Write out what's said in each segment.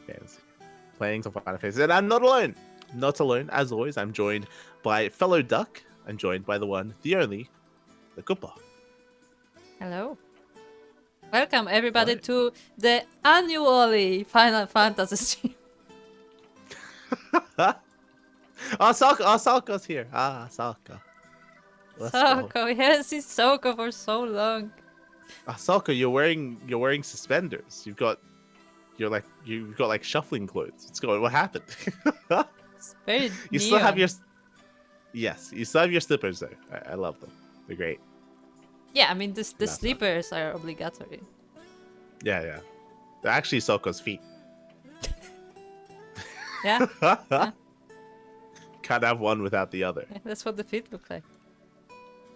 Fantasy. Playing some Final Fantasy. And I'm not alone. Not alone. As always, I'm joined by fellow Duck. I'm joined by the one, the only, the Koopa. Hello. Welcome everybody Right. to the annually Final Fantasy stream. Sokka's here. Sokka. Let's go. Soko, we haven't seen Soko for so long. Sokka, you're wearing suspenders. You've got like shuffling clothes. What's going? What happened? It's very You still have neon. you still have your slippers though. I love them. They're great. Yeah, I mean the Not sleepers are obligatory. Yeah. They're actually Sokka's feet. Yeah, Can't have one without the other. that's what the feet look like.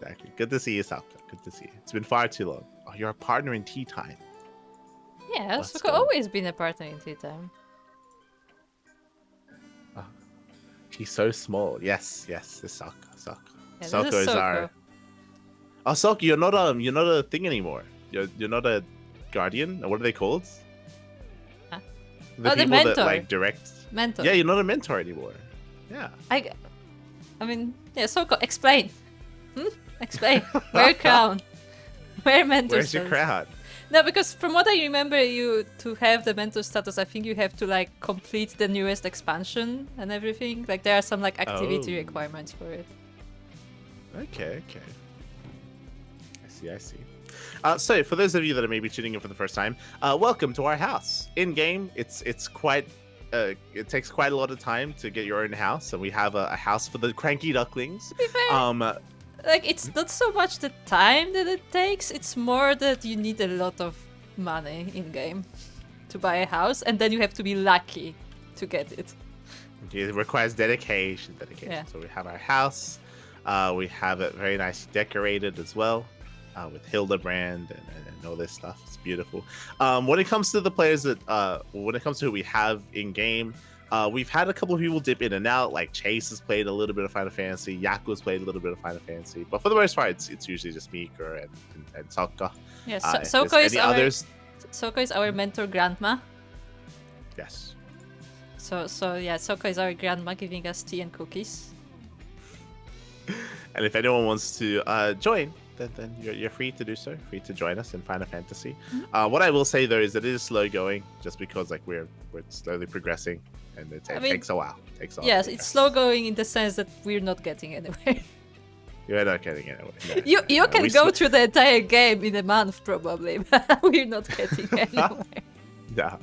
Exactly. Good to see you, Sokka. Good to see you. It's been far too long. Oh, you're a partner in tea time. Yeah, Let's Soko go. always been a partner in tea time. He's so small. Yes, it's Sokka. Yeah, this Sokka is Soko. our. Oh, Sokka, you're not a thing anymore. You're not a guardian. What are they called? Huh? The Oh, the people mentor. that like direct. Mentor. Yeah, you're not a mentor anymore. Yeah. I mean, yeah, Soko, explain. Explain. Wear crown. Wear mentor Where's your status. crown? No, because from what I remember, you to have the mentor status, I think you have to like complete the newest expansion and everything. Like there are some like activity Oh. requirements for it. Okay. I see. So, for those of you that are maybe tuning in for the first time, welcome to our house. In game, it's quite. It takes quite a lot of time to get your own house, and we have a house for the cranky ducklings. To be fair, like it's not so much the time that it takes; it's more that you need a lot of money in game to buy a house, and then you have to be lucky to get it. It requires dedication. Yeah. So we have our house. We have it very nicely decorated as well, with Hildebrand and all this stuff. It's beautiful. When it comes to the players when it comes to who we have in game, we've had a couple of people dip in and out. Like Chase has played a little bit of Final Fantasy. Yaku's played a little bit of Final Fantasy. But for the most part, it's usually just me, Kuro, and Sokka. Yeah, If there's Soko is any our others? Soko is our mentor grandma. Yes. So yeah, Soko is our grandma giving us tea and cookies. And if anyone wants to join, then you're free to do so. Free to join us in Final Fantasy. What I will say though is that it is slow going, just because like we're slowly progressing, and it I mean, takes a while. Yes, it's slow going in the sense that we're not getting anywhere. You're not getting anywhere. No. You can we go sl- through the entire game in a month probably, but we're not getting anywhere. No.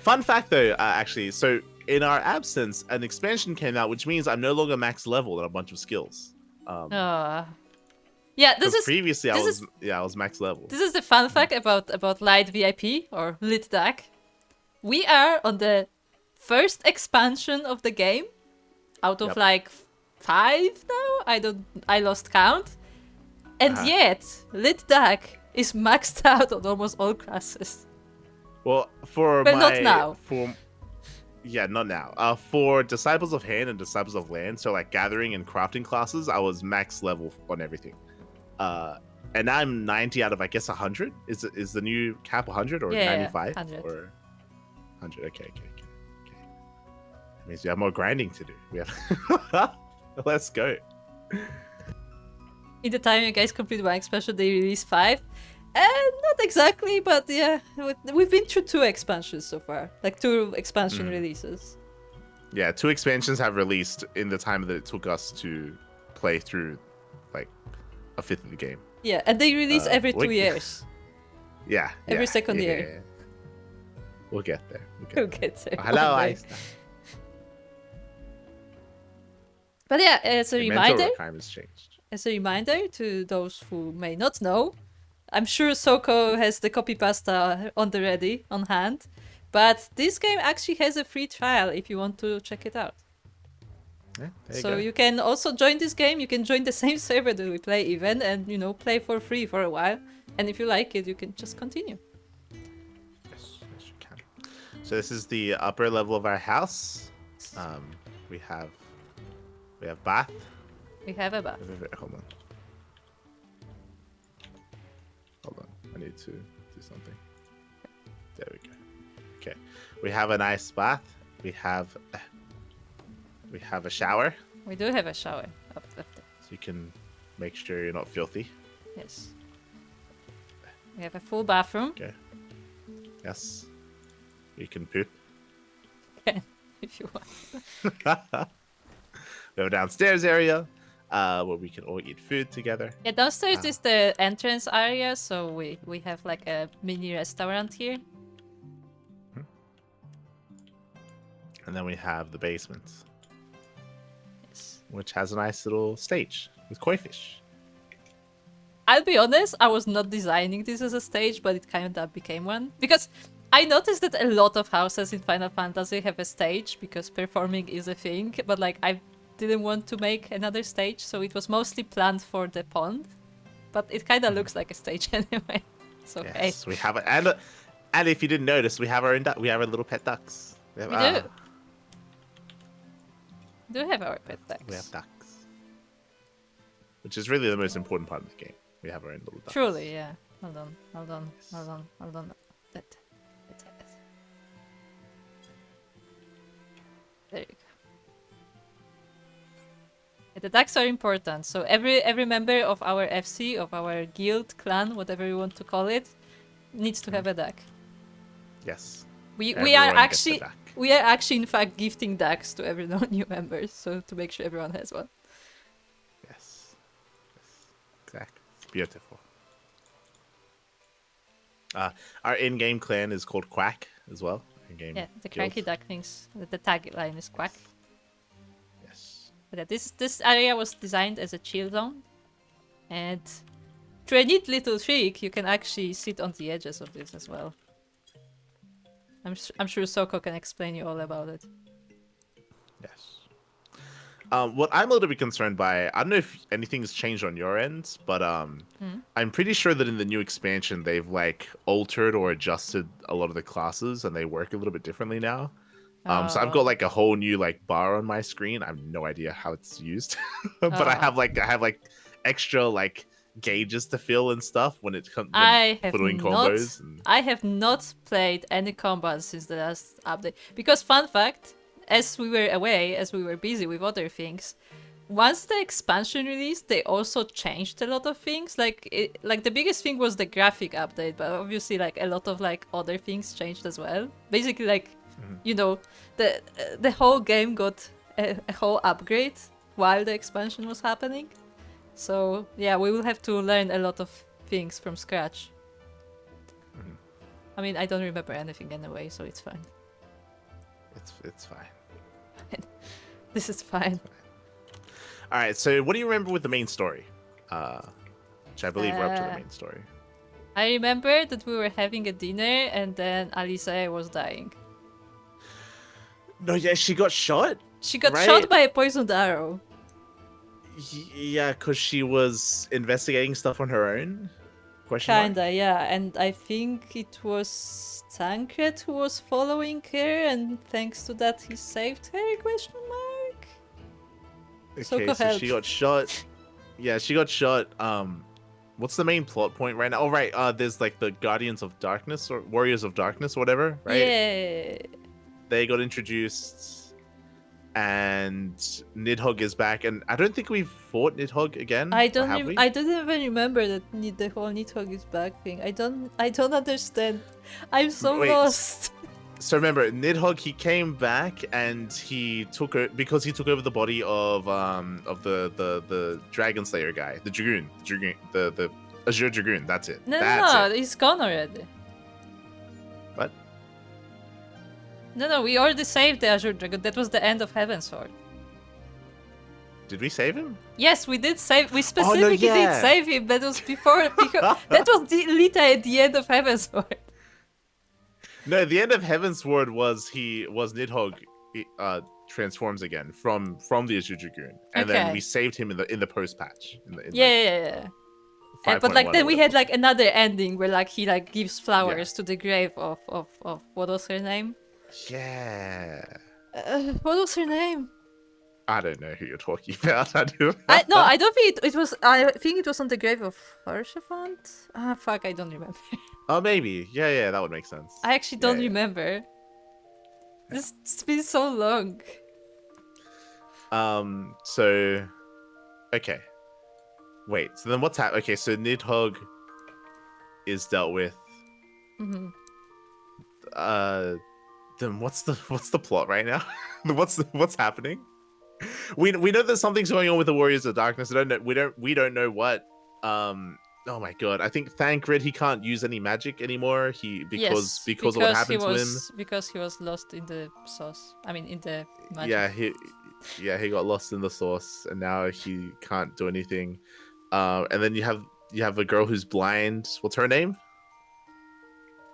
Fun fact though, actually, so in our absence, an expansion came out, which means I'm no longer max level in a bunch of skills. Yeah, this 'Cause is previously this I was max level. this is the fun fact about Light VIP or Lit DAC. We are on the first expansion of the game out of Yep. like 5 now. I lost count, and yet Lit DAC is maxed out on almost all classes. Well, Not now. Not now. For Disciples of Hand and Disciples of Land, so like gathering and crafting classes, I was max level on everything. And I'm 90 out of I guess 100. Is the new cap 100 or Yeah, 95 100. or 100? Okay. That means we have more grinding to do. We have. Let's go. In the time you guys complete one expansion, they release 5. Not exactly, but yeah, we've been through 2 expansions so far, like 2 expansion releases. Yeah, 2 expansions have released in the time that it took us to play through like a fifth of the game. Yeah, and they release every 2 wait. years. Yeah. Every yeah, second yeah, year. yeah. We'll get there. We'll get there. Oh, hello, one day. Ice. But yeah, as a The mental reminder, requirements changed. to those who may not know, I'm sure Soko has the copy pasta on the ready, on hand. But this game actually has a free trial if you want to check it out. Yeah, there So you go. you can also join this game. You can join the same server that we play even, and play for free for a while. And if you like it, you can just continue. Yes, you can. So this is the upper level of our house. We have bath. We have a bath. Hold on. I need to do something. There we go. Okay. We have an ice bath. We have a shower, We do have a shower up there. so you can make sure you're not filthy. Yes. We have a full bathroom. Okay. Yes. You can poop. If you want. We have a downstairs area where we can all eat food together. Yeah, downstairs is the entrance area, so we have like a mini restaurant here. And then we have the basement, Yes. which has a nice little stage with koi fish. I'll be honest, I was not designing this as a stage, but it kind of became one. Because I noticed that a lot of houses in Final Fantasy have a stage, because performing is a thing, but like I didn't want to make another stage, so it was mostly planned for the pond. But it kind of looks like a stage anyway. So Yes, we have it, and if you didn't notice, we have our we have our little pet ducks. We do. We do have our pet ducks. We have ducks, which is really the most important part of the game. We have our own little ducks. Truly, yeah. Hold on. Let's have it. There you go. Yeah, the ducks are important. So every member of our FC, of our guild, clan, whatever you want to call it, needs to have a duck. Yes. We are Everyone gets a actually duck. in fact gifting ducks to every new members, so to make sure everyone has one. Yes. Exactly. It's beautiful. Our in-game clan is called Quack as well. In-game Yeah, the guild. cranky ducklings. The tagline is quack. Yes. But yeah, this area was designed as a chill zone, and through a neat little trick, you can actually sit on the edges of this as well. I'm sure Soko can explain you all about it. Yes. What I'm a little bit concerned by, I don't know if anything's changed on your end, but I'm pretty sure that in the new expansion they've like altered or adjusted a lot of the classes and they work a little bit differently now. So I've got like a whole new like bar on my screen. I have no idea how it's used, but I have like extra like gauges to fill and stuff when it comes doing combos. I have not played any combos since the last update. Because fun fact, as we were away, as we were busy with other things, once the expansion released, they also changed a lot of things. Like the biggest thing was the graphic update, but obviously like a lot of like other things changed as well. Basically like, you know, the whole game got a whole upgrade while the expansion was happening. So yeah, we will have to learn a lot of things from scratch. I mean, I don't remember anything anyway, so it's fine. It's fine. This is fine. All right. So what do you remember with the main story? Which I believe we're up to the main story. I remember that we were having a dinner and then Alisaie was dying. No, yeah, she got shot. She got right? shot by a poisoned arrow. Yeah, because she was investigating stuff on her own. Question mark? Kinda, yeah. And I think it was Tancred who was following her, and thanks to that he saved her? Question mark. Okay, Soko so help. she got shot. Yeah, she got shot. What's the main plot point right now? Oh, right. There's like the Guardians of Darkness or Warriors of Darkness, or whatever, right? Yeah. They got introduced, and Nidhogg is back, and I don't think we've fought Nidhogg again. I or don't have we? I don't even remember that the whole Nidhogg is back thing. I don't understand. I'm so Wait, lost. So remember, Nidhogg, he came back and he took because he took over the body of the Dragon Slayer guy, the Dragoon, the Azure Dragoon. That's it. No, he's gone already. What? No, we already saved the Azure Dragon. That was the end of Heavensward. Did we save him? Yes, we did save. We specifically did yeah. save him. That was before. That was Lita at the end of Heavensward. No, the end of Heavensward was Nidhogg transforms again from the Azure Dragoon, and then we saved him in the post patch. Yeah. But like then we had like another ending where like he like gives flowers to the grave of what was her name? Yeah. What was her name? I don't know who you're talking about. I don't think it was. I think it was on the grave of Haurchefant. Ah, fuck, I don't remember. Oh, maybe. Yeah, that would make sense. I actually don't remember. It's been so long. So, okay. Wait, so then what's happening? Okay, so Nidhogg is dealt with. Hmm. Then what's the plot right now? what's happening? We know that something's going on with the Warriors of Darkness. We don't know what. Oh my god! I think Thancred, he can't use any magic anymore. Because of what happened to him. Because he was lost in the sauce. I mean, in the magic. He got lost in the sauce, and now he can't do anything. And then you have a girl who's blind. What's her name?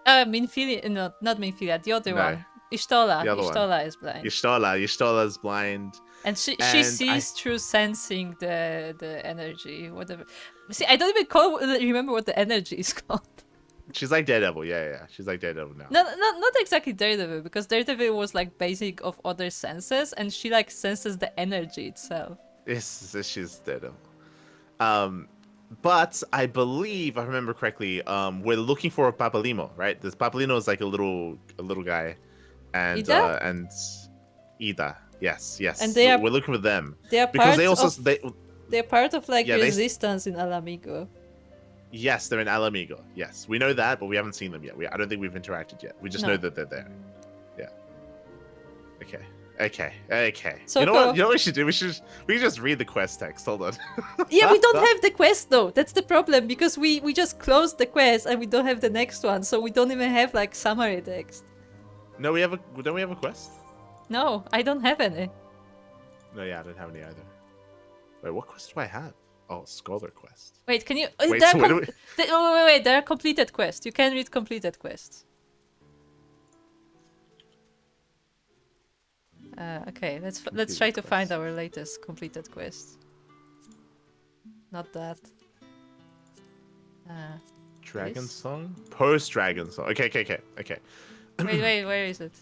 Minfilia, no, not Minfilia, the other No, one. Ishtola. the other one. Ishtola is blind. Ishtola is blind. And she sees through sensing the energy, whatever. See, I don't even remember what the energy is called. She's like Daredevil, yeah. She's like Daredevil now. No, not exactly Daredevil, because Daredevil was like basic of other senses, and she like senses the energy itself. She's Daredevil. But I believe, if I remember correctly, we're looking for Papalimo, right? This Papalimo is like a little guy, and Ida? And Ida, yes. And we're looking for them. They are because they're part of like Yeah, resistance in Alamigo. Yes, they're in Alamigo. Yes, we know that, but we haven't seen them yet. I don't think we've interacted yet. We just know that they're there. Yeah. Okay. So you know what? You know what we should do? We can just read the quest text. Hold on. Yeah, we don't have the quest though. That's the problem, because we just closed the quest and we don't have the next one, so we don't even have like summary text. No, don't we have a quest? No, I don't have any. No, yeah, I don't have any either. Wait, what quest do I have? Oh, Scholar quest. Wait, can you? Wait, wait. There are completed quests. You can read completed quests. Okay, let's try to find our latest completed quest. Not that. Dragon this? Song? Post-Dragon Song. Okay. Wait, where is it?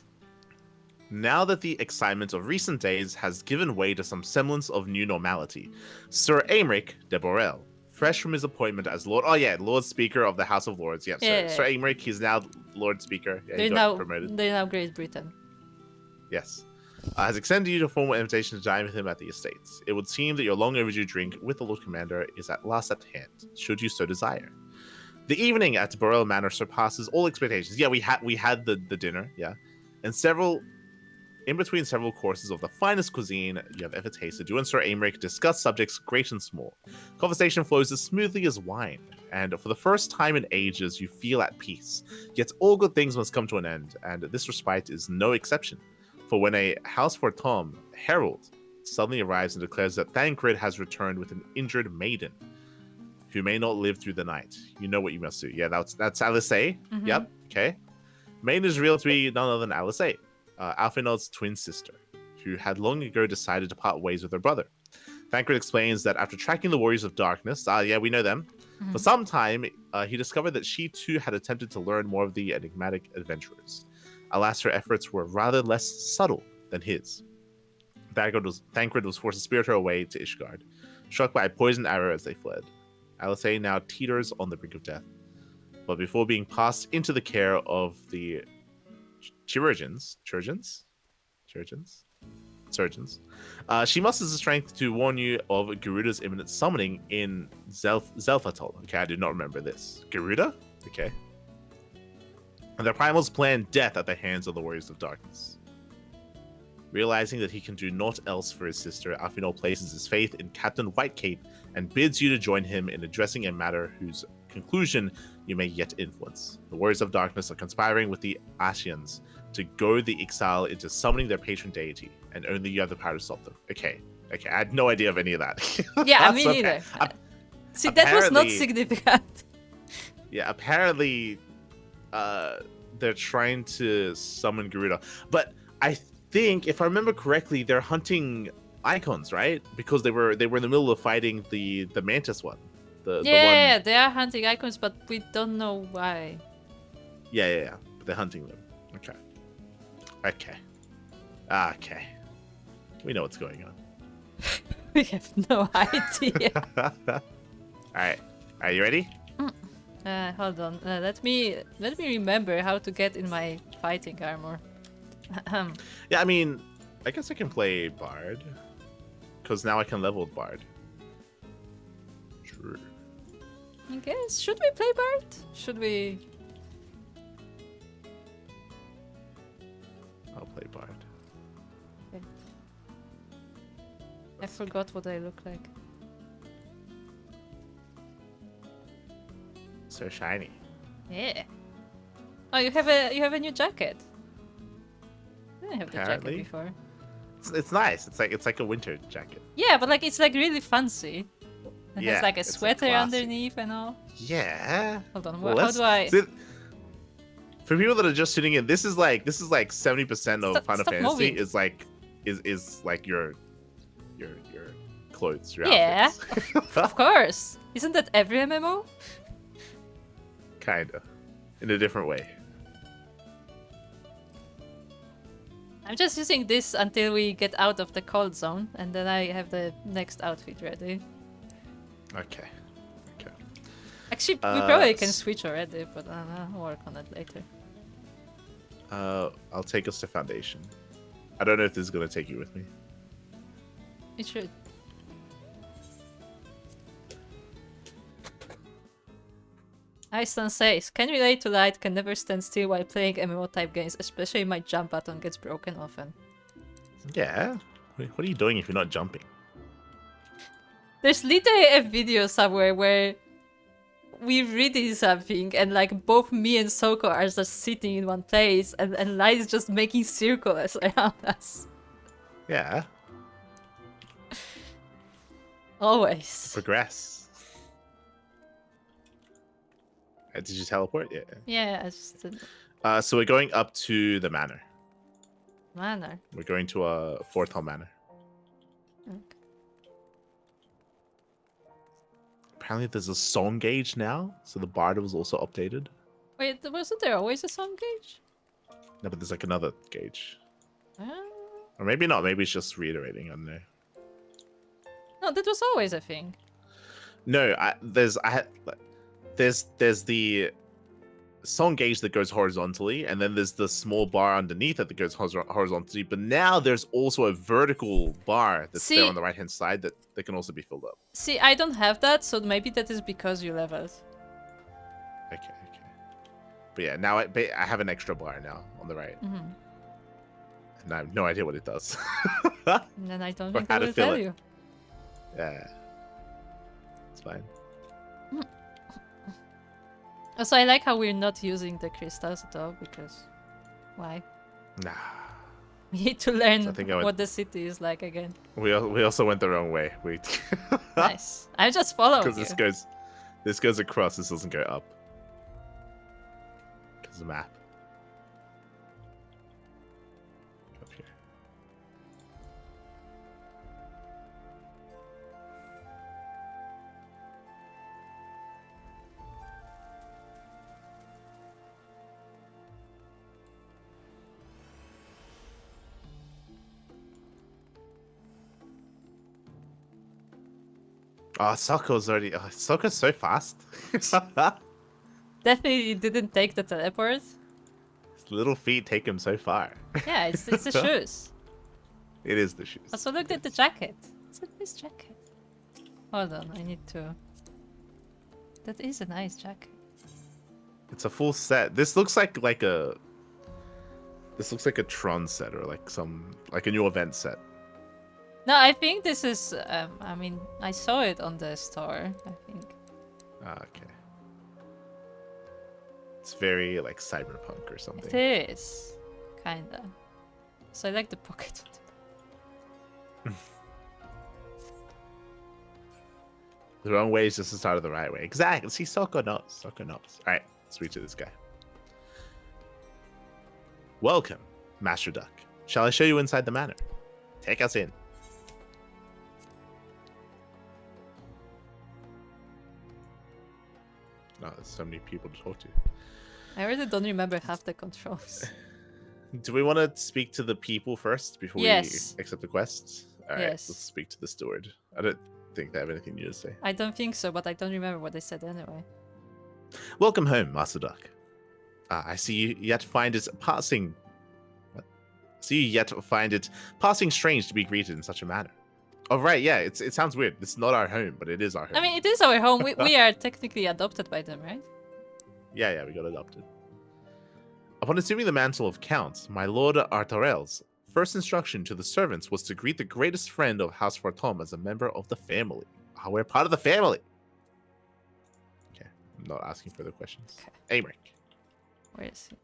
Now that the excitement of recent days has given way to some semblance of new normality, Sir Aymeric de Borel, fresh from his appointment as Lord Speaker of the House of Lords. Yep, Yeah. Sir Aymeric, he's now Lord Speaker. Yeah, They're he got promoted. They're now Great Britain. Yes. Has extended you a formal invitation to dine with him at the estates. It would seem that your long overdue drink with the Lord Commander is at last at hand, should you so desire. The evening at Borel Manor surpasses all expectations. Yeah, we had the dinner, yeah. And in between several courses of the finest cuisine you have ever tasted, you and Sir Aymeric discuss subjects great and small. Conversation flows as smoothly as wine, and for the first time in ages, you feel at peace. Yet all good things must come to an end, and this respite is no exception. For when a Housefort Tom herald suddenly arrives and declares that Thancred has returned with an injured maiden who may not live through the night, you know what you must do. Yeah, that's Alicey. Mm-hmm. Yep, okay. Maiden is revealed to be none other than Alicey, Alfinod's twin sister, who had long ago decided to part ways with her brother. Thancred explains that after tracking the Warriors of Darkness, we know them, for some time, he discovered that she too had attempted to learn more of the enigmatic adventurers. Alas, her efforts were rather less subtle than his. Thancred was forced to spirit her away to Ishgard, struck by a poisoned arrow as they fled. Alicey now teeters on the brink of death, but before being passed into the care of the surgeons, she musters the strength to warn you of Garuda's imminent summoning in Zelfatol. Okay, I did not remember this. Garuda? Okay. And their primals plan death at the hands of the Warriors of Darkness. Realizing that he can do naught else for his sister, Alfinol places his faith in Captain Whitecape and bids you to join him in addressing a matter whose conclusion you may yet influence. The Warriors of Darkness are conspiring with the Ashians to goad the Ixal into summoning their patron deity, and only you have the power to stop them. Okay, I had no idea of any of that. Yeah, me neither. See, that was not significant. Yeah, apparently they're trying to summon Garuda, but I think, if I remember correctly, they're hunting icons, right? Because they were in the middle of fighting the Mantis one. The one... they are hunting icons, but we don't know why. Yeah. But they're hunting them. Okay. We know what's going on. We have no idea. All right. Are you ready? Hold on. Let me remember how to get in my fighting armor. Yeah, I mean, I guess I can play Bard. Because now I can level with Bard. Sure. I guess. Should we play Bard? Should we? I'll play Bard. Okay. I forgot what I look like. So shiny. Yeah. Oh, you have a new jacket. I didn't have the jacket Apparently. before. It's nice. It's like a winter jacket. Yeah, but like it's like really fancy. It Yeah, has like a it's, like, sweater classy. underneath and all. Yeah. Hold on, Well, how do I? see, for people that are just tuning in, this is like 70% of Final Stop Fantasy moving. is like like your clothes, your Yeah. outfits. Of course. Isn't that every MMO? Kinda. In a different way. I'm just using this until we get out of the cold zone, and then I have the next outfit ready. Okay. Okay. Actually, we probably can switch already, but I'll work on it later. I'll take us to Foundation. I don't know if this is gonna take you with me. It should. Iceland says, can relate to light, can never stand still while playing MMO type games, especially my jump button gets broken often. Yeah. What are you doing if you're not jumping? There's literally a video somewhere where we reading something and like both me and Soko are just sitting in one place and light is just making circles around us. Yeah. Always. Progress. Did you teleport? Yeah. Yeah, I just didn't. So we're going up to the manor. Manor. We're going to a fourth hall manor. Okay. Apparently there's a song gauge now, so the bard was also updated. Wait, wasn't there always a song gauge? No, but there's like another gauge. Ah. Or maybe not, maybe it's just reiterating on there. No, that was always a thing. No, there's the song gauge that goes horizontally, and then there's the small bar underneath it that goes horizontally. But now there's also a vertical bar that's there on the right hand side that can also be filled up. See, I don't have that, so maybe that is because you leveled. Okay. But yeah, now I have an extra bar now on the right, Mm-hmm. and I have no idea what it does. And then I don't Or think how I to will fill tell it. you. Yeah, it's fine. Also, I like how we're not using the crystals at all, because why? Nah, We need to learn I think I went- what the city is like again. we also went the wrong way. We Nice. I'm just following because you. this goes across. This doesn't go up. Because the map. Up here. Oh, Soko's already. Oh, Soko's so fast. His Definitely didn't take the teleport. little feet take him so far. Yeah, it's the shoes. It is the shoes. Also, look at the jacket. It's a nice jacket. Hold on, I need to. That is a nice jacket. It's a full set. This looks like a. This looks like a Tron set or like a new event set. No, I think this is. I mean, I saw it on the store. I think. Ah, okay. It's very like cyberpunk or something. It is, kinda. So I like the pocket. The wrong way is just to start of the right way. Exactly. See, Soko knows. Soko knows. All right, let's reach to this guy. Welcome, Master Duck. Shall I show you inside the manor? Take us in. Oh, there's so many people to talk to. I really don't remember half the controls. Do we want to speak to the people first before Yes. we accept the quests? All right, Yes. let's speak to the steward. I don't think they have anything new to say. I don't think so, but I don't remember what they said anyway. Welcome home, Master Duck. I see you yet find us passing. What? so you yet find it passing strange to be greeted in such a manner. Oh, right, yeah, it sounds weird. It's not our home, but it is our home. I mean, it is our home. We are technically adopted by them, right? Yeah, we got adopted. Upon assuming the mantle of Count, my lord Artarel's first instruction to the servants was to greet the greatest friend of House Fortom as a member of the family. Oh, we're part of the family. Okay, I'm not asking further questions. Okay. Amric. Where is he?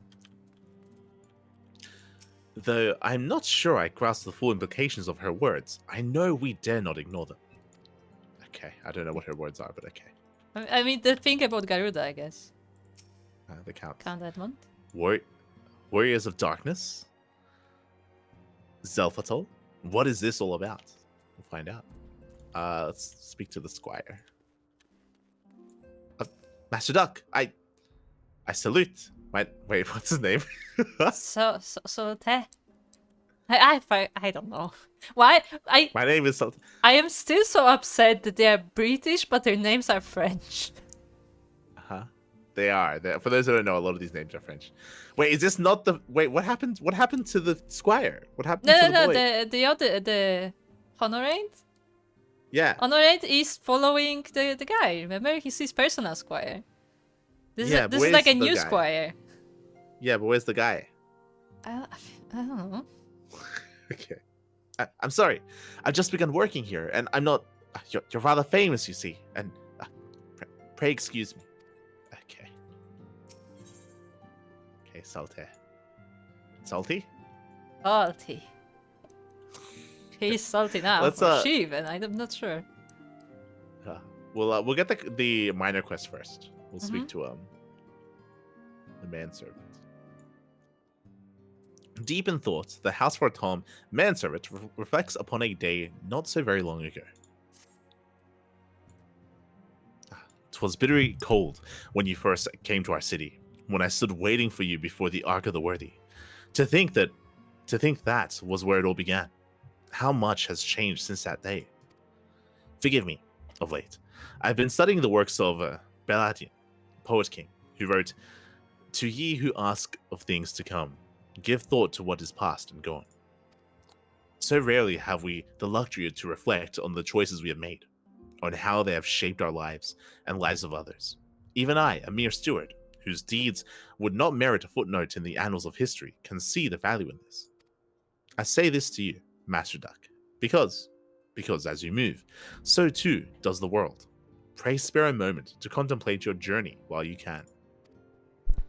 Though I'm not sure I grasp the full implications of her words, I know we dare not ignore them. Okay, I don't know what her words are, but okay. I mean, the thing about Garuda, I guess. The Count. Count Edmund. Warriors of Darkness? Zelfatol? What is this all about? We'll find out. Let's speak to the squire. Master Duck, I salute. Wait, what's his name? So I don't know. Why My name is Sultan. I am still so upset that they are British, but their names are French. They are. For those who don't know, a lot of these names are French. Wait, is this not the? Wait, what happened? What happened to the squire? What happened to the boy? The other the Honorate. Yeah. Honorate is following the guy. Remember, he's his personal squire. This but is like a where's the new guy? squire. Yeah, but where's the guy? I don't know. Okay. I'm sorry. I've just begun working here, and I'm not. You're rather famous, you see, and pray excuse me. Okay. Okay, salty. Salty? Salty. He's salty now. Let's, or she even. I'm not sure. We'll get the minor quest first. We'll speak to the manservant. Deep in thought, the House for Tom manservant reflects upon a day not so very long ago. 'Twas bitterly cold when you first came to our city, when I stood waiting for you before the Ark of the Worthy. To think that was where it all began. How much has changed since that day? Forgive me, of late. I've been studying the works of Beladian, Poet King, who wrote, "To ye who ask of things to come, give thought to what is past and gone." So rarely have we the luxury to reflect on the choices we have made, on how they have shaped our lives and lives of others. Even I, a mere steward, whose deeds would not merit a footnote in the annals of history, can see the value in this. I say this to you, Master Duck, because as you move, so too does the world. Pray spare a moment to contemplate your journey while you can.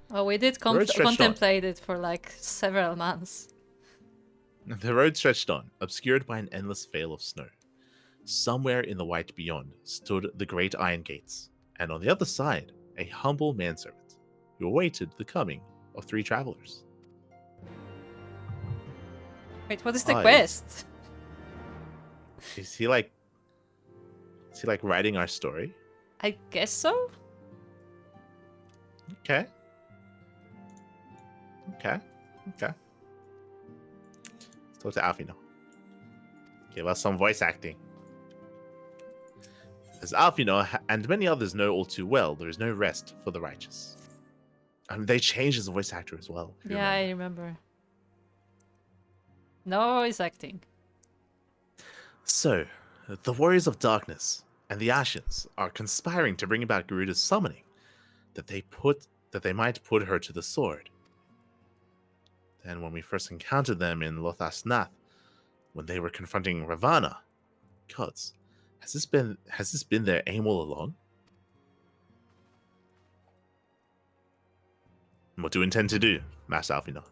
Well, we did contemplate it for like several months. The road stretched on, obscured by an endless veil of snow. Somewhere in the white beyond stood the great iron gates, and on the other side, a humble manservant who awaited the coming of 3 travelers. Wait, what is the quest? Is he like writing our story? I guess so. Okay. Let's talk to Alfie now. Give us some voice acting. As Alfino and many others know all too well, there is no rest for the righteous. And they changed his voice actor as well. Yeah, I remember. No voice acting. So, the Warriors of Darkness and the Ashes are conspiring to bring about Garuda's summoning, that they might put her to the sword. Then when we first encountered them in Lothas Nath, when they were confronting Ravana, gods, has this been their aim all along? What do you intend to do, Master Alfino?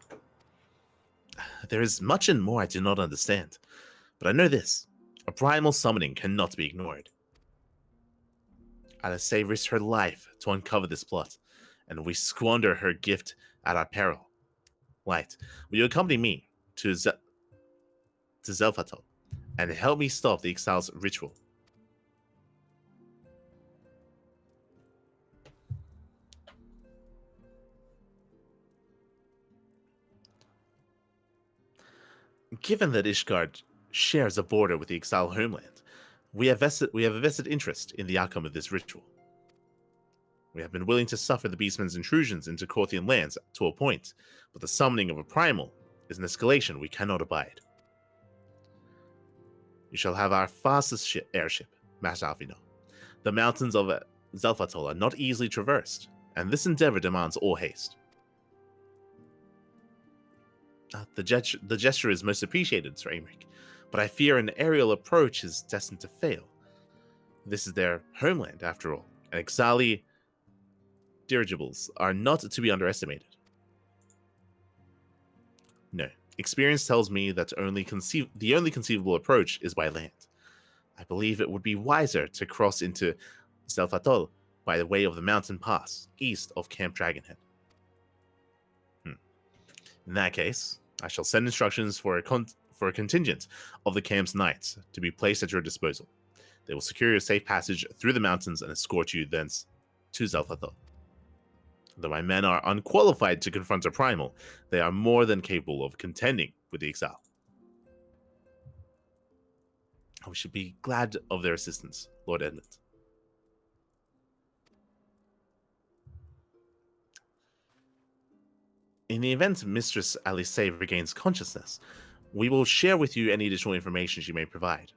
There is much and more I do not understand, but I know this. A primal summoning cannot be ignored. Alasay risked her life to uncover this plot, and we squander her gift at our peril. Light, will you accompany me to Zelfatol and help me stop the exile's ritual? Given that Ishgard shares a border with the exile homeland, we have a vested interest in the outcome of this ritual. We have been willing to suffer the beastman's intrusions into Korthian lands to a point, but the summoning of a primal is an escalation we cannot abide. You shall have our fastest airship, Master Alfino. The mountains of Zelfatol are not easily traversed, and this endeavor demands all haste. The gesture is most appreciated, Sir Aymeric, but I fear an aerial approach is destined to fail. This is their homeland, after all, and Ixali dirigibles are not to be underestimated. No, experience tells me that the only conceivable approach is by land. I believe it would be wiser to cross into Zelfatol by the way of the mountain pass, east of Camp Dragonhead. In that case, I shall send instructions for a contingent of the camp's knights to be placed at your disposal. They will secure your safe passage through the mountains and escort you thence to Zelfatol. Though my men are unqualified to confront a primal, they are more than capable of contending with the Exile. We should be glad of their assistance, Lord Edmund. In the event Mistress Alice regains consciousness, we will share with you any additional information she may provide.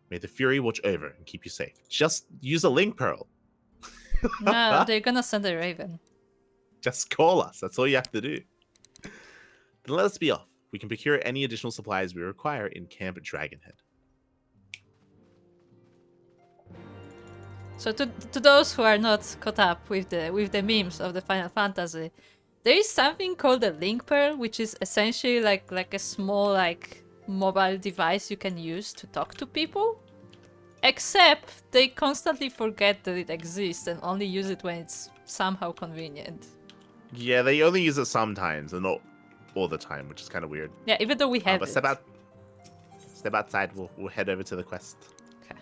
May the Fury watch over and keep you safe. Just use a link pearl. No, they're gonna send a raven. Just call us. That's all you have to do. Then let us be off. We can procure any additional supplies we require in Camp Dragonhead. So to those who are not caught up with the memes of the Final Fantasy, there is something called a link pearl, which is essentially like a small mobile device you can use to talk to people. Except they constantly forget that it exists and only use it when it's somehow convenient. Yeah, they only use it sometimes and not all the time, which is kind of weird. Yeah, even though we have but it. Step outside. We'll head over to the quest. Okay.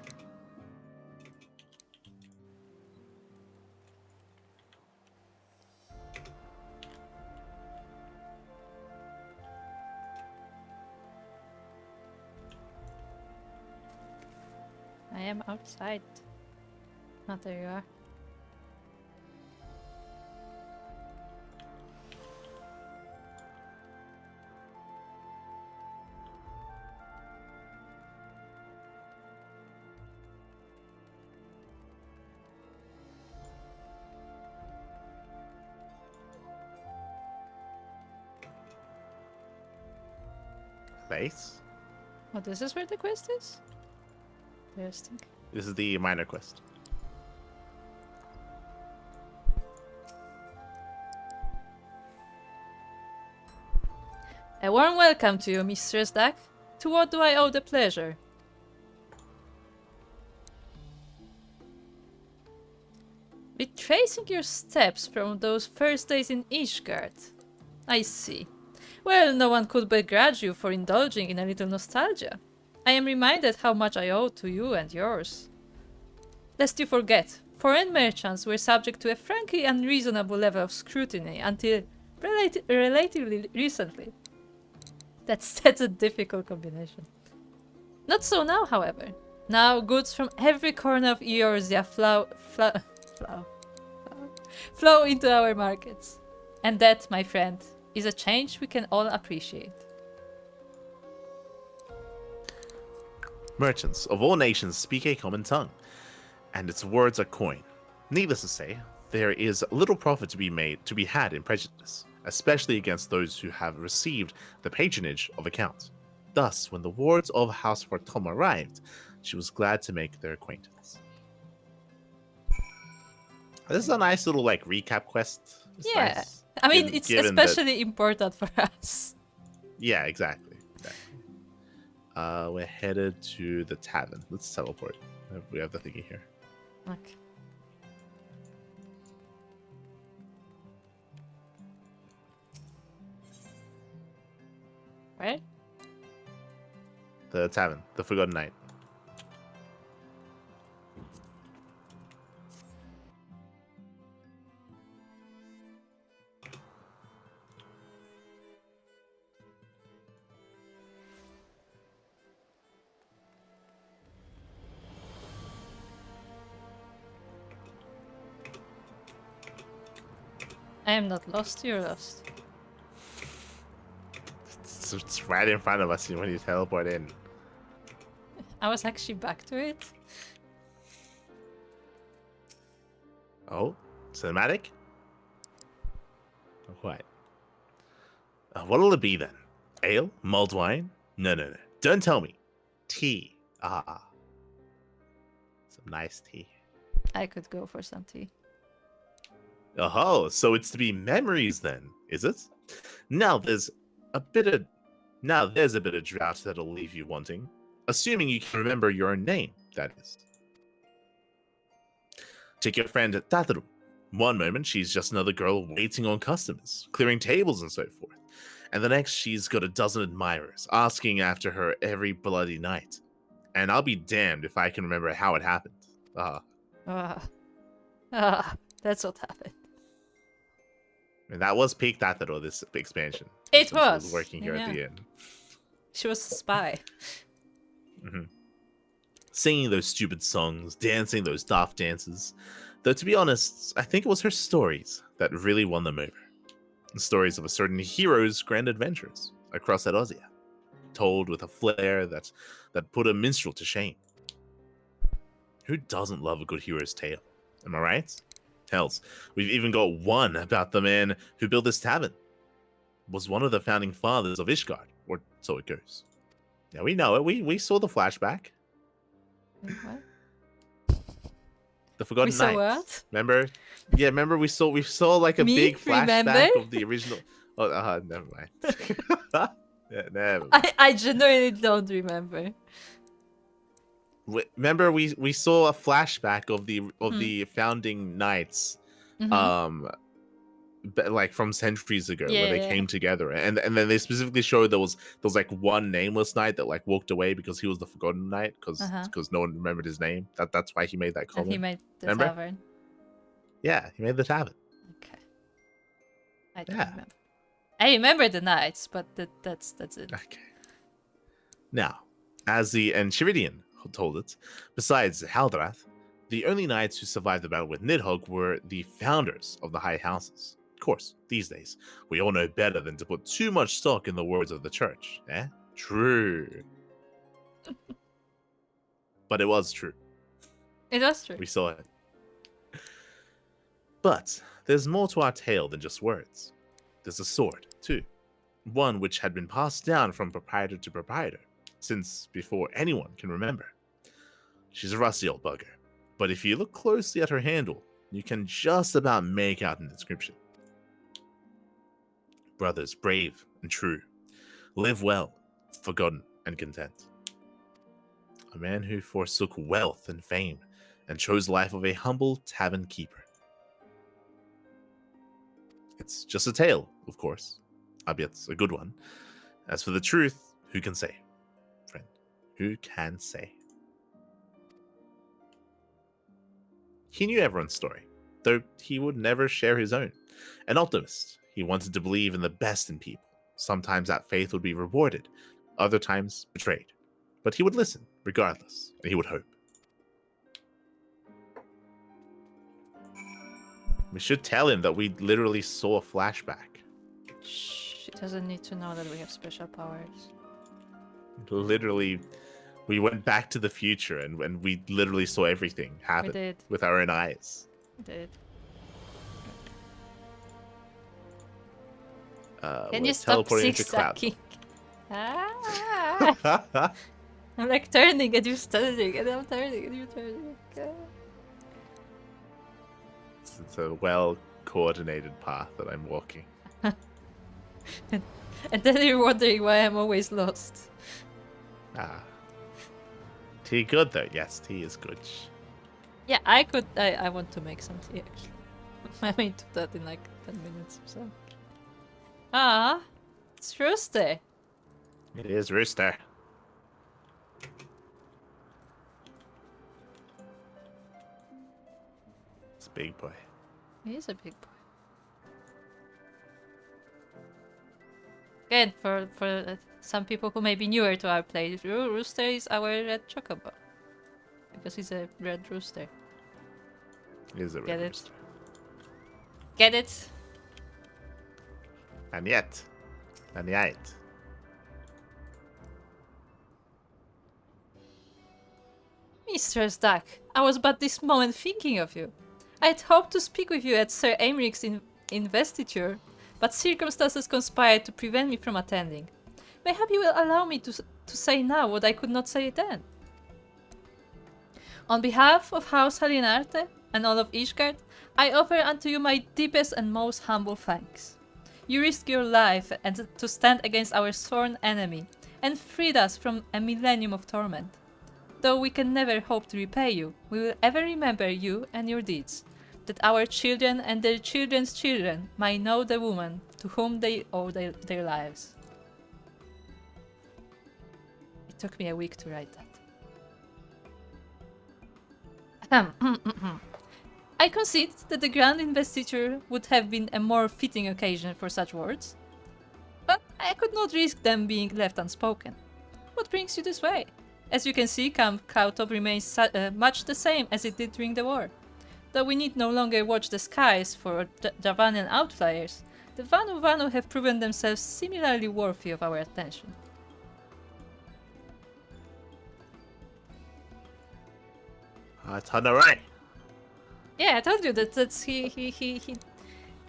I am outside. Oh, there you are. Base? Oh, this is where the quest is? Interesting. This is the minor quest. A warm welcome to you, Mistress Duck. To what do I owe the pleasure? Retracing your steps from those first days in Ishgard. I see. Well, no one could begrudge you for indulging in a little nostalgia. I am reminded how much I owe to you and yours. Lest you forget, foreign merchants were subject to a frankly unreasonable level of scrutiny until relatively recently. That's a difficult combination. Not so now, however. Now goods from every corner of Eorzea flow into our markets. And that, my friend, is a change we can all appreciate. Merchants of all nations speak a common tongue, and its words are coin. Needless to say, there is little profit to be had in prejudice, especially against those who have received the patronage of a count. Thus, when the wards of House Fortom arrived, she was glad to make their acquaintance. This is a nice little recap quest. It's yeah, nice. I mean, it's especially important for us. Yeah, exactly. We're headed to the tavern. Let's teleport. We have the thingy here. Okay. Where? The tavern. The Forgotten Knight. I am not lost, you're lost. it's right in front of us when you teleport in. I was actually back to it. Oh, cinematic? Not quite. What'll it be then? Ale? Mulled wine? No. Don't tell me. Tea. Ah. Some nice tea. I could go for some tea. Oh, so it's to be memories then, is it? Now there's a bit of drought that'll leave you wanting. Assuming you can remember your own name, that is. Take your friend Tataru. One moment she's just another girl waiting on customers, clearing tables and so forth. And the next she's got a dozen admirers asking after her every bloody night. And I'll be damned if I can remember how it happened. That's what happened. And that was peak Tataru, this expansion. It Since was working here at the end. She was a spy. Mm-hmm. Singing those stupid songs, dancing those daft dances. Though to be honest, I think it was her stories that really won them over. The stories of a certain hero's grand adventures across Edosia, told with a flair that put a minstrel to shame. Who doesn't love a good hero's tale? Am I right? Hells, we've even got one about the man who built this tavern. Was one of the founding fathers of Ishgard, or so it goes. Yeah, we know it. We saw the flashback. Wait, what? The Forgotten We saw Knights. what? Remember? Yeah, remember we saw like a Me? big flashback Remember? of the original. Oh, never mind. Yeah, never mind. I genuinely don't remember. Remember we saw a flashback of the founding knights, Mhm. like from centuries ago, Yeah, where they yeah. came together, and then they specifically showed there was like one nameless knight that like walked away because he was the Forgotten Knight because no one remembered his name. That's why he made that And comment. he made the Remember? tavern. Yeah, he made the tavern. Okay. I don't Yeah. remember. I remember the knights, but that's it. Okay. Now, as the Enchiridion told it, besides Haldrath, the only knights who survived the battle with Nidhogg were the founders of the High Houses. Of course, these days, we all know better than to put too much stock in the words of the church, eh? True. But it was true. It was true. We saw it. But there's more to our tale than just words. There's a sword, too. One which had been passed down from proprietor to proprietor, since before anyone can remember. She's a rusty old bugger, but if you look closely at her handle, you can just about make out an inscription. Brothers brave and true, live well, forgotten and content. A man who forsook wealth and fame and chose the life of a humble tavern keeper. It's just a tale, of course, albeit a good one. As for the truth, who can say? Friend, who can say? He knew everyone's story, though he would never share his own. An optimist, he wanted to believe in the best in people. Sometimes that faith would be rewarded, other times betrayed. But he would listen, regardless, and he would hope. We should tell him that we literally saw a flashback. Shh, he doesn't need to know that we have special powers. Literally, we went back to the future and we literally saw everything happen did. with our own eyes. We did. We're Can you stop teleporting into cloud. zigzagging? Ah! I'm like turning and you're turning and I'm turning and you're turning. Okay. It's a well-coordinated path that I'm walking. And then you're wondering why I'm always lost. Ah. Tea good though. Yes, tea is good. Yeah, I want to make some tea actually. I may do that in like 10 minutes or so. Ah, it's Rooster. It is Rooster. It's a big boy. He is a big boy. Again, for some people who may be newer to our playthrough, Rooster is our red chocobo. Because he's a red rooster. It is a Get red it? rooster. Get it? And yet. Mistress Duck, I was but this moment thinking of you. I had hoped to speak with you at Sir Aymric's investiture, but circumstances conspired to prevent me from attending. Mayhap you will allow me to say now what I could not say then. On behalf of House Halinarte and all of Ishgard, I offer unto you my deepest and most humble thanks. You risked your life and to stand against our sworn enemy, and freed us from a millennium of torment. Though we can never hope to repay you, we will ever remember you and your deeds, that our children and their children's children might know the woman to whom they owe their lives. It took me a week to write that. I concede that the grand investiture would have been a more fitting occasion for such words, but I could not risk them being left unspoken. What brings you this way? As you can see, Camp Kautop remains much the same as it did during the war. Though we need no longer watch the skies for Javanian outflyers, the Vanu Vanu have proven themselves similarly worthy of our attention. That's right. Yeah, I told you that's he.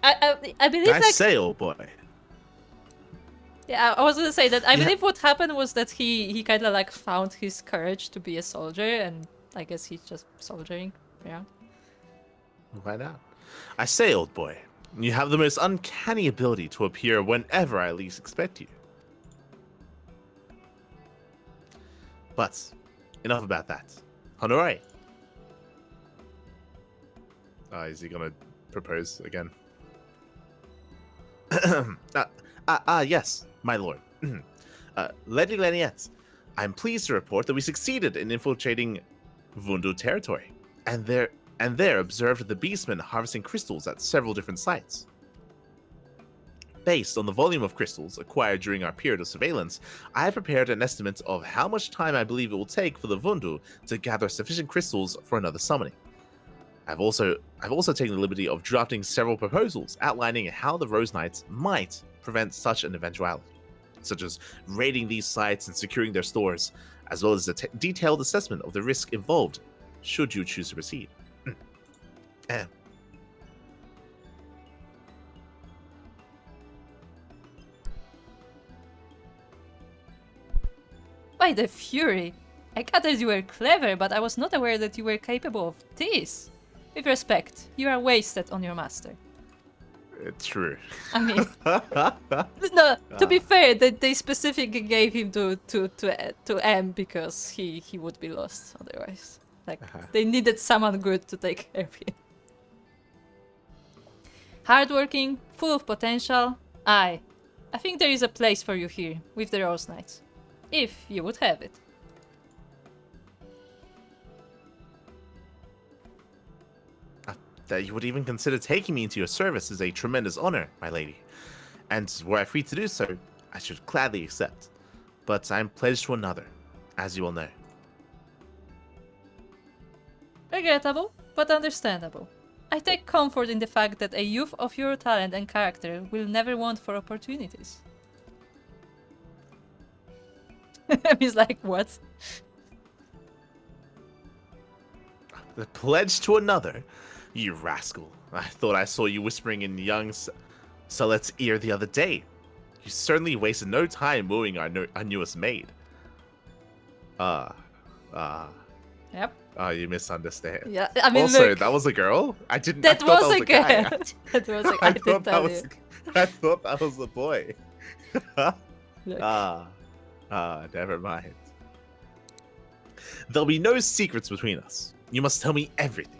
I believe I say, old boy. Yeah, I was gonna say that I believe what happened was that he kind of like found his courage to be a soldier, and I guess he's just soldiering. Yeah. Why not? I say, old boy, you have the most uncanny ability to appear whenever I least expect you. But enough about that. Honoré. Is he gonna propose again? Yes, my lord. Lady Laniette, I'm pleased to report that we succeeded in infiltrating Vundu territory, and there observed the beastmen harvesting crystals at several different sites. Based on the volume of crystals acquired during our period of surveillance, I have prepared an estimate of how much time I believe it will take for the Vundu to gather sufficient crystals for another summoning. I've also taken the liberty of drafting several proposals outlining how the Rose Knights might prevent such an eventuality, such as raiding these sites and securing their stores, as well as a detailed assessment of the risk involved should you choose to proceed. By the Fury! I gathered you were clever, but I was not aware that you were capable of this. With respect, you are wasted on your master. It's true. I mean, no. To be fair, they specifically gave him to M because he would be lost otherwise. Like they needed someone good to take care of him. Hardworking, full of potential. I think there is a place for you here with the Rose Knights, if you would have it. That you would even consider taking me into your service is a tremendous honor, my lady. And were I free to do so, I should gladly accept. But I am pledged to another, as you will know. Regrettable, but understandable. I take comfort in the fact that a youth of your talent and character will never want for opportunities. He's like, what? The pledge to another? You rascal. I thought I saw you whispering in young Salet's ear the other day. You certainly wasted no time wooing our newest maid. Yep. You misunderstand. Yeah, I mean, also, look, that was a girl? that was a girl. That was a, I thought that was a boy. Look. Never mind. There'll be no secrets between us. You must tell me everything.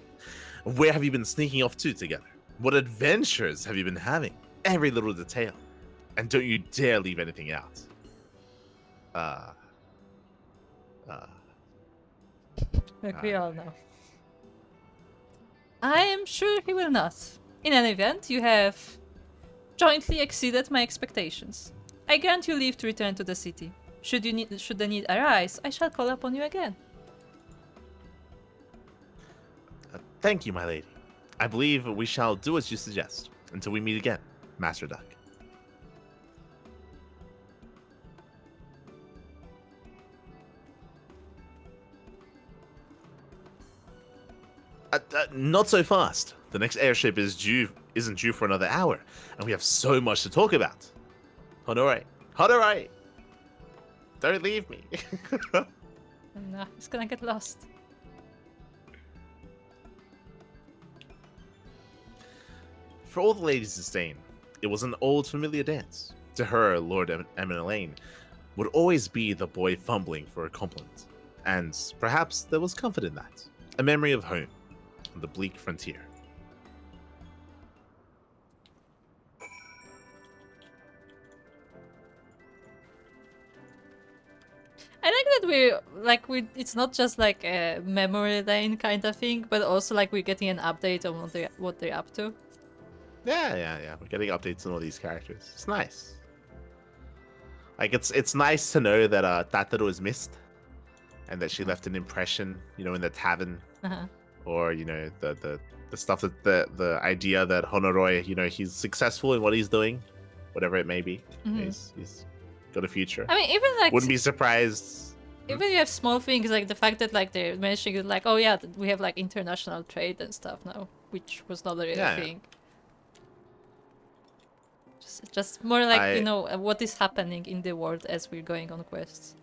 Where have you been sneaking off to together? What adventures have you been having? Every little detail. And don't you dare leave anything out. Look, we all know. I am sure he will not. In any event, you have jointly exceeded my expectations. I grant you leave to return to the city. Should the need arise, I shall call upon you again. Thank you, my lady. I believe we shall do as you suggest, until we meet again, Master Duck. Not so fast. The next airship isn't due for another hour, and we have so much to talk about. Honore, Honore, don't leave me. No, he's gonna get lost. For all the ladies' disdain, it was an old familiar dance. To her, Lord Elaine would always be the boy fumbling for a compliment, and perhaps there was comfort in that. A memory of home, on the bleak frontier. I like that we it's not just like a memory lane kind of thing, but also like we're getting an update on what they're up to. Yeah. We're getting updates on all these characters. It's nice. Like it's nice to know that Tataru is missed, and that she left an impression, in the tavern, or the stuff that the idea that Honoroy, he's successful in what he's doing, whatever it may be. He's got a future. I mean, even like wouldn't be surprised. Even you have small things like the fact that like they're mentioning like, oh yeah, we have like international trade and stuff now, which was not really a thing. Just more like what is happening in the world as we're going on quests.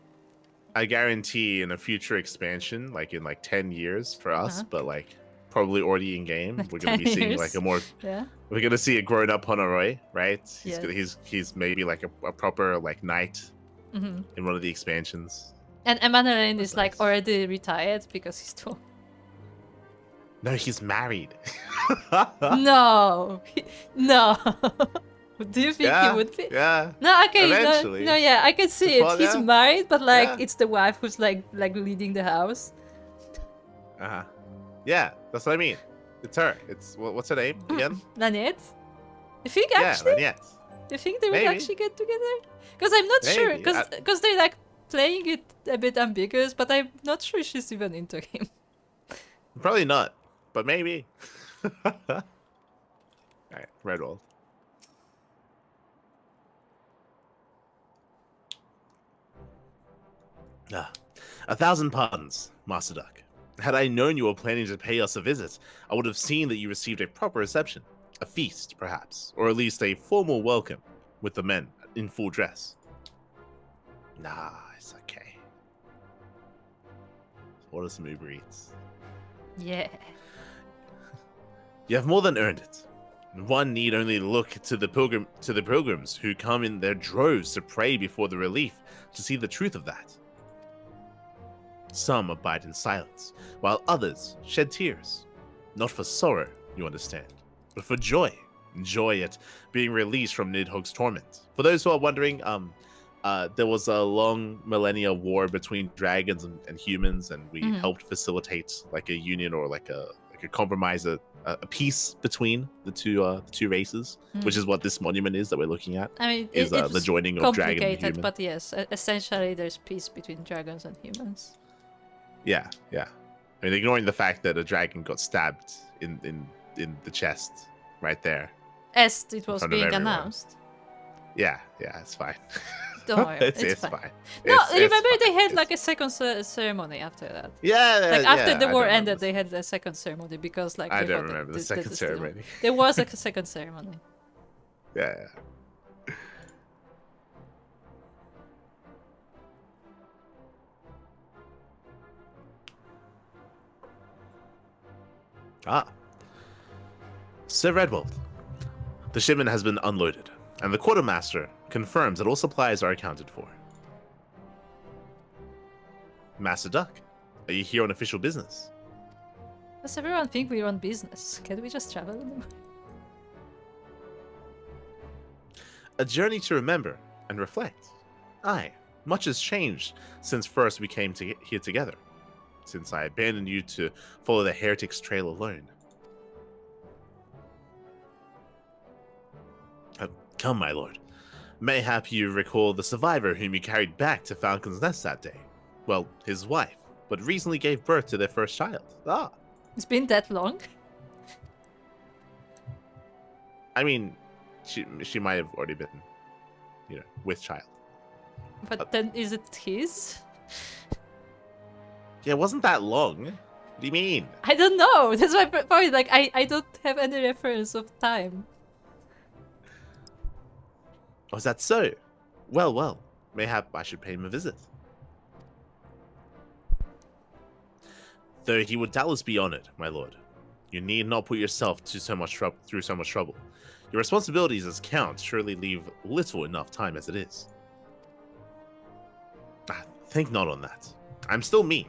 I guarantee in a future expansion, like in like 10 years for us, but like probably already in game, we're gonna be seeing like a more we're gonna see a grown up Honoroy, right? He's maybe like a proper like knight in one of the expansions. And Emanuele is like already retired because he's too. No, he's married. No. Do you think he would be? Yeah. No, okay. Eventually. No, yeah, I can see it. He's married, but like it's the wife who's like leading the house. Yeah, that's what I mean. It's her. It's what's her name again? Lynette. You think actually? Yeah, Lynette. You think they would actually get together? Because I'm not sure. Because they're like playing it a bit ambiguous, but I'm not sure she's even into him. Probably not, but maybe. Alright, Redwald. 1,000 pardons, Master Duck. Had I known you were planning to pay us a visit, I would have seen that you received a proper reception. A feast, perhaps, or at least a formal welcome, with the men in full dress. Nah, it's okay. Order some Uber Eats. Yeah. You have more than earned it. One need only look to the pilgrims who come in their droves to pray before the relief to see the truth of that. Some abide in silence, while others shed tears. Not for sorrow, you understand, but for joy. Joy at being released from Nidhogg's torment. For those who are wondering, there was a long millennia war between dragons and humans, and we helped facilitate like a union or like a compromise, a peace between the two races, which is what this monument is that we're looking at. I mean, it's the joining of dragon and human. But yes, essentially there's peace between dragons and humans. Yeah. I mean, ignoring the fact that a dragon got stabbed in the chest right there. As it was being announced. Yeah, it's fine. Don't worry, it's fine. No, remember they had like a second ceremony after that. Yeah, like after the war ended, they had the second ceremony because like I don't remember the second ceremony. There was a second ceremony. Yeah. Sir Redwald, the shipment has been unloaded, and the quartermaster confirms that all supplies are accounted for. Master Duck, are you here on official business? Does everyone think we're on business? Can we just travel anymore? A journey to remember and reflect. Aye, much has changed since first we came here together. Since I abandoned you to follow the heretic's trail alone. Come, my lord. Mayhap you recall the survivor whom you carried back to Falcon's Nest that day. Well, his wife, but recently gave birth to their first child. It's been that long? I mean, she might have already been, with child. But then is it his? Yeah, it wasn't that long. What do you mean? I don't know. That's my point. Like, I don't have any reference of time. Oh, is that so? Well, well. Mayhap I should pay him a visit. Though he would doubtless be honored, my lord. You need not put yourself through so much trouble. Your responsibilities as count surely leave little enough time as it is. Think not on that. I'm still me,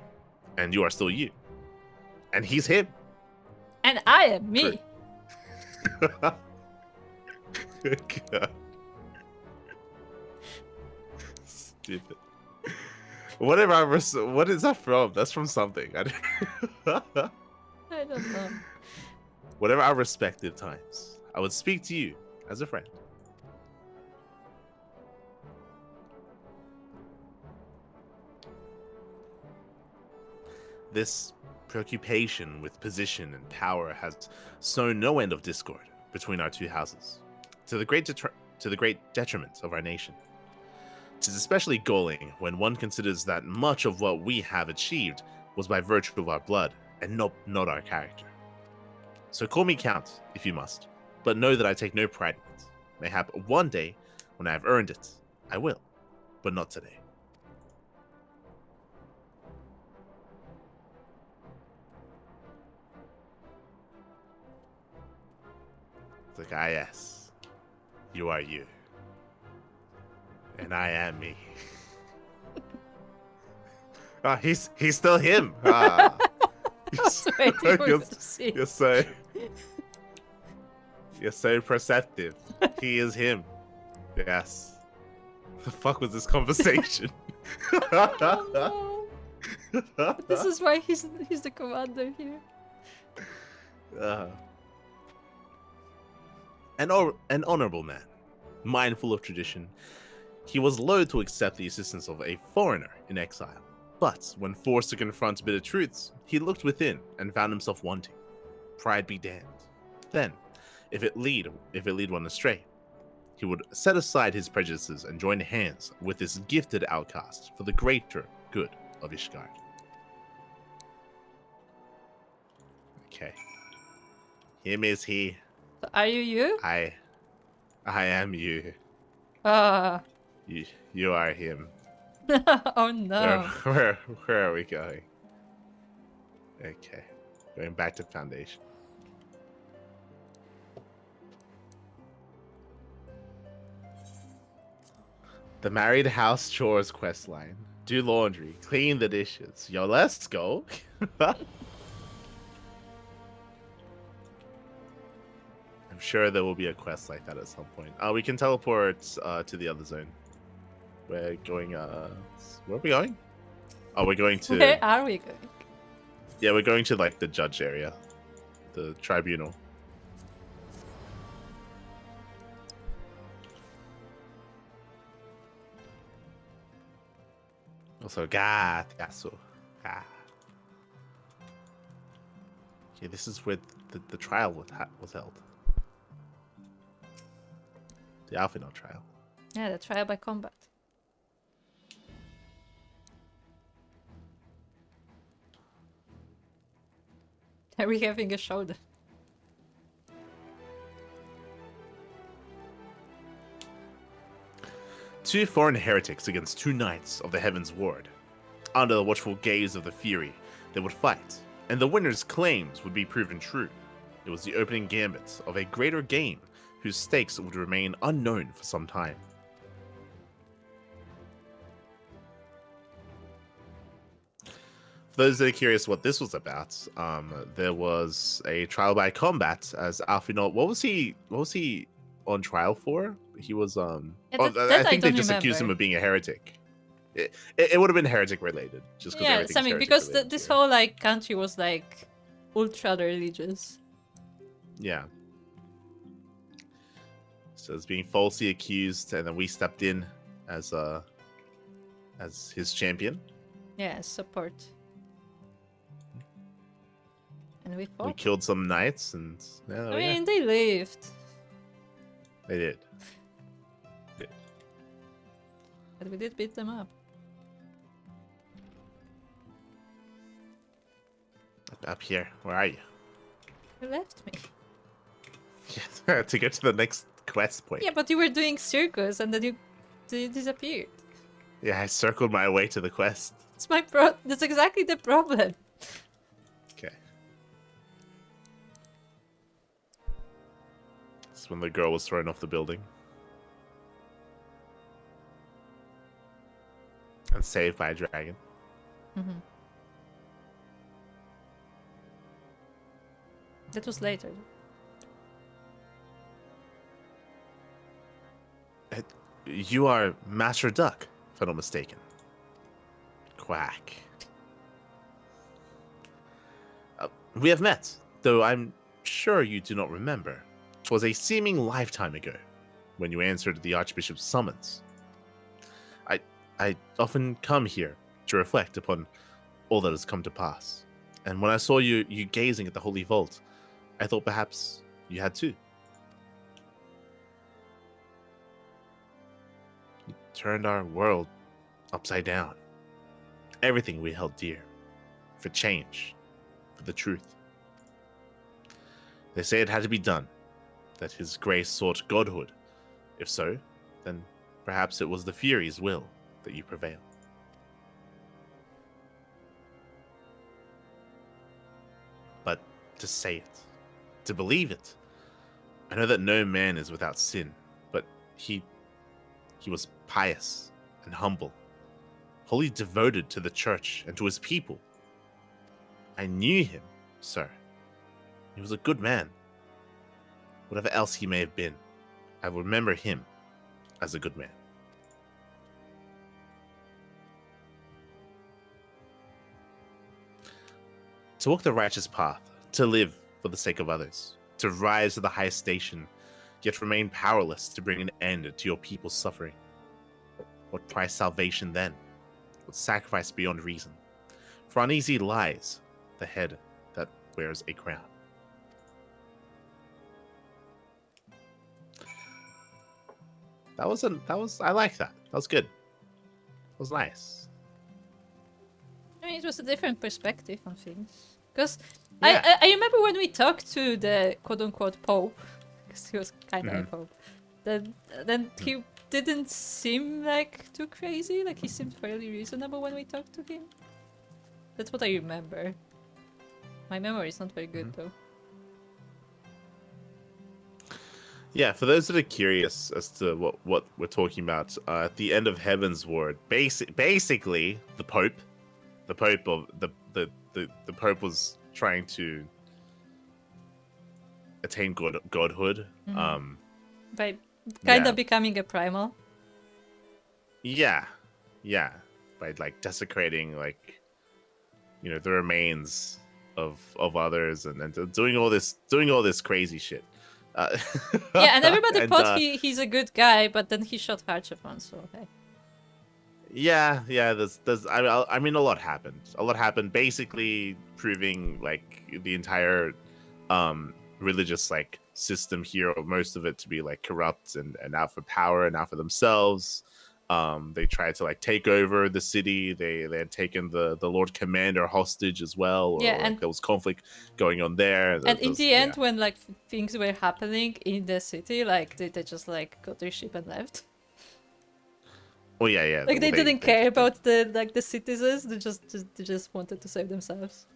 and you are still you. And he's him. And I am me. God. Stupid. What is that from? That's from something. I don't know. Whatever our respective times, I would speak to you as a friend. This preoccupation with position and power has sown no end of discord between our two houses, to the great detriment of our nation. It is especially galling when one considers that much of what we have achieved was by virtue of our blood and not our character. So call me Count, if you must, but know that I take no pride in it. Mayhap one day, when I have earned it, I will, but not today. It's like, yes, you are you. And I am me. He's still him. You're so perceptive. He is him. Yes. The fuck was this conversation? Oh, no. This is why he's the commander here. An honorable man, mindful of tradition. He was loath to accept the assistance of a foreigner in exile, but when forced to confront bitter truths, he looked within and found himself wanting. Pride be damned. Then, if it lead one astray, he would set aside his prejudices and join hands with this gifted outcast for the greater good of Ishgard. Okay. Him is he. So are you? I am you. You are him. Oh no. Where are we going? Okay. Going back to Foundation. The Married House Chores questline. Do laundry. Clean the dishes. Yo, let's go. I'm sure there will be a quest like that at some point. We can teleport to the other zone. We're going, where are we going? Oh, we're going to... Where are we going? Yeah, we're going to, like, the judge area. The tribunal. Also, gaso. Okay, this is where the trial was held. The Alphinaud trial. Yeah, the trial by combat. Are we having a showdown? Two foreign heretics against two knights of the Heavensward. Under the watchful gaze of the Fury, they would fight, and the winner's claims would be proven true. It was the opening gambit of a greater game whose stakes would remain unknown for some time. For those that are curious what this was about, there was a trial by combat as Alphinaud. What was he on trial for? He was Yeah, I think they just remember. accused him of being a heretic. It would have been heretic related, just Yeah, something because this whole like country was like ultra religious. Yeah. So it's being falsely accused, and then we stepped in as his champion. Yeah, support. And we fought. We killed some knights, and yeah, I mean, they lived. They did. But we did beat them up. Up here. Where are you? You left me. Yeah, to get to the next quest point. Yeah, but you were doing circus and then you disappeared. Yeah, I circled my way to the quest. It's That's exactly the problem. Okay. It's when the girl was thrown off the building. And saved by a dragon. Mm-hmm. That was later. You are Master Duck, if I'm not mistaken. Quack. We have met, though I'm sure you do not remember. 'Twas a seeming lifetime ago, when you answered the Archbishop's summons. I often come here to reflect upon all that has come to pass. And when I saw you gazing at the Holy Vault, I thought perhaps you had too. You turned our world upside down. Everything we held dear. For change. For the truth. They say it had to be done. That his grace sought godhood. If so, then perhaps it was the Fury's will that you prevail. But to say it, to believe it, I know that no man is without sin, but he was pious and humble, wholly devoted to the church and to his people. I knew him, sir. He was a good man. Whatever else he may have been, I will remember him as a good man. To walk the righteous path, to live for the sake of others, to rise to the highest station, yet remain powerless to bring an end to your people's suffering. What price salvation then? What sacrifice beyond reason? For uneasy lies the head that wears a crown. I like that. That was good. That was nice. I mean, it was a different perspective on things. Because Yeah. I remember when we talked to the quote-unquote Pope, because he was kind of a Pope, then he didn't seem like too crazy. Like, he seemed fairly reasonable when we talked to him. That's what I remember. My memory is not very good, though. Yeah, for those that are curious as to what we're talking about, at the end of Heavensward, basically the Pope was trying to attain godhood. By kind of becoming a primal. Yeah, by like desecrating the remains of others and doing all this cray shit. Yeah, and everybody thought he's a good guy, but then he shot Harchevon, so okay. Yeah. I mean, a lot happened. Basically proving like the entire religious like system here, or most of it, to be like corrupt and out for power and out for themselves. They tried to like take over the city. They had taken the Lord Commander hostage as well. Yeah, and there was conflict going on there. And in the end, when like things were happening in the city, like they just like got their ship and left. Oh yeah. Like they didn't care about the citizens. They just wanted to save themselves.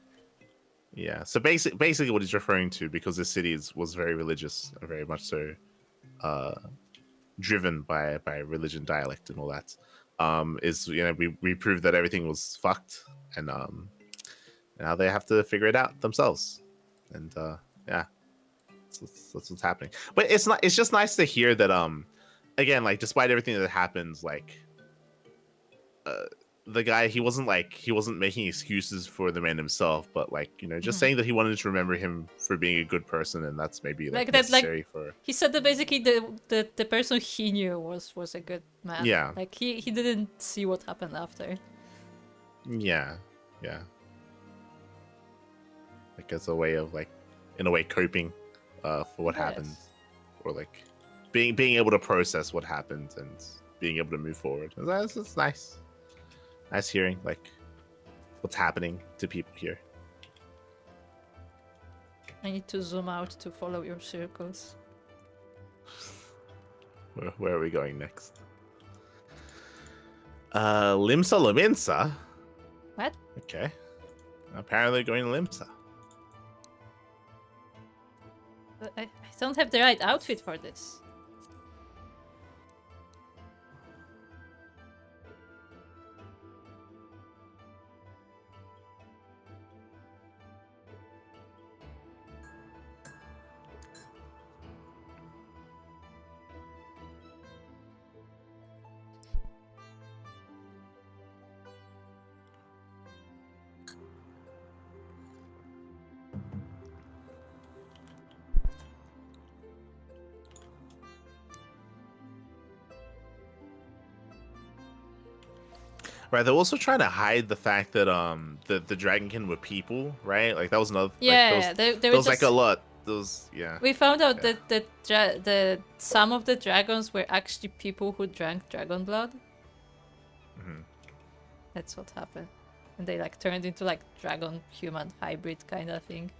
Yeah. So basically, what he's referring to, because the city was very religious, very much so, driven by religion, dialect, and all that, is we proved that everything was fucked, and now they have to figure it out themselves, and yeah, that's what's happening. But it's just nice to hear that again, like, despite everything that happens, like the guy, he wasn't making excuses for the man himself, but like, just saying that he wanted to remember him for being a good person, and that's maybe like necessary for. He said that basically the person he knew was a good man. Yeah. Like he didn't see what happened after. Yeah. Like as a way of like, in a way, coping for what happened, or like being able to process what happened and being able to move forward. That's nice. Nice hearing like what's happening to people here. I need to zoom out to follow your circles. Where are we going next? Limsa Lominsa? What? Okay. Apparently going to Limsa. I don't have the right outfit for this. Right, they're also trying to hide the fact that the Dragonkin were people, right? Like that was another. Yeah, like, they there were was like just... a lot. Those, yeah. We found out Yeah. that some of the dragons were actually people who drank dragon blood. Mhm. That's what happened. And they like turned into like dragon human hybrid kind of thing.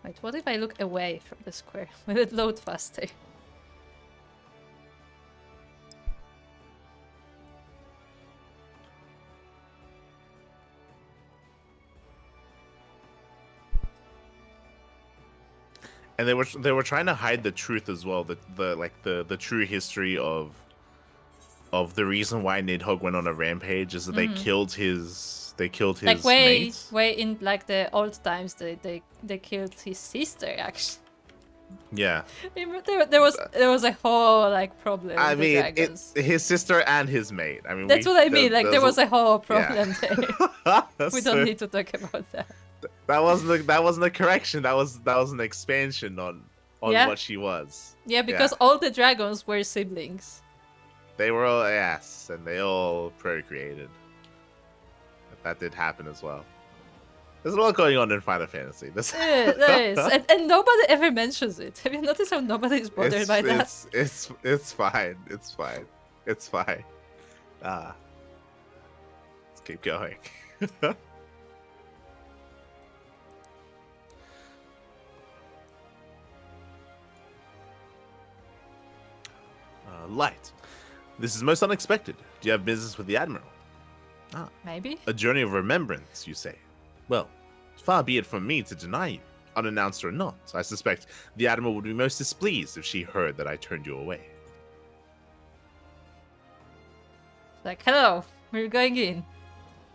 Wait, what if I look away from the square? Will it load faster? And they were trying to hide the truth as well, the true history of the reason why Nidhogg went on a rampage is that they killed his Like mate. way in like the old times, they killed his sister actually. Yeah. Remember, there was a whole like problem I with the mean, dragons. his sister and his mate. I mean, That's what I mean. Like there was a whole problem there. We So don't need to talk about that. that wasn't a correction. That was an expansion on Yeah. what she was. Yeah, because all the dragons were siblings. They were all and they all procreated. That did happen as well. There's a lot going on in Final Fantasy. Yeah, there is, and nobody ever mentions it. Have you noticed how nobody is bothered by that? It's fine. It's fine. It's fine. Let's keep going. Light. This is most unexpected. Do you have business with the Admiral? Maybe. A journey of remembrance, you say? Well, far be it from me to deny you, unannounced or not. I suspect the Admiral would be most displeased if she heard that I turned you away. Like, hello, we're going in.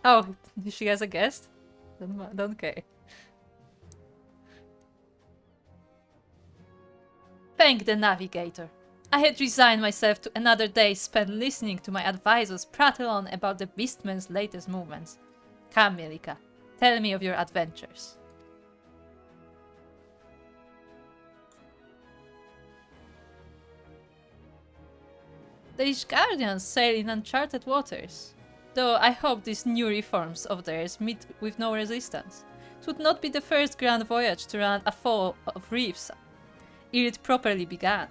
Oh, she has a guest? Don't care. Thank the navigator. I had resigned myself to another day spent listening to my advisors prattle on about the Beastman's latest movements. Come, Mielikka, tell me of your adventures. The Ishgardians sail in uncharted waters, though I hope these new reforms of theirs meet with no resistance. It would not be the first grand voyage to run afoul of reefs ere it properly began.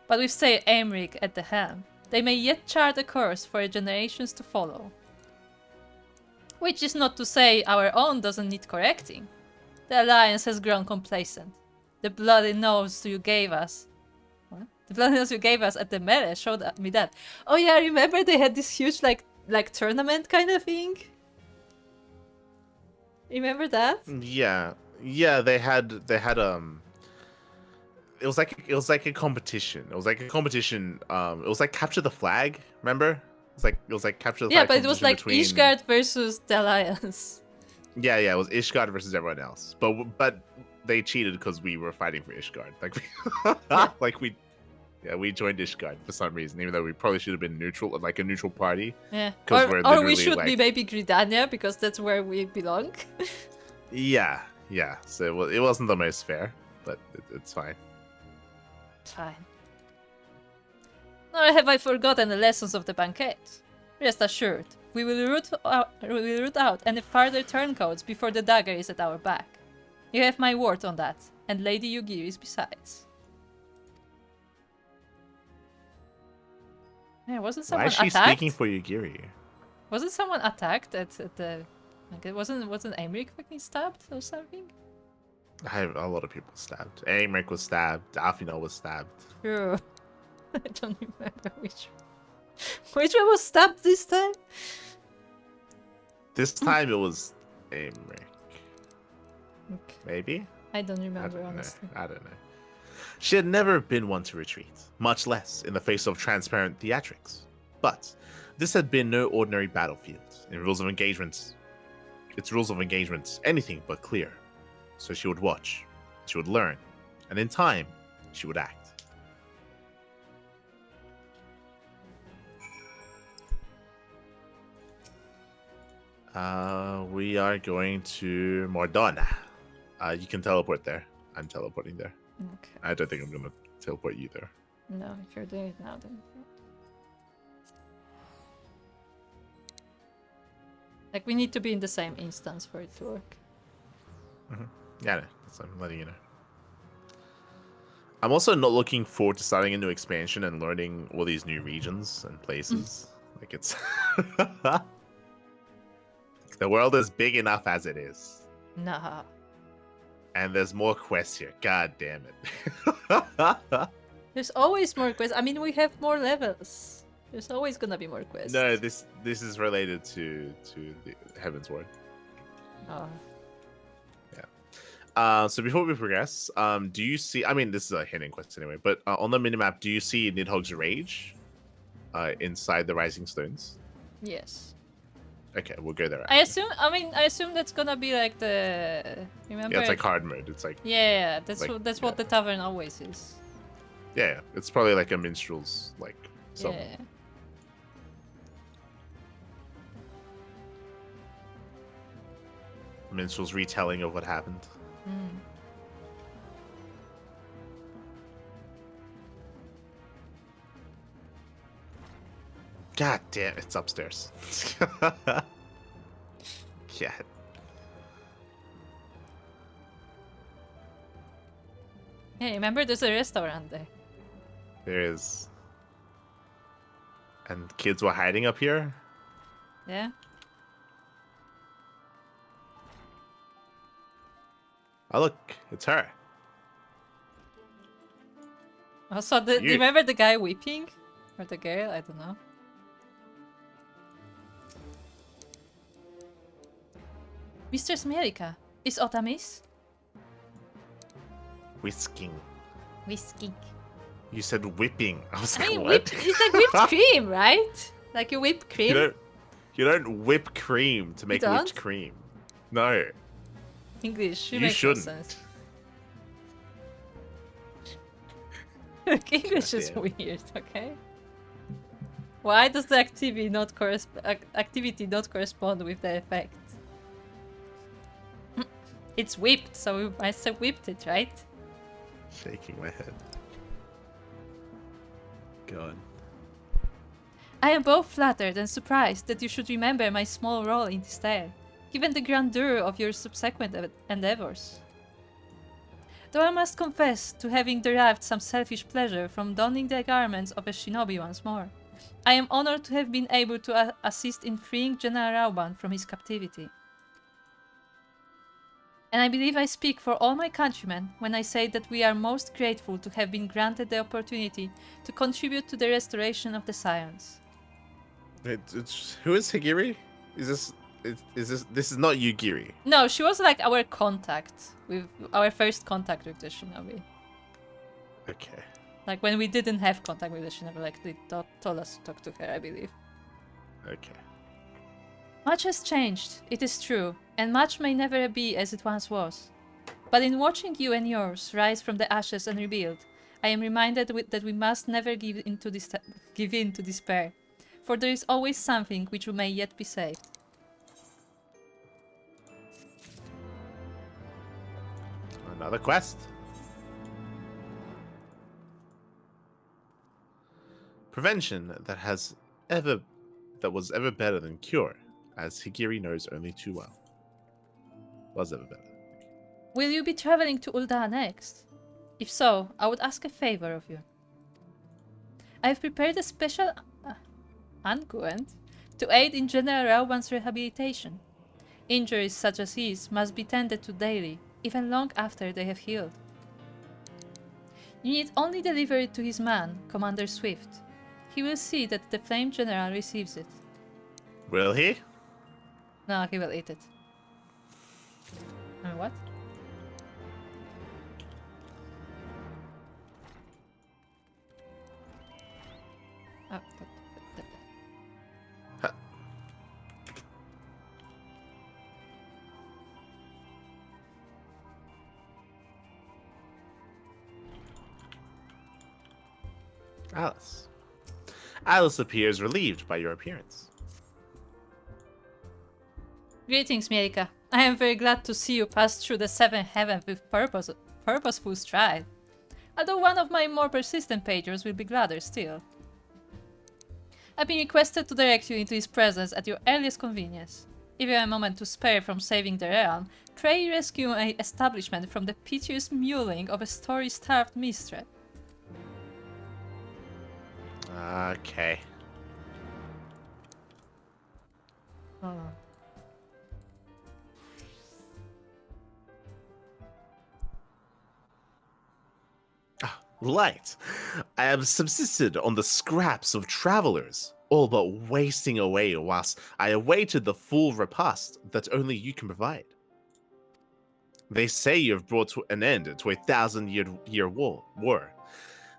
But with Sir Aymeric at the helm, they may yet chart a course for generations to follow. Which is not to say our own doesn't need correcting. The Alliance has grown complacent. The bloody nose you gave us... What? The bloody nose you gave us at the melee showed me that. Oh yeah, remember they had this huge like tournament kind of thing? Remember that? Yeah, they had it was like a competition. It was like a competition. It was like capture the flag. Remember? It was like capture the flag. Yeah, but it was like between... Ishgard versus the Alliance. Yeah, it was Ishgard versus everyone else. But they cheated because we were fighting for Ishgard. We joined Ishgard for some reason, even though we probably should have been neutral, like a neutral party. Yeah. Or we should be maybe Gridania because that's where we belong. Yeah. So it wasn't the most fair, but it's fine. Fine. Nor have I forgotten the lessons of the banquet. Rest assured, we will root out any further turncoats before the dagger is at our back. You have my word on that, and Lady Yugiri's besides. Yeah, wasn't someone Why is she attacked? speaking for Yugiri? Wasn't someone attacked at the? Like, it wasn't Aymeric fucking stabbed or something? A lot of people stabbed. Aymeric was stabbed. Alfino was stabbed. True. I don't remember which one was stabbed this time. This time it was Aymeric. Okay. Maybe? I don't remember, honestly. I don't know. She had never been one to retreat, much less in the face of transparent theatrics. But this had been no ordinary battlefield. Its rules of engagements, anything but clear. So she would watch, she would learn, and in time, she would act. We are going to Mordona. You can teleport there. I'm teleporting there. Okay. I don't think I'm gonna teleport you there. No, if you're doing it now, then. Like, we need to be in the same instance for it to work. Yeah, so I'm letting you know. I'm also not looking forward to starting a new expansion and learning all these new regions and places. Like, it's the world is big enough as it is. Nah. And there's more quests here. God damn it. There's always more quests. I mean, we have more levels. There's always gonna be more quests. No, this is related to the Heavensward. Oh. So before we progress, do you see? I mean, this is a hidden quest anyway. But on the minimap, do you see Nidhogg's Rage inside the Rising Stones? Yes. Okay, we'll go there. I assume that's gonna be like the. Remember? Yeah, it's like hard mode. It's like. Yeah, that's like, what the tavern always is. Yeah, it's probably like a minstrel's like. Song. Yeah. Minstrel's retelling of what happened. God damn, it's upstairs. Yeah. Hey, remember there's a restaurant there. There is. And kids were hiding up here? Yeah. Oh, look, it's her. Also, do you remember the guy weeping? Or the girl? I don't know. Mistress Mielikka, is Otamis? Whisking. Whisking. You said whipping. I was I like, mean, what? it's like whipped cream, right? Like you whip cream? You don't whip cream to make whipped cream. No. English. You shouldn't. No sense. Look, English is weird, okay? Why does the activity not correspond with the effect? It's whipped, so I said whipped it, right? Shaking my head. Go on. I am both flattered and surprised that you should remember my small role in this tale, given the grandeur of your subsequent endeavors. Though I must confess to having derived some selfish pleasure from donning the garments of a shinobi once more, I am honored to have been able to assist in freeing General Rauban from his captivity. And I believe I speak for all my countrymen when I say that we are most grateful to have been granted the opportunity to contribute to the restoration of the science. Who is Higiri? This is not Yugiri? No, she was like our first contact with the shinobi. Okay. Like when we didn't have contact with the shinobi, like they told us to talk to her, I believe. Okay. Much has changed, it is true, and much may never be as it once was. But in watching you and yours rise from the ashes and rebuild, I am reminded that we must never give in to despair, for there is always something which may yet be saved. Another quest. Prevention that was ever better than cure, as Higiri knows only too well. Was ever better. Will you be traveling to Ul'dah next? If so, I would ask a favor of you. I have prepared a special unguent to aid in General Rauban's rehabilitation. Injuries such as his must be tended to daily, even long after they have healed. You need only deliver it to his man, Commander Swift. He will see that the Flame General receives it. Will he? No, he will eat it. What? Oh, Huh. Alice. Alice appears relieved by your appearance. Greetings, Mielikka. I am very glad to see you pass through the seventh heaven with purposeful stride. Although one of my more persistent pagers will be gladder still. I've been requested to direct you into his presence at your earliest convenience. If you have a moment to spare from saving the realm, pray rescue my establishment from the piteous mewling of a story-starved mistress. Okay. Oh. Light. I have subsisted on the scraps of travelers, all but wasting away whilst I awaited the full repast that only you can provide. They say you have brought to an end to a 1,000-year war,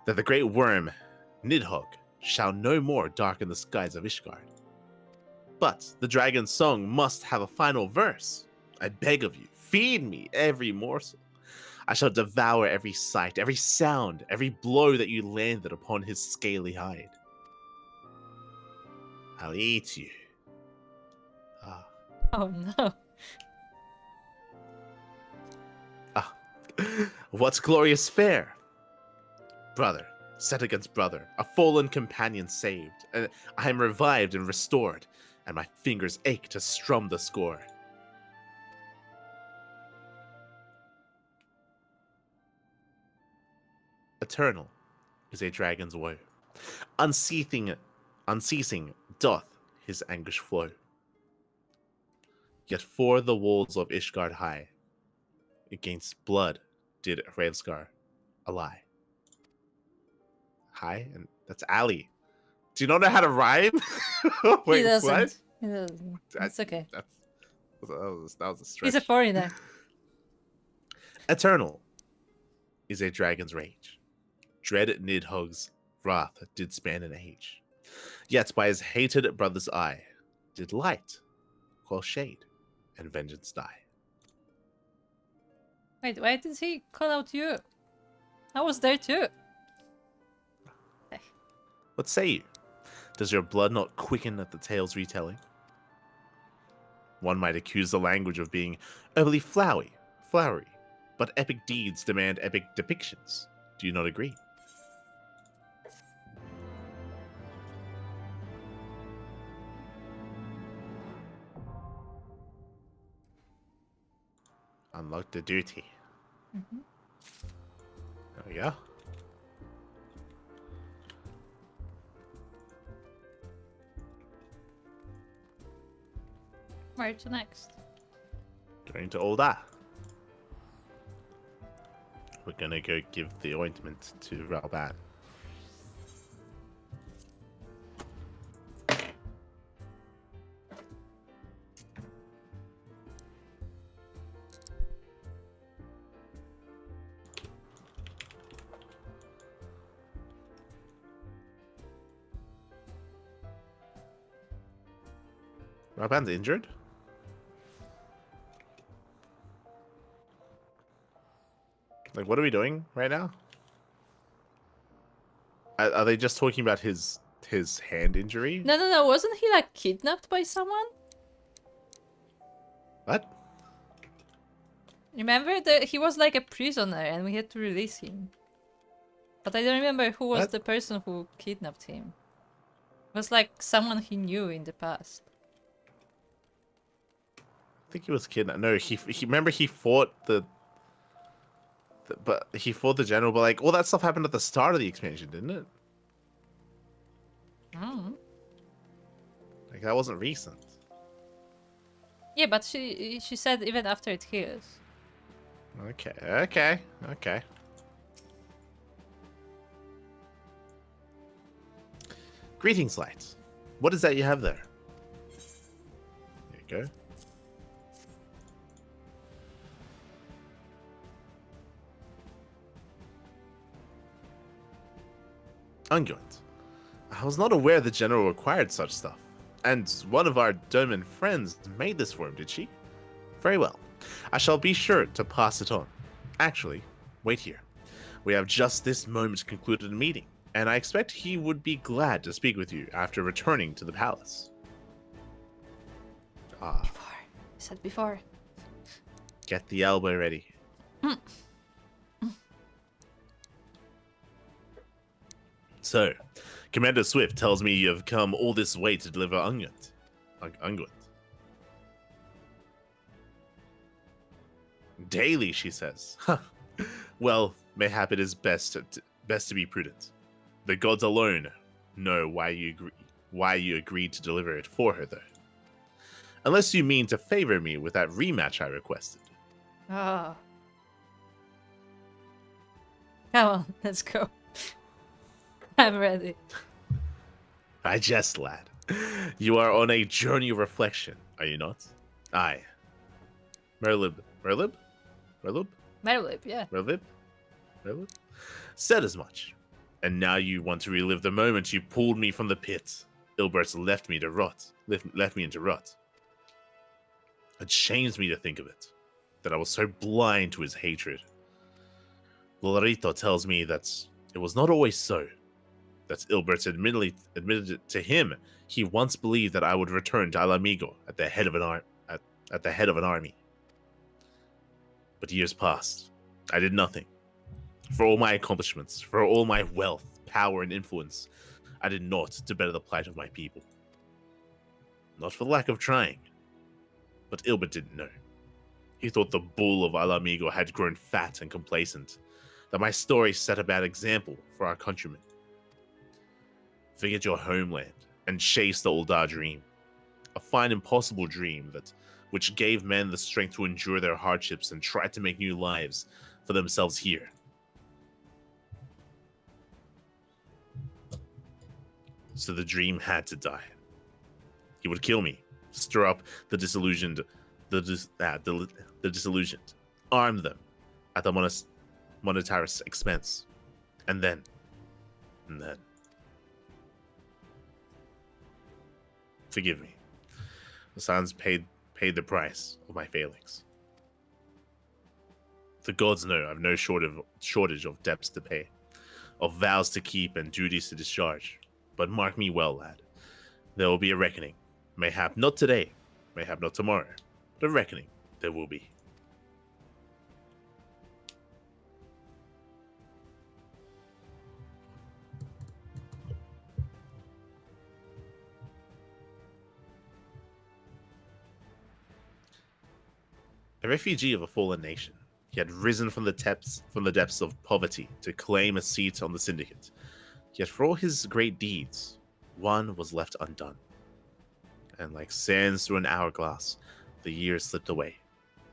that the great worm, Nidhogg, shall no more darken the skies of Ishgard. But the dragon's song must have a final verse. I beg of you, feed me every morsel. I shall devour every sight, every sound, every blow that you landed upon his scaly hide. I'll eat you. Ah. Oh no. Ah. What's glorious fare? Brother, set against brother, a fallen companion saved, and I am revived and restored, and my fingers ache to strum the score. Eternal is a dragon's woe. Unceasing doth his anguish flow. Yet for the walls of Ishgard high, against blood did Ravenscar ally. High, and that's Ali. Do you not know how to rhyme? Wait, He doesn't. what? He doesn't. It's okay. That was a stretch. He's a foreigner. Eternal is a dragon's rage. Dread Nidhogg's wrath did span an age. Yet by his hated brother's eye did light quell shade and vengeance die. Wait, why did he call out you? I was there too. What say you? Does your blood not quicken at the tale's retelling? One might accuse the language of being overly flowery, but epic deeds demand epic depictions. Do you not agree? Unlock the duty. Mm-hmm. There we go. Where to next? Going to Olda. We're gonna go give the ointment to Ralban. Ralban's injured? Like, what are we doing right now? Are they just talking about his hand injury? No. Wasn't he like kidnapped by someone? What? Remember that he was like a prisoner and we had to release him. But I don't remember who was What? the person who kidnapped him. It was like someone he knew in the past. I think he was kidnapped. No, he remember he fought but he fought the general. But like all that stuff happened at the start of the expansion, didn't it? Oh. Like Like, that wasn't recent. Yeah, but she said even after it heals. Okay. Greetings, Light. What is that you have there? There you go. Unguent. I was not aware the General required such stuff. And one of our Doman friends made this for him, did she? Very well. I shall be sure to pass it on. Actually, wait here. We have just this moment concluded a meeting, and I expect he would be glad to speak with you after returning to the palace. Ah, Before. I said before. get the elbow ready. So, Commander Swift tells me you have come all this way to deliver Unguent. Unguent. Daily, she says. Huh. Well, mayhap it is best to be prudent. The gods alone know why you agreed to deliver it for her, though. Unless you mean to favor me with that rematch I requested. Oh. Come on, let's go. I'm ready. I jest, lad. You are on a journey of reflection, are you not? Aye. Merlib? Merlip, yeah. Merlib? Said as much. And now you want to relive the moment you pulled me from the pit. Ilbert left me to rot. Left me into rot. It shames me to think of it. That I was so blind to his hatred. Lorito tells me that it was not always so. That Ilbert admitted it to him. He once believed that I would return to Alamigo at the head of an army. But years passed. I did nothing. For all my accomplishments, for all my wealth, power, and influence, I did naught to better the plight of my people. Not for lack of trying. But Ilbert didn't know. He thought the bull of Alamigo had grown fat and complacent, that my story set a bad example for our countrymen. Forget your homeland and chase the Uldar dream. A fine, impossible dream which gave men the strength to endure their hardships and try to make new lives for themselves here. So the dream had to die. He would kill me, stir up the disillusioned, arm them at the monetarist expense, and then. Forgive me. The Sans paid the price of my failings. The gods know I've no shortage of debts to pay, of vows to keep and duties to discharge. But mark me well, lad. There will be a reckoning. Mayhap not today, mayhap not tomorrow, but a reckoning there will be. A refugee of a fallen nation, he had risen from the depths of poverty to claim a seat on the syndicate. Yet for all his great deeds, one was left undone. And like sands through an hourglass, the years slipped away,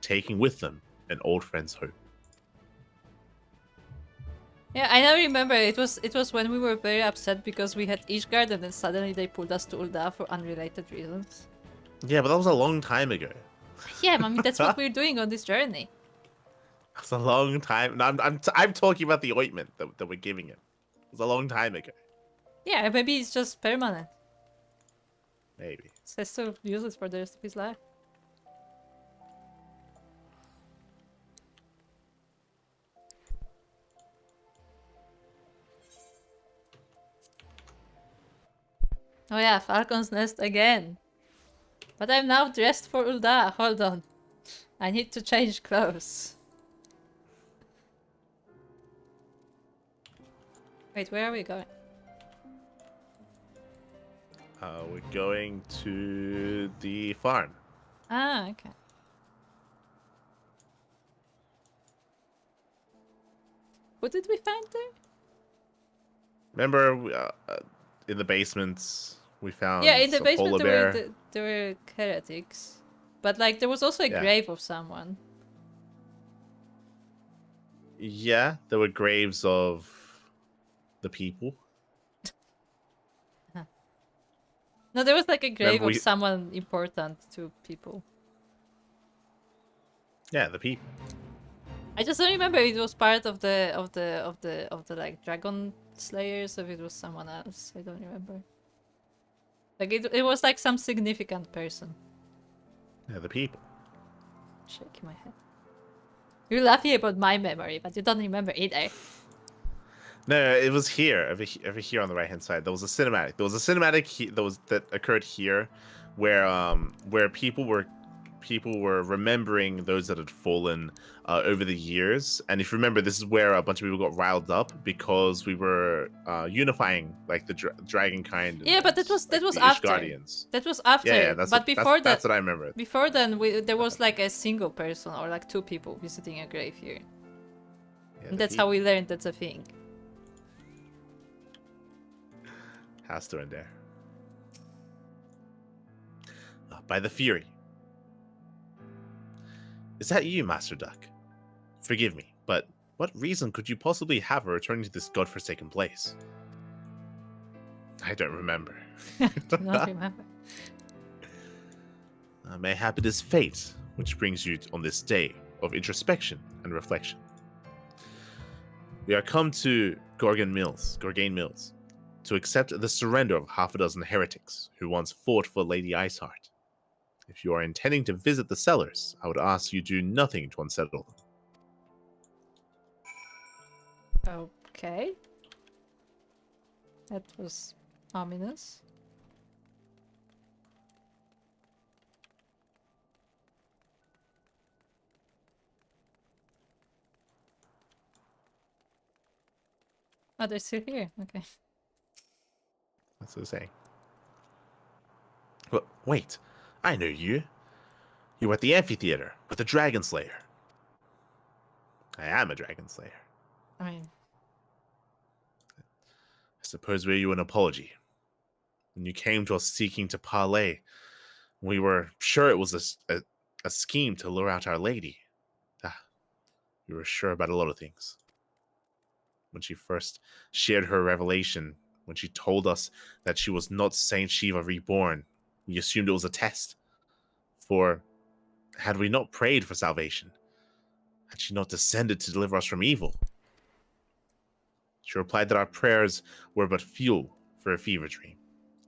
taking with them an old friend's hope. Yeah, I now remember it was when we were very upset because we had Ishgard and then suddenly they pulled us to Ul'dah for unrelated reasons. Yeah, but that was a long time ago. Yeah, I mean that's what we're doing on this journey. That's a long time. No, I'm talking about the ointment that we're giving him. It was a long time ago. Yeah, maybe it's just permanent. Maybe. So it's still useless for the rest of his life. Oh yeah, Falcon's Nest again. But I'm now dressed for Ul'dah. Hold on. I need to change clothes. Wait, where are we going? We're going to the farm. Ah, okay. What did we find there? Remember in the basements We found Yeah, in the a basement polar bear. there were heretics, but like there was also a Yeah. grave of someone. Yeah, there were graves of the people. No, there was like a grave Remember of we? someone important to people. Yeah, the people. I just don't remember if it was part of the like dragon slayers or if it was someone else. I don't remember. Like it was like some significant person. Yeah, the people. Shaking my head. You're laughing about my memory, but you don't remember either. No, it was here, over here on the right hand side. There was a cinematic. There was a cinematic that occurred here, where people were remembering those that had fallen over the years. And if you remember, this is where a bunch of people got riled up because we were unifying like the dragon kind. Yeah, but that like was the after. Ishgardians. That was after. Yeah, But before that, that's what I remember. before then, there was like a single person or like two people visiting a grave here. Yeah, And that's how we learned that's a thing. Has to end there. By the Fury. Is that you, Master Duck? Forgive me, but what reason could you possibly have for returning to this godforsaken place? I don't remember. Do not remember. Mayhap it is fate which brings you on this day of introspection and reflection. We are come to Gorgain Mills, to accept the surrender of half a dozen heretics who once fought for Lady Iceheart. If you are intending to visit the cellars, I would ask you do nothing to unsettle them. Okay. That was ominous. Oh, they're still here. Okay. That's what I'm saying. But wait, I know you. You were at the amphitheater with the Dragon Slayer. I am a Dragon Slayer. I mean, I suppose we owe you an apology. When you came to us seeking to parley, we were sure it was a scheme to lure out Our Lady. We were sure about a lot of things. When she first shared her revelation, when she told us that she was not Saint Shiva reborn, we assumed it was a test. For had we not prayed for salvation? Had she not descended to deliver us from evil? She replied that our prayers were but fuel for a fever dream,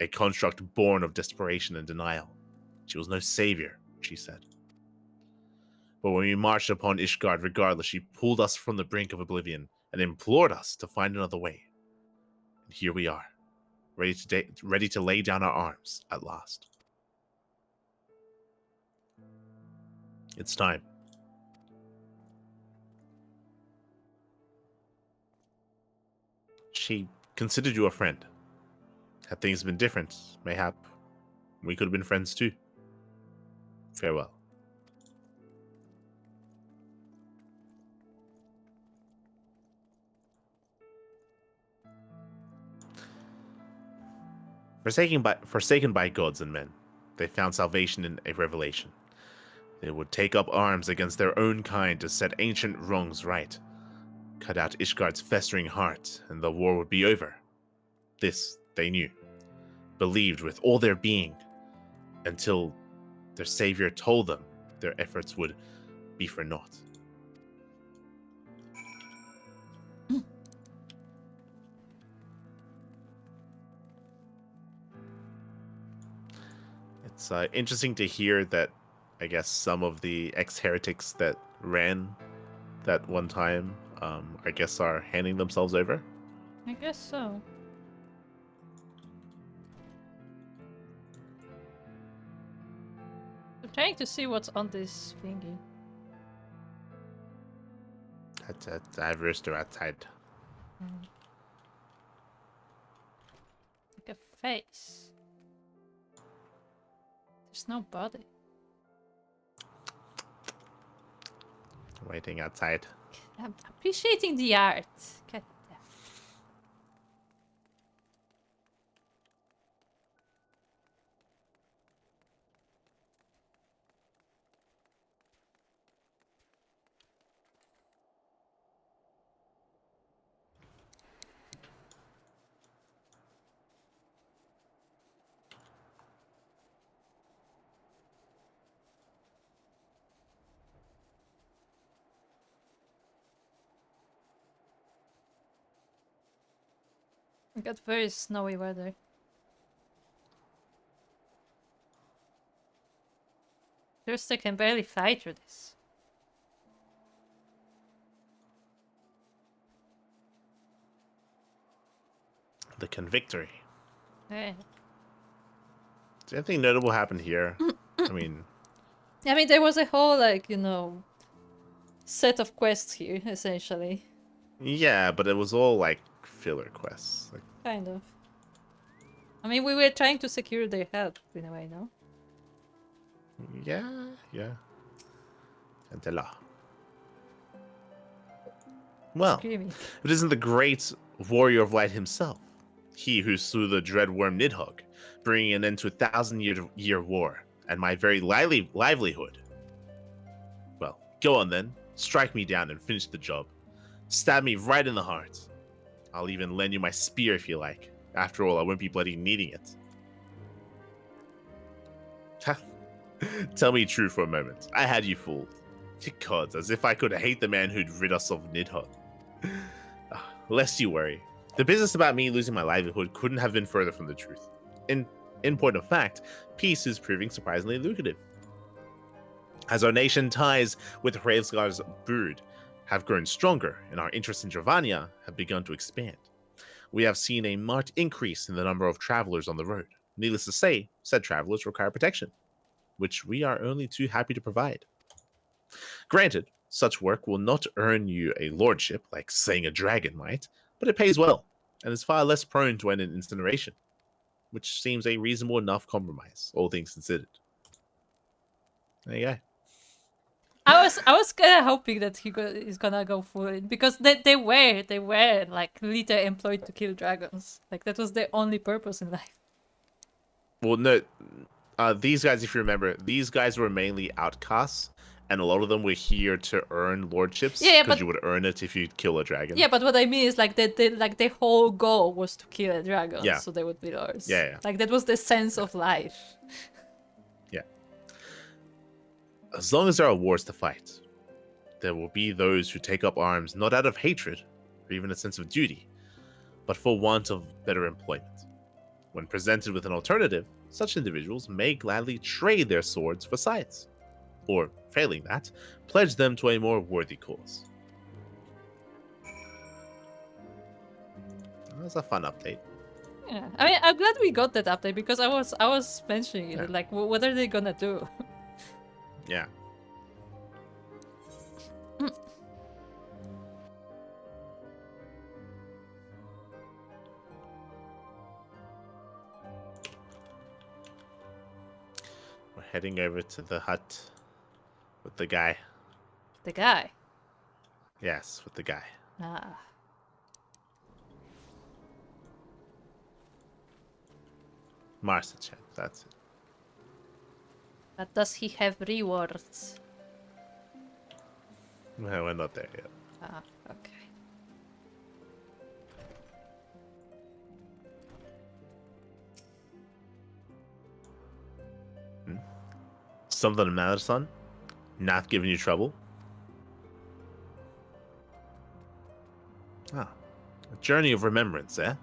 a construct born of desperation and denial. She was no savior, she said. But when we marched upon Ishgard regardless, she pulled us from the brink of oblivion and implored us to find another way. And here we are, ready to lay down our arms at last. It's time. She considered you a friend. Had things been different, mayhap we could have been friends too. Farewell. Forsaken by gods and men, they found salvation in a revelation. They would take up arms against their own kind to set ancient wrongs right, cut out Ishgard's festering heart, and the war would be over. This they knew, believed with all their being, until their savior told them their efforts would be for naught. It's interesting to hear that, I guess, some of the ex-heretics that ran that one time, I guess, are handing themselves over. I guess so. I'm trying to see what's on this thingy. I've rooster outside. Like a face. There's no body. Waiting outside. I'm appreciating the art. God damn. It got very snowy weather. First, I can barely fight through this. The Convictory. Yeah. Does anything notable happen here? I mean, there was a whole, like, set of quests here, essentially. yeah, but it was all like filler quests. Like, Kind of. We were trying to secure their help, in a way, no? yeah. And the law. Well, Screaming. it isn't the great warrior of light himself. He who slew the dread worm Nidhogg, bringing an end to a 1,000-year war and my very livelihood. Well, go on then. Strike me down and finish the job. Stab me right in the heart. I'll even lend you my spear if you like. After all, I won't be bloody needing it. Tell me true for a moment. I had you fooled. Ye gods, as if I could hate the man who'd rid us of Nidhogg. Lest you worry. The business about me losing my livelihood couldn't have been further from the truth. In point of fact, peace is proving surprisingly lucrative. As our nation ties with Hraevskar's brood have grown stronger and our interests in Dravania have begun to expand, we have seen a marked increase in the number of travelers on the road. Needless to say, said travelers require protection, which we are only too happy to provide. Granted, such work will not earn you a lordship like slaying a dragon might, but it pays well and is far less prone to end in incineration, which seems a reasonable enough compromise, all things considered. There you go. I was kind of hoping that he's gonna go for it, because they were like literally employed to kill dragons. Like, that was their only purpose in life. Well, no, these guys, if you remember, these guys were mainly outcasts, and a lot of them were here to earn lordships. Yeah, because but you would earn it if you kill a dragon. yeah, but what I mean is, like, their whole goal was to kill a dragon, Yeah. so they would be lords. Yeah. Like, that was the sense of life. Yeah. As long as there are wars to fight, there will be those who take up arms not out of hatred or even a sense of duty, but for want of better employment. When presented with an alternative, such individuals may gladly trade their swords for scythes, or, failing that, pledge them to a more worthy cause. That was a fun update. Yeah, I'm glad we got that update, because I was mentioning it, Yeah. like, what are they gonna do? Yeah. We're heading over to the hut with the guy. The guy. Yes, with the guy. Ah. Marsa-chan, that's it. But does he have rewards? Well, we're not there yet. Ah, okay. Something the matter, son? Not giving you trouble? Ah, a journey of remembrance, eh?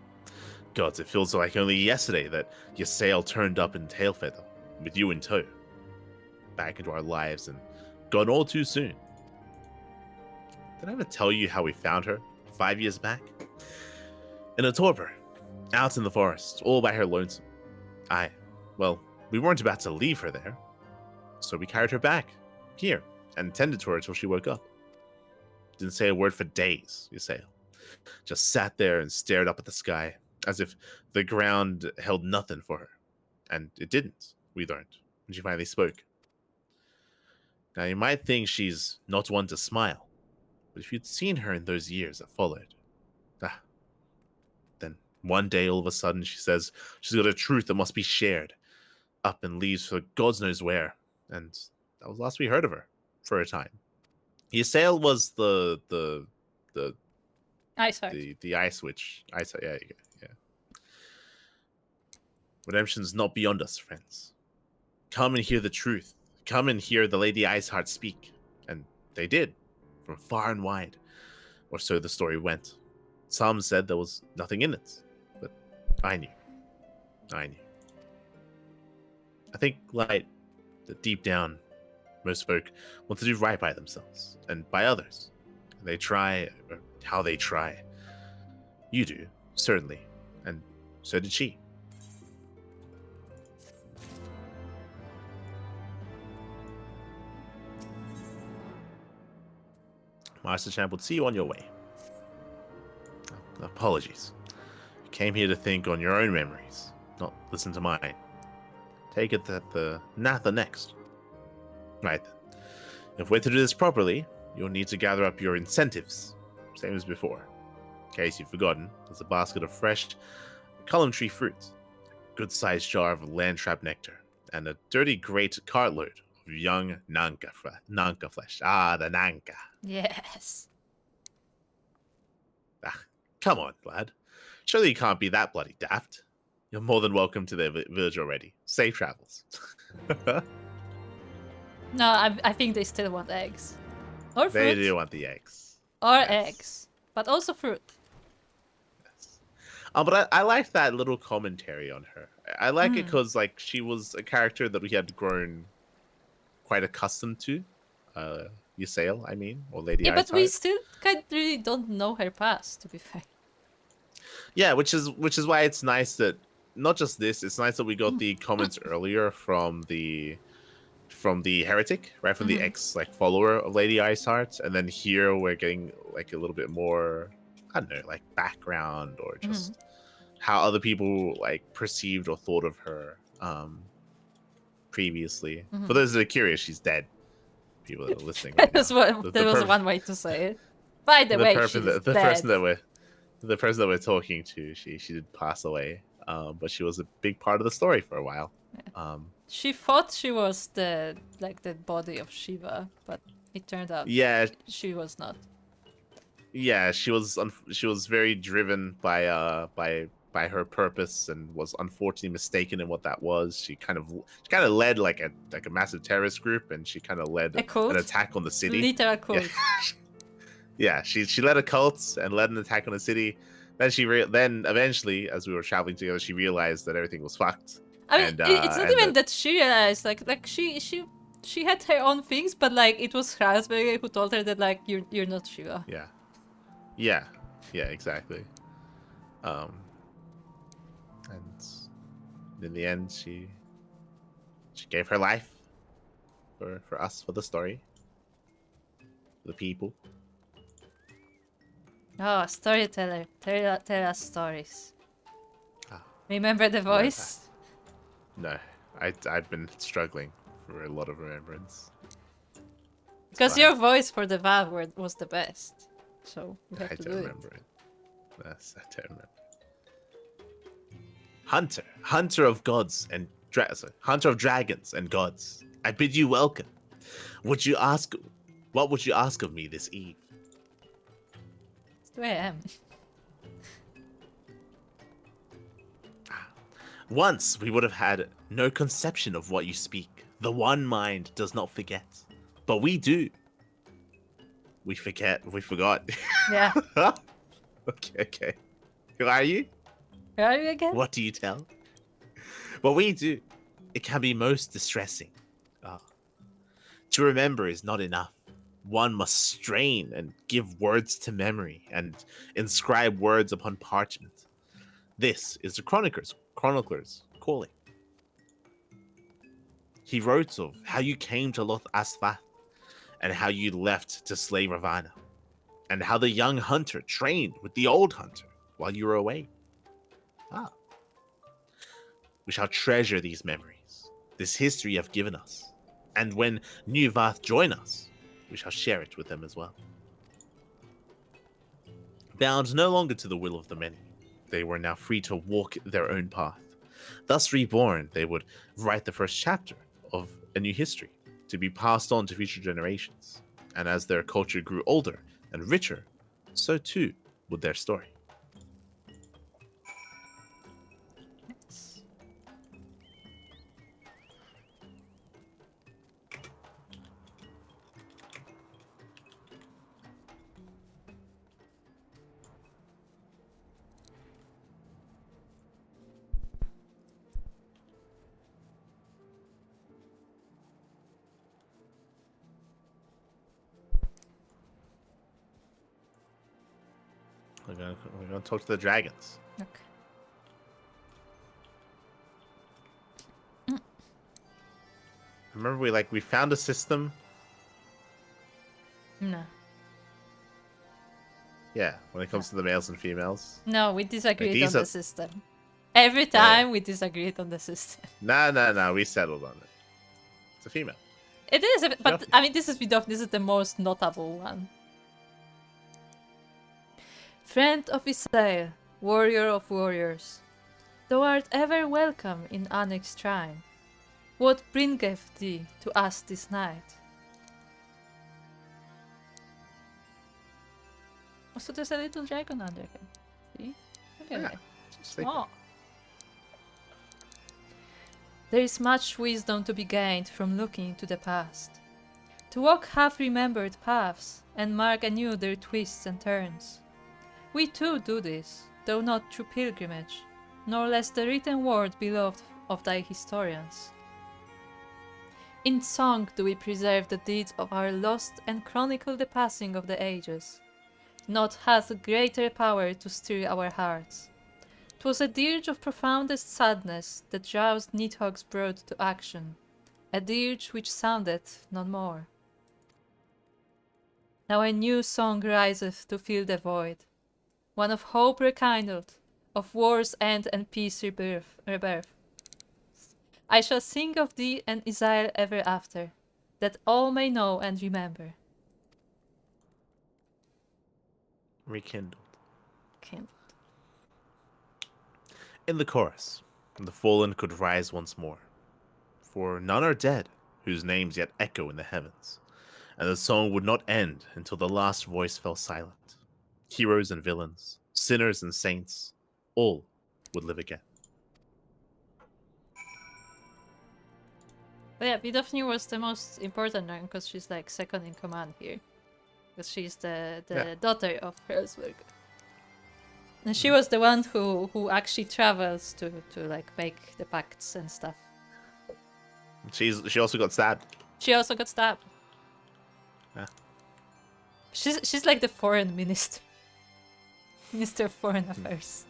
Gods, it feels like only yesterday that your sail turned up in Tailfeather, with you in tow. Back into our lives and gone all too soon. Did I ever tell you how we found her 5 years back? In a torpor, out in the forest, all by her lonesome. Well, we weren't about to leave her there. So we carried her back, here, and tended to her until she woke up. Didn't say a word for days, you say. Just sat there and stared up at the sky, as if the ground held nothing for her. And it didn't, we learned, when she finally spoke. Now, you might think she's not one to smile, but if you'd seen her in those years that followed, then one day, all of a sudden, she says she's got a truth that must be shared, up and leaves for God knows where. And that was the last we heard of her for a time. Ysael was the Ice Heart. the ice witch. Ice, yeah, yeah. Redemption's not beyond us, friends. Come and hear the truth. Come and hear the Lady Iceheart speak. And they did, from far and wide. Or so the story went. Some said there was nothing in it, but I knew. I knew. I think, like, that deep down, most folk want to do right by themselves and by others. They try, or how they try. You do, certainly, and so did she. Master Champ would see you on your way. Apologies. You came here to think on your own memories, not listen to mine. Take it that the Natha next. Right then. If we're to do this properly, you'll need to gather up your incentives, same as before. In case you've forgotten, there's a basket of fresh column tree fruit, a good-sized jar of land-trap nectar, and a dirty great cartload of young Nanka flesh. Ah, the Nanka. Yes. Ah, come on, lad. Surely you can't be that bloody daft. You're more than welcome to the village already. Safe travels. No, I think they still want eggs. Or fruit. They do want the eggs. Or Yes. eggs. But also fruit. Yes. But I like that little commentary on her. I like it because like she was a character that we had grown quite accustomed to. Ysayle, I mean, or Lady Yeah, but Iceheart. we still really don't know her past, to be fair. Yeah, which is why it's nice that not just this. It's nice that we got the comments earlier from the heretic, right, from the ex follower of Lady Iceheart, and then here we're getting like a little bit more, I don't know, like background or just how other people like perceived or thought of her previously. For those that are curious, she's dead. People that are listening right now. There was one way to say it. By the way, she's the dead. person that we're talking to, she did pass away, but she was a big part of the story for a while. She thought she was the body of Shiva, but it turned out she was not. Yeah, she was very driven by her purpose and was unfortunately mistaken in what that was. She kind of led like a massive terrorist group, and she kind of led an attack on the city. Literal cult. Yeah, she led a cult and led an attack on the city. Then then eventually, as we were traveling together, she realized that everything was fucked. I mean, it's not even that she realized. Like she had her own things, but like it was Raspberry who told her that like you're not Shiva. Yeah, exactly. And in the end, she gave her life for us, for the story, for the people. Oh, storyteller, tell us stories. Ah, Remember the voice? No, I've been struggling for a lot of remembrance. Because your voice for the VAV was the best, so we have to do it. I don't remember it. Yes, I don't remember. Hunter of gods and hunter of dragons and gods, I bid you welcome. What would you ask of me this eve? That's where I am. Once we would have had no conception of what you speak. The one mind does not forget, but we do. We forgot. Yeah. Okay. Who are you? Who are you again? What do you tell? What we do, it can be most distressing. To remember is not enough. One must strain and give words to memory and inscribe words upon parchment. This is the chronicler's calling. He wrote of how you came to Loth Asfath and how you left to slay Ravana, and how the young hunter trained with the old hunter while you were away. We shall treasure these memories, this history you have given us, and when New Vath join us, we shall share it with them as well. Bound no longer to the will of the many, they were now free to walk their own path. Thus reborn, they would write the first chapter of a new history to be passed on to future generations. And as their culture grew older and richer, so too would their story. We're gonna talk to the dragons. Okay. Remember, we found a system. No. Yeah, when it comes to the males and females. No, we disagreed these on are- the system. Every time we disagreed on the system. Nah. We settled on it. It's a female. It is, but Yep. I mean, this is the most notable one. Friend of Israel, warrior of warriors, thou art ever welcome in Anek's shrine. What bringeth thee to us this night? So there's a little dragon under him. See? Look at Yeah, it. It's sleeping. small. There is much wisdom to be gained from looking into the past. To walk half-remembered paths and mark anew their twists and turns. We too do this, though not through pilgrimage, nor less the written word beloved of thy historians. In song do we preserve the deeds of our lost and chronicle the passing of the ages. Naught hath greater power to stir our hearts. 'Twas a dirge of profoundest sadness that roused Nidhogg's brood to action, a dirge which soundeth not more. Now a new song riseth to fill the void, one of hope rekindled, of war's end and peace rebirth. I shall sing of thee and Israel ever after, that all may know and remember. Rekindled. Kindled. In the chorus, the fallen could rise once more. For none are dead, whose names yet echo in the heavens. And the song would not end until the last voice fell silent. Heroes and villains, sinners and saints, all would live again. But yeah, Vidofni was the most important one because she's like second in command here. Because she's the daughter of Helsberg. And she was the one who actually travels to like make the pacts and stuff. She also got stabbed. She also got stabbed. Yeah. She's like the foreign minister. Minister of Foreign Affairs.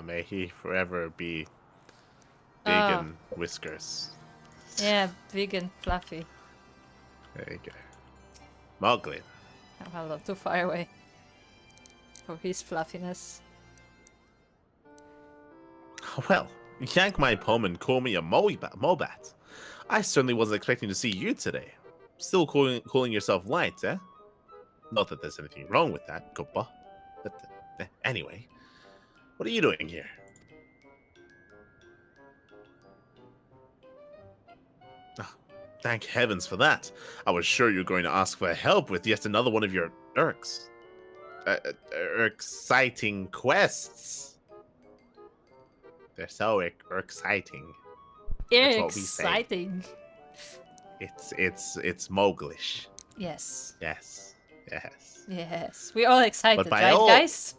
May he forever be big Oh. and whiskers. Yeah, big and fluffy. There you go. Mowgli. I'm a lot too far away for his fluffiness. Well, yank my poem and call me a Mobat. I certainly wasn't expecting to see you today. Still calling yourself light, eh? Not that there's anything wrong with that, Koopa. But anyway, what are you doing here? Ah, thank heavens for that. I was sure you were going to ask for help with yet another one of your exciting quests. They're so exciting. That's what we say. Exciting. It's Moglish. Yes. Yes. Yes. We're all excited, by right, all- guys?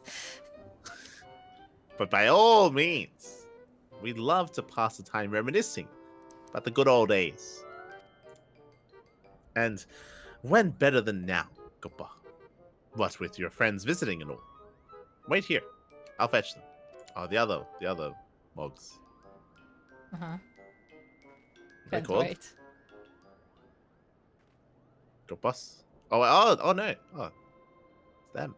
But by all means, we'd love to pass the time reminiscing about the good old days. And when better than now, Koopa? What with your friends visiting and all. Wait here. I'll fetch them. Oh, the other Mogs. Uh-huh. They Can't called? wait. Koopas? Oh no. Oh, it's them.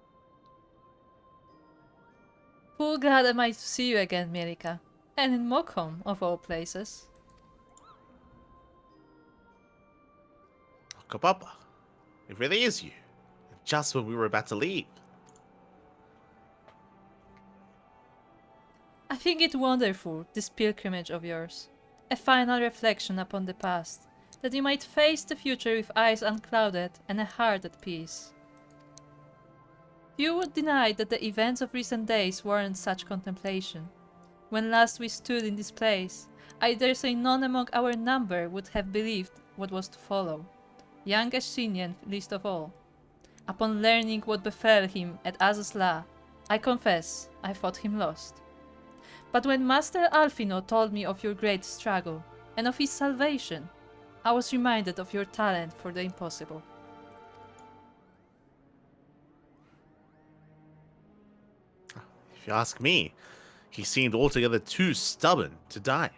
Full glad am I to see you again, Mielikka. And in Mokom, of all places. Kapapa, it really is you. Just when we were about to leave. I think it wonderful, this pilgrimage of yours. A final reflection upon the past, that you might face the future with eyes unclouded and a heart at peace. Few would deny that the events of recent days warrant such contemplation. When last we stood in this place, I dare say none among our number would have believed what was to follow. young Estinian least of all. Upon learning what befell him at Azazla, I confess I thought him lost. But when Master Alfino told me of your great struggle, and of his salvation, I was reminded of your talent for the impossible. If you ask me, he seemed altogether too stubborn to die.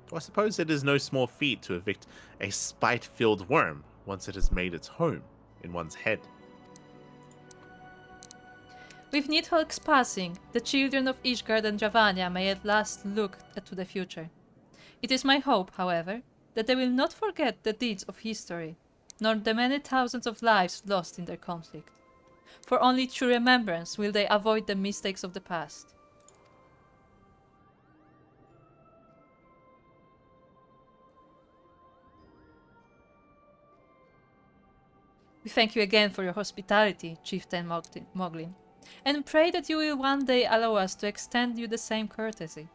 Though I suppose it is no small feat to evict a spite-filled worm once it has made its home in one's head. With Nidhogg's passing, the children of Ishgard and Dravania may at last look to the future. It is my hope, however, that they will not forget the deeds of history, nor the many thousands of lives lost in their conflict. For only through remembrance will they avoid the mistakes of the past. We thank you again for your hospitality, Chieftain Moglin, and pray that you will one day allow us to extend you the same courtesy.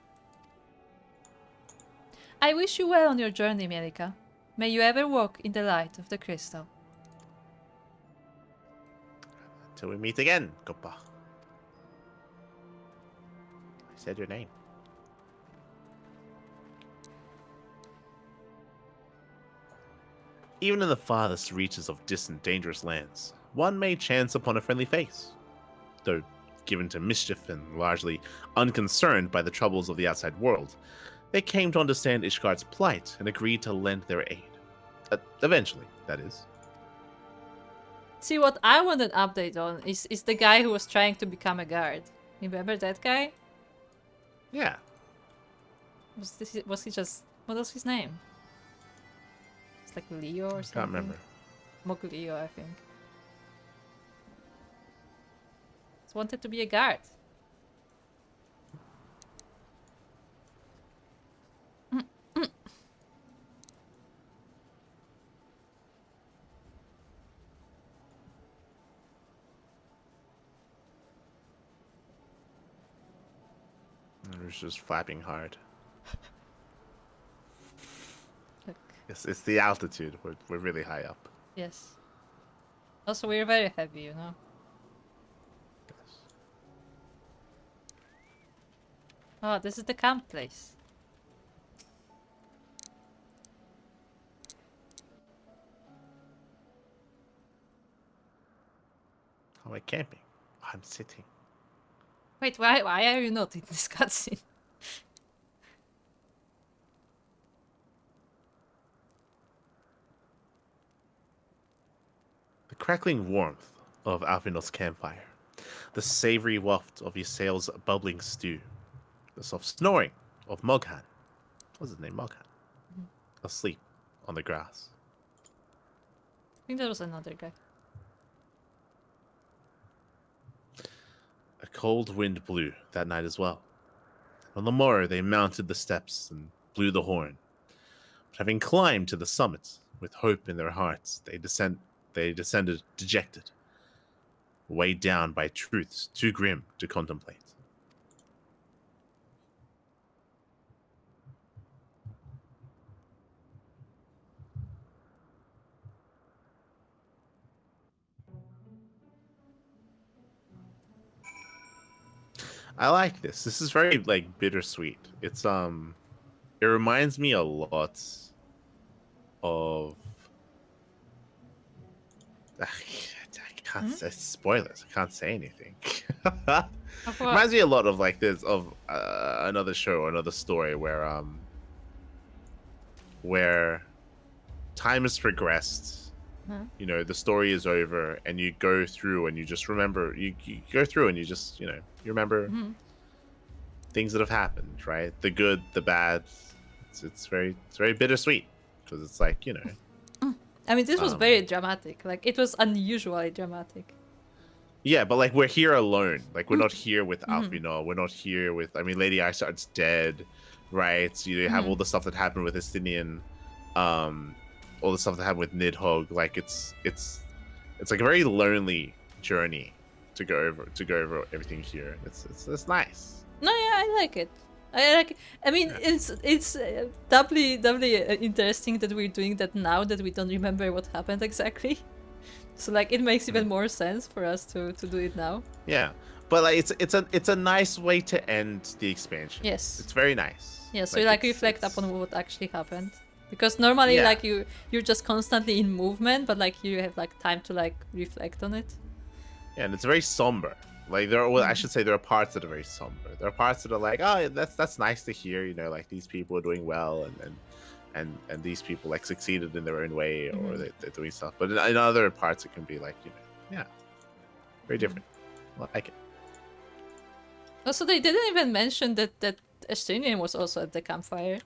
I wish you well on your journey, Mielikka. May you ever walk in the light of the crystal. Till we meet again, Koppa. I said your name. Even in the farthest reaches of distant, dangerous lands, one may chance upon a friendly face. Though given to mischief and largely unconcerned by the troubles of the outside world, they came to understand Ishgard's plight and agreed to lend their aid. Eventually, that is. See, what I want an update on is the guy who was trying to become a guard. Remember that guy? Yeah. Was he just... What was his name? It's like Leo or something? Can't remember. Moglio, I think. Just wanted to be a guard. It was just flapping hard. Look. It's the altitude. We're really high up. Yes. Also, we're very heavy, you know? Yes. Oh, this is the camp place. How am I camping? I'm sitting. Wait, why are you not in this cutscene? The crackling warmth of Alfinos' campfire, the savory waft of Ysael's bubbling stew, the soft snoring of Moghan. What's his name? Moghan. Asleep on the grass. I think there was another guy. A cold wind blew that night as well. On the morrow, they mounted the steps and blew the horn. But having climbed to the summit with hope in their hearts, they descended dejected, weighed down by truths too grim to contemplate. I like this. This is very like bittersweet. It's it reminds me a lot of I can't say spoilers. I can't say anything. Reminds me a lot of like this of another show or another story where time has progressed. You know, the story is over, and you go through and you just remember. You go through and you just you remember things that have happened, right? The good, the bad. It's very bittersweet because it's like I mean, this was very dramatic. Like, it was unusually dramatic. Yeah, but like we're here alone. Like we're not here with Alfino. We're not here with. I mean, Lady Isard's dead, right? So you have all the stuff that happened with Estinian, all the stuff that happened with Nidhogg. Like it's like a very lonely journey to go over everything here. It's nice. No, yeah, I like it. I mean, it's doubly interesting that we're doing that now that we don't remember what happened exactly. So like it makes even more sense for us to do it now. Yeah, but like it's a nice way to end the expansion. Yes. It's very nice. Yeah, so you like reflect upon what actually happened. Because normally Yeah. like you're just constantly in movement, but like you have like time to like reflect on it. Yeah, and it's very somber. Like I should say there are parts that are very somber. There are parts that are like, oh, that's nice to hear. You know, like these people are doing well, and these people like succeeded in their own way, or they're doing stuff. But in other parts, it can be like, you know, yeah, very different. I like it. Also, they didn't even mention that Estonian was also at the campfire.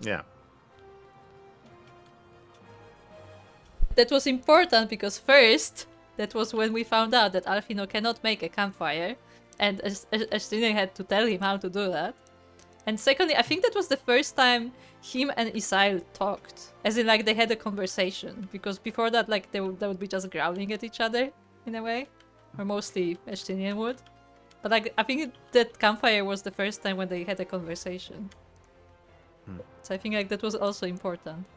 Yeah. That was important because first, that was when we found out that Alfino cannot make a campfire, and Estonian had to tell him how to do that. And secondly, I think that was the first time him and Isail talked, as in like they had a conversation, because before that, like they would be just growling at each other in a way, or mostly Estonian would. But like I think that campfire was the first time when they had a conversation. So I think like that was also important.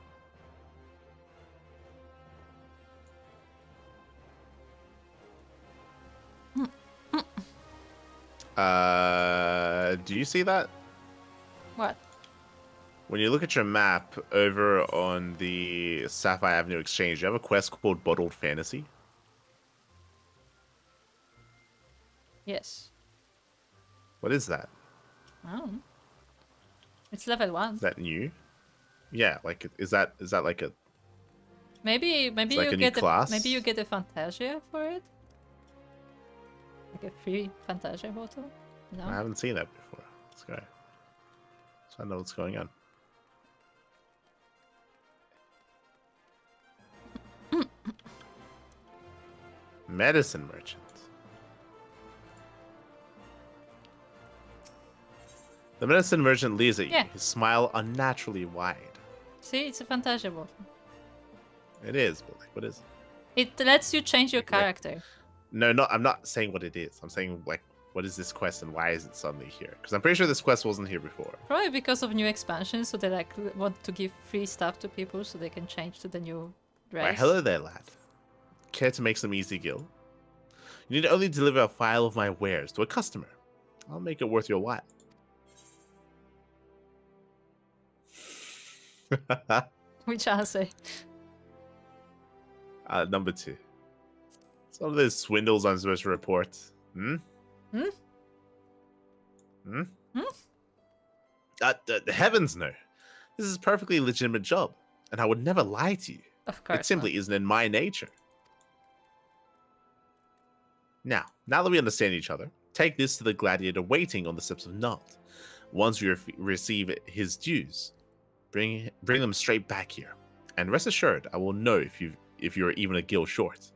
Do you see that? What? When you look at your map over on the Sapphire Avenue Exchange, you have a quest called Bottled Fantasy. Yes. What is that? Oh. It's level 1. Is that new? Yeah, like is that like a maybe like you a new get class? maybe you get a Fantasia for it? Like a free Fantasia bottle? No. I haven't seen that before. Let's go. So I know what's going on. Medicine merchant. The medicine merchant leers at you, Yeah. his smile unnaturally wide. See, it's a Fantasia bottle. It is, but like, what is it? It lets you change your Like, character. No, I'm not saying what it is. I'm saying like, what is this quest and why is it suddenly here? Because I'm pretty sure this quest wasn't here before. Probably because of new expansions, so they like want to give free stuff to people so they can change to the new race. Why, hello there, lad. Care to make some easy gil? You need only deliver a file of my wares to a customer. I'll make it worth your while. Which I'll say. Number 2. Some of those swindles I'm supposed to report. Hmm? The heavens no. This is a perfectly legitimate job, and I would never lie to you. Of course. It simply isn't in my nature. Now that we understand each other, take this to the gladiator waiting on the steps of Nod. Once you receive his dues, bring them straight back here, and rest assured, I will know if you're even a gil short.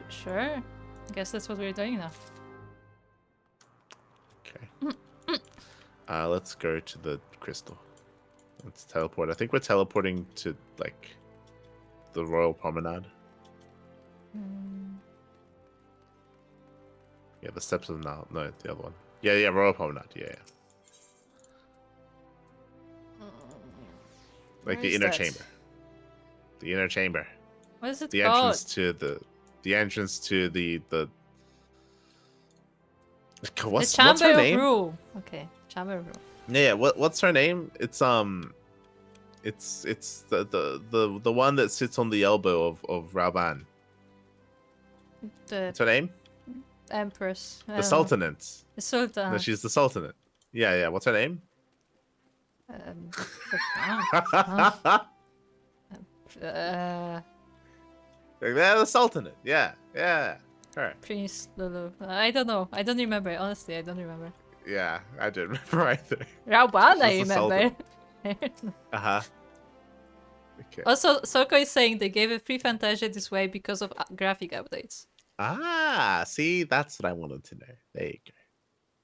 Sure. I guess that's what we're doing now. Okay. Let's go to the crystal. Let's teleport. I think we're teleporting to like the Royal Promenade. Yeah, the steps of Nile. No, the other one. Yeah, Royal Promenade. Yeah. Like the inner chamber. The inner chamber. What is it The called? entrance to the what's the Chamber her of name? Rule. Okay, Chamber of Rule. Yeah, what's her name? It's the one that sits on the elbow of Raban. What's her name? Empress. The Sultanate. The Sultan. No, she's the Sultanate. Yeah. What's her name? The Sultanate. Yeah. Her. Prince Lulu. I don't know. I don't remember. Honestly, I don't remember. Yeah, I didn't remember either. Rauban, I She's the remember. Okay. Also, Soko is saying they gave a free Fantasia this way because of graphic updates. See, that's what I wanted to know. There you go.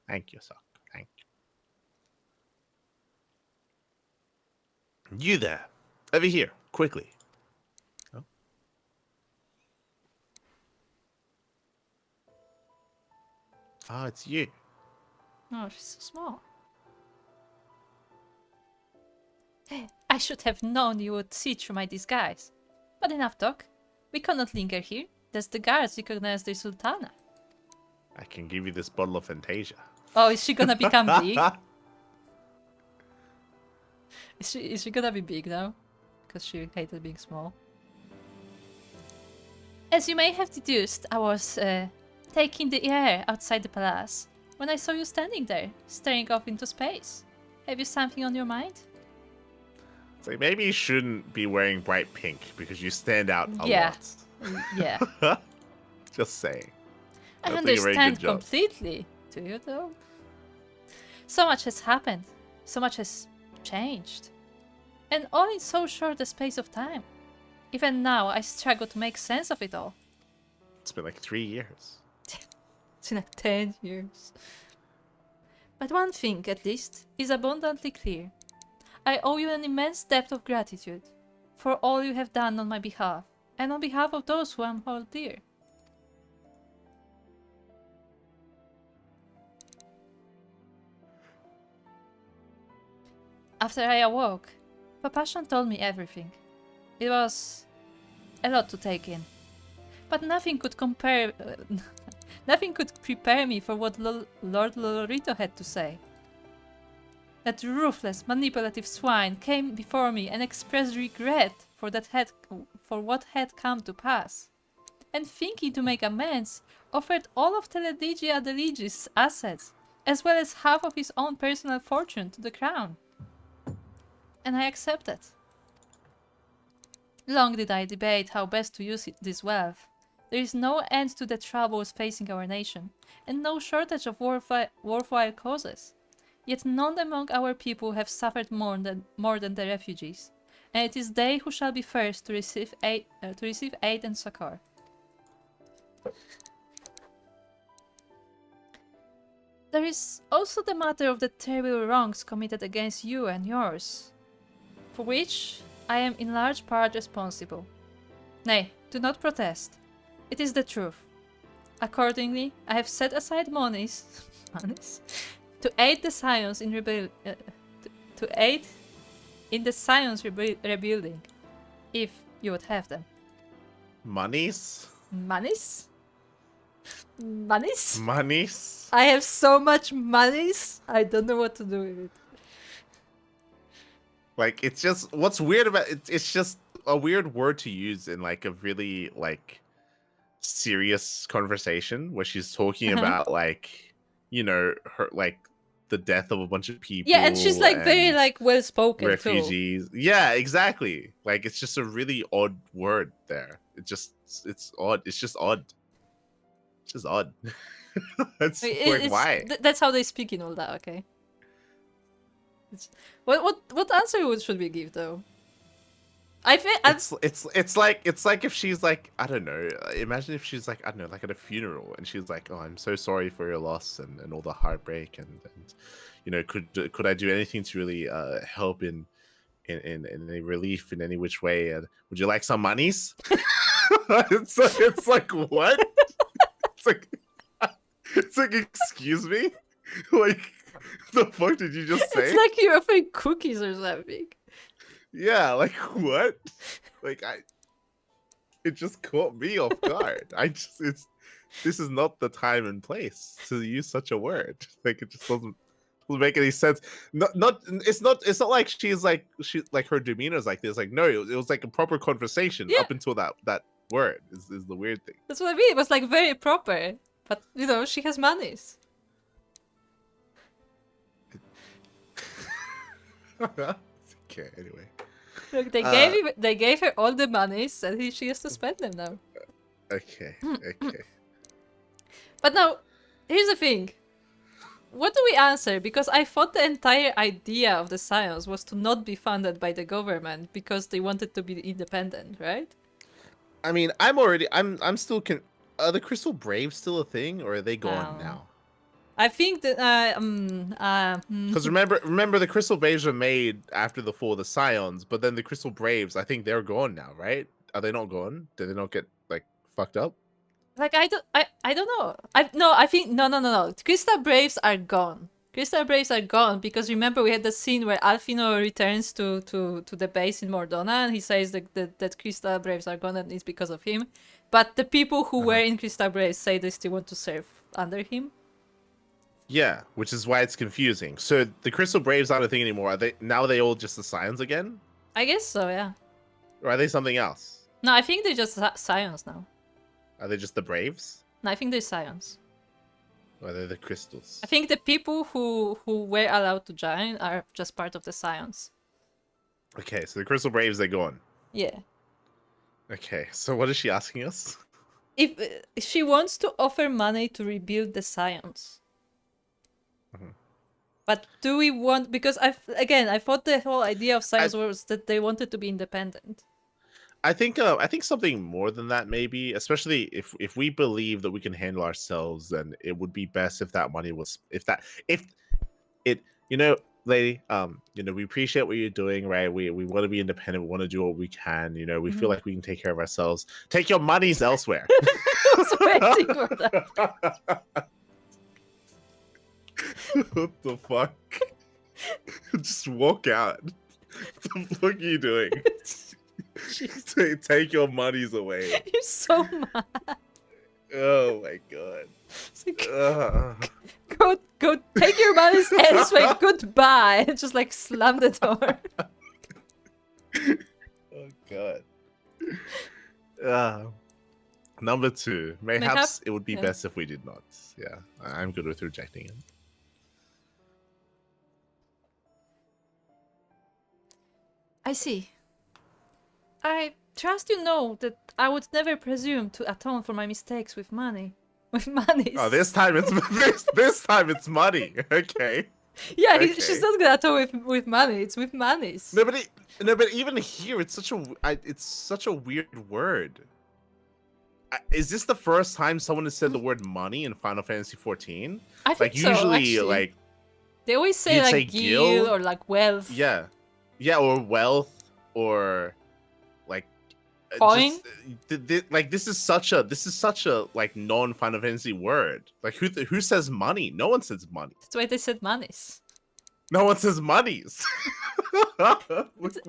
Thank you, Soko. Thank you. You there. Over here, quickly. Oh, it's you. Oh, she's so small. I should have known you would see through my disguise. But enough talk. We cannot linger here, lest the guards recognize the Sultana. I can give you this bottle of Fantasia. Oh, is she gonna become big? Is she gonna be big now? Because she hated being small. As you may have deduced, I was taking the air outside the palace when I saw you standing there, staring off into space. Have you something on your mind? It's like maybe you shouldn't be wearing bright pink because you stand out a Yeah. lot. Yeah. Just saying. I That's like a very understand good job. completely. Do you though? So much has happened. So much has changed. And all in so short a space of time. Even now, I struggle to make sense of it all. It's been like 3 years. It's been like 10 years. But one thing, at least, is abundantly clear. I owe you an immense debt of gratitude for all you have done on my behalf, and on behalf of those who I hold dear. After I awoke, Papashan told me everything. It was a lot to take in, but nothing could compare. Nothing could prepare me for what Lord Lolorito had to say. That ruthless, manipulative swine came before me and expressed regret for what had come to pass, and thinking to make amends, offered all of Teledigi Adeligi's assets, as well as half of his own personal fortune to the crown. And I accepted. Long did I debate how best to use this wealth. There is no end to the troubles facing our nation, and no shortage of worthwhile causes. Yet none among our people have suffered more than the refugees, and it is they who shall be first to receive aid and succor. There is also the matter of the terrible wrongs committed against you and yours, for which I am in large part responsible. Nay, do not protest. It is the truth. Accordingly, I have set aside monies to aid the Scions in the Scions rebuilding, if you would have them. Monies? Monies? Monies? Monies? I have so much monies. I don't know what to do with it. Like, it's just, what's weird about it, it's just a weird word to use in like a really like serious conversation where she's talking about like, you know, her like the death of a bunch of people. Yeah, and she's like very like well spoken refugees. too. Yeah, exactly. Like it's just a really odd word there. It's odd. It's just odd. It's just odd. That's like why? That's how they speak in all that. Okay. What answer should we give though? I think it's like if she's like, I don't know. Imagine if she's like, I don't know, like at a funeral and she's like, oh, I'm so sorry for your loss and all the heartbreak and you know, could I do anything to really help in any relief in any which way? Would you like some monies? it's like what? It's like excuse me, like the fuck did you just say? It's like you're offering cookies or something. Yeah, like what? Like it just caught me off guard. This is not the time and place to use such a word. Like it just doesn't make any sense. It's not like she like her demeanor is like this. Like no, it was like a proper conversation up until that word is the weird thing. That's what I mean. It was like very proper, but you know she has monies. Okay, anyway. Look, they gave her all the monies, and she has to spend them now. Okay. But now, here's the thing. What do we answer? Because I thought the entire idea of the Scions was to not be funded by the government because they wanted to be independent, right? I mean, I'm still are the Crystal Braves still a thing, or are they gone now? I think that because remember the Crystal Braves were made after the fall of the Scions, but then the Crystal Braves, I think they're gone now, right? Are they not gone? Did they not get like fucked up? Like I don't know. I think no. Crystal Braves are gone. Crystal Braves are gone because remember we had the scene where Alfino returns to the base in Mordona and he says that Crystal Braves are gone and it's because of him. But the people who were in Crystal Braves say they still want to serve under him. Yeah, which is why it's confusing. So the Crystal Braves aren't a thing anymore. Are they all just the Scions again? I guess so, yeah. Or are they something else? No, I think they're just Scions now. Are they just the Braves? No, I think they're Scions. Or are they the Crystals? I think the people who were allowed to join are just part of the Scions. Okay, so the Crystal Braves, they're gone. Yeah. Okay, so what is she asking us? If she wants to offer money to rebuild the Scions. But do we want... Because I thought the whole idea of Scions was that they wanted to be independent. I think something more than that, maybe. Especially if we believe that we can handle ourselves, then it would be best if that money was lady, we appreciate what you're doing, right? We want to be independent. We want to do what we can. We feel like we can take care of ourselves. Take your monies elsewhere. I was waiting for that. What the fuck? Just walk out. What the fuck are you doing? Take your monies away. You're so mad. Oh my god. Like, go take your monies elsewhere. Goodbye. And just like slam the door. Oh god. Number 2. Mayhaps it would be best if we did not. Yeah, I'm good with rejecting it. I see. I trust you know that I would never presume to atone for my mistakes with money. With monies. Oh, this time it's this time it's money. Okay. Yeah, okay. she's not gonna atone with money. It's with monies. No, but even here, it's such a weird word. Is this the first time someone has said the word money in Final Fantasy XIV? I think so, usually, actually. like they always say gil or like wealth. Yeah, or wealth or like coin. This is such a like non-Final Fantasy word. Like who says money? No one says money. That's why they said monies. No one says monies.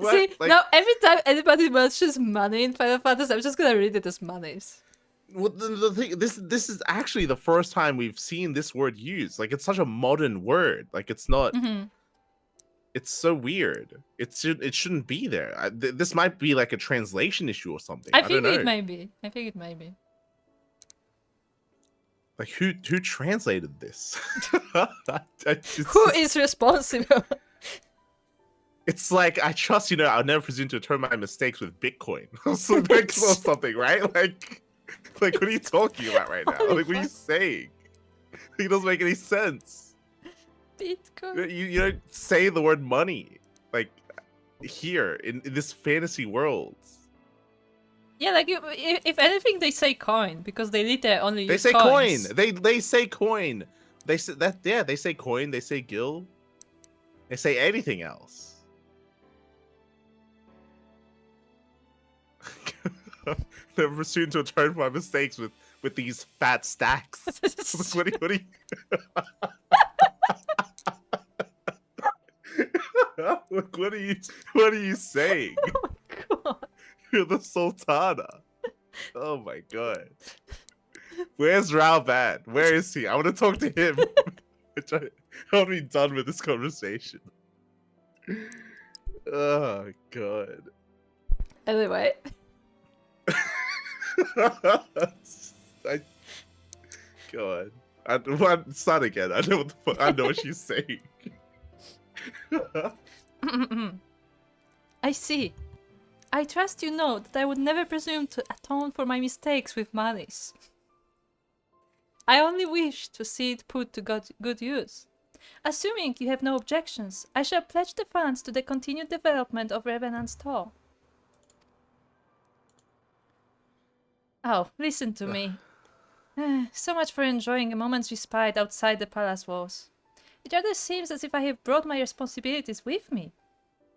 See, now every time anybody mentions money in Final Fantasy, I'm just gonna read it as monies. Well, the thing, this is actually the first time we've seen this word used. Like, it's such a modern word. Like, it's not. It's so weird. It shouldn't be there. This might be like a translation issue or something. I think it may be. I think it may be. Like, who translated this? Who is responsible? It's like, I trust, I'll never presume to return my mistakes with Bitcoin. or something, right? Like, what are you talking about right now? Like, what are you saying? It doesn't make any sense. Bitcoin. You don't say the word money, like, here, in this fantasy world. Yeah, like, if anything, they say coin, because they literally only use say coins. coin. They say coin. They say that, yeah, they say coin, they say gil. They say anything else. Never soon to return my mistakes with these fat stacks. what are you what are you saying? Oh my god. You're the Sultana. Oh my god. Where's Ralbad? Where is he? I want to talk to him. I want to be done with this conversation. Oh god. Anyway. God. Start again. I know what the fuck. I know what she's saying. I see. I trust you know that I would never presume to atone for my mistakes with monies. I only wish to see it put to good use. Assuming you have no objections, I shall pledge the funds to the continued development of Revenant's Toll. Oh, listen to me. So much for enjoying a moment's respite outside the palace walls. It rather seems as if I have brought my responsibilities with me.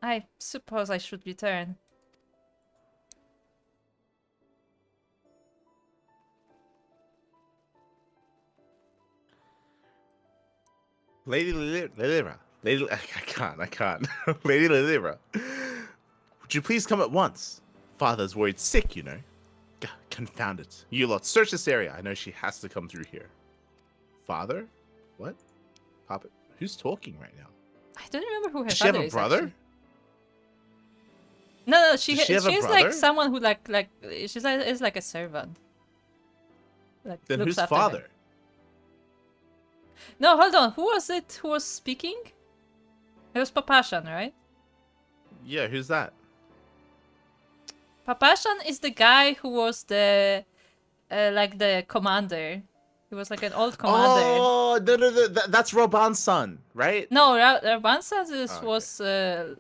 I suppose I should return. Lady Lilira. Lady, I can't. Lady Lilira. Would you please come at once? Father's worried sick, you know. Confound it. You lot, search this area. I know she has to come through here. Father? What? Papa? Who's talking right now? I don't remember who her Does she have father a is. brother? Actually. No, Does she have a she's brother? like someone who like she's like, is like a servant. Like Then looks who's after him. father? No, hold on. Who was it who was speaking? It was Papashan, right? Yeah, who's that? Papashan is the guy who was the like the commander. He was like an old commander. Oh, no, that's Roban's son, right? No, Rabansa Okay.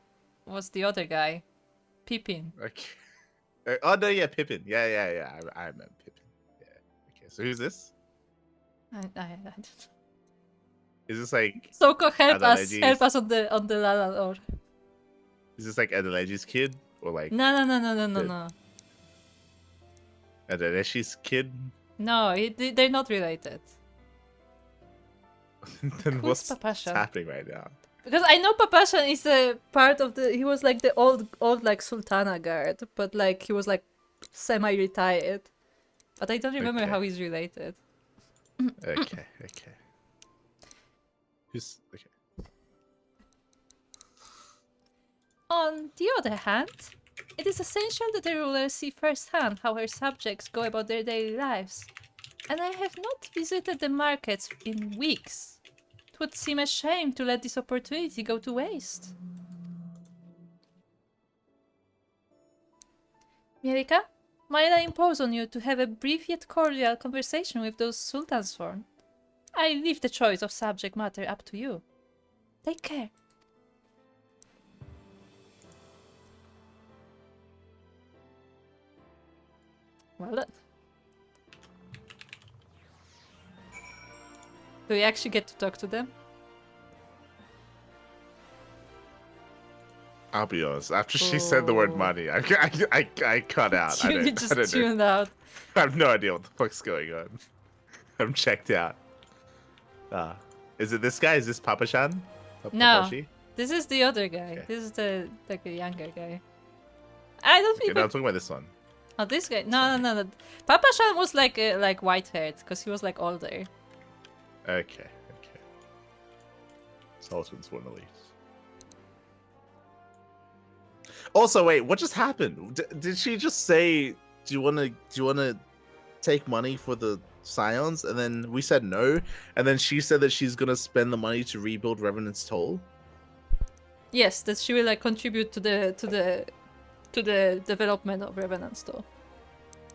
was the other guy, Pippin. Okay. Oh no, yeah, Pippin. Yeah. I remember Pippin. Yeah. Okay, so who's this? I don't. Is this like Soko, help Adelegi's- us on the Lalador. Is this like Adelegi's kid or like No. Adeleshi's kid? No, they're not related. Then Who's what's Papashan? happening right now? Because I know Papashan is a part of the. He was like the old like Sultana guard, but like he was like semi-retired. But I don't remember Okay. how he's related. Okay. Who's okay? On the other hand, it is essential that the ruler see firsthand how her subjects go about their daily lives. And I have not visited the markets in weeks. It would seem a shame to let this opportunity go to waste. Mielikka, might I impose on you to have a brief yet cordial conversation with those Sultansworn? I leave the choice of subject matter up to you. Take care. Well done. Do we actually get to talk to them? I'll be honest. After she said the word Oh. money, I cut out. You I just don't know. tuned out. I have no idea what the fuck's going on. I'm checked out. Is it this guy? Is this Papashan? No. Papashi? This is the other guy. Okay. This is the like a younger guy. I don't Okay, think. no, I'm talking about this one. Oh, this guy. No. Papa Shan was like white haired because he was like older. Okay. Sultan's one elite. Also, wait, what just happened? Did she just say, "Do you want to take money for the Scions?" And then we said no, and then she said that she's gonna spend the money to rebuild Revenant's Toll. Yes, that she will like contribute to the development of Revenant Store.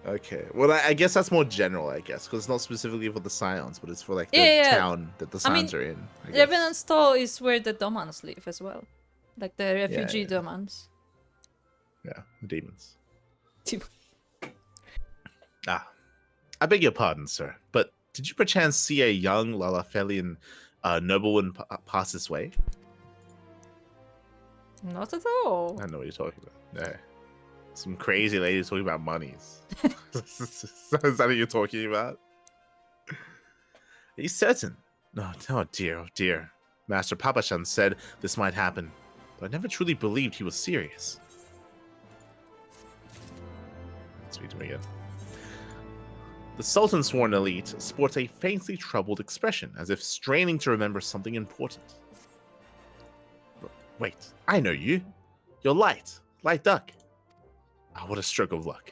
Okay, well, I guess that's more general, I guess, because it's not specifically for the Scions, but it's for like the Yeah. town that the I mean, Scions are in. I guess. Revenant Store is where the Domans live as well, like the refugee yeah. Domans. Yeah, the demons. I beg your pardon, sir, but did you perchance see a young Lalafelian nobleman pass this way? Not at all. I don't know what you're talking about. No. Some crazy lady talking about monies. Is that what you're talking about? Are you certain? No, oh dear. Master Papashan said this might happen, but I never truly believed he was serious. Let's read him again. The Sultan's sworn elite sports a faintly troubled expression, as if straining to remember something important. Wait, I know you. You're Light Duck. Ah, what a stroke of luck.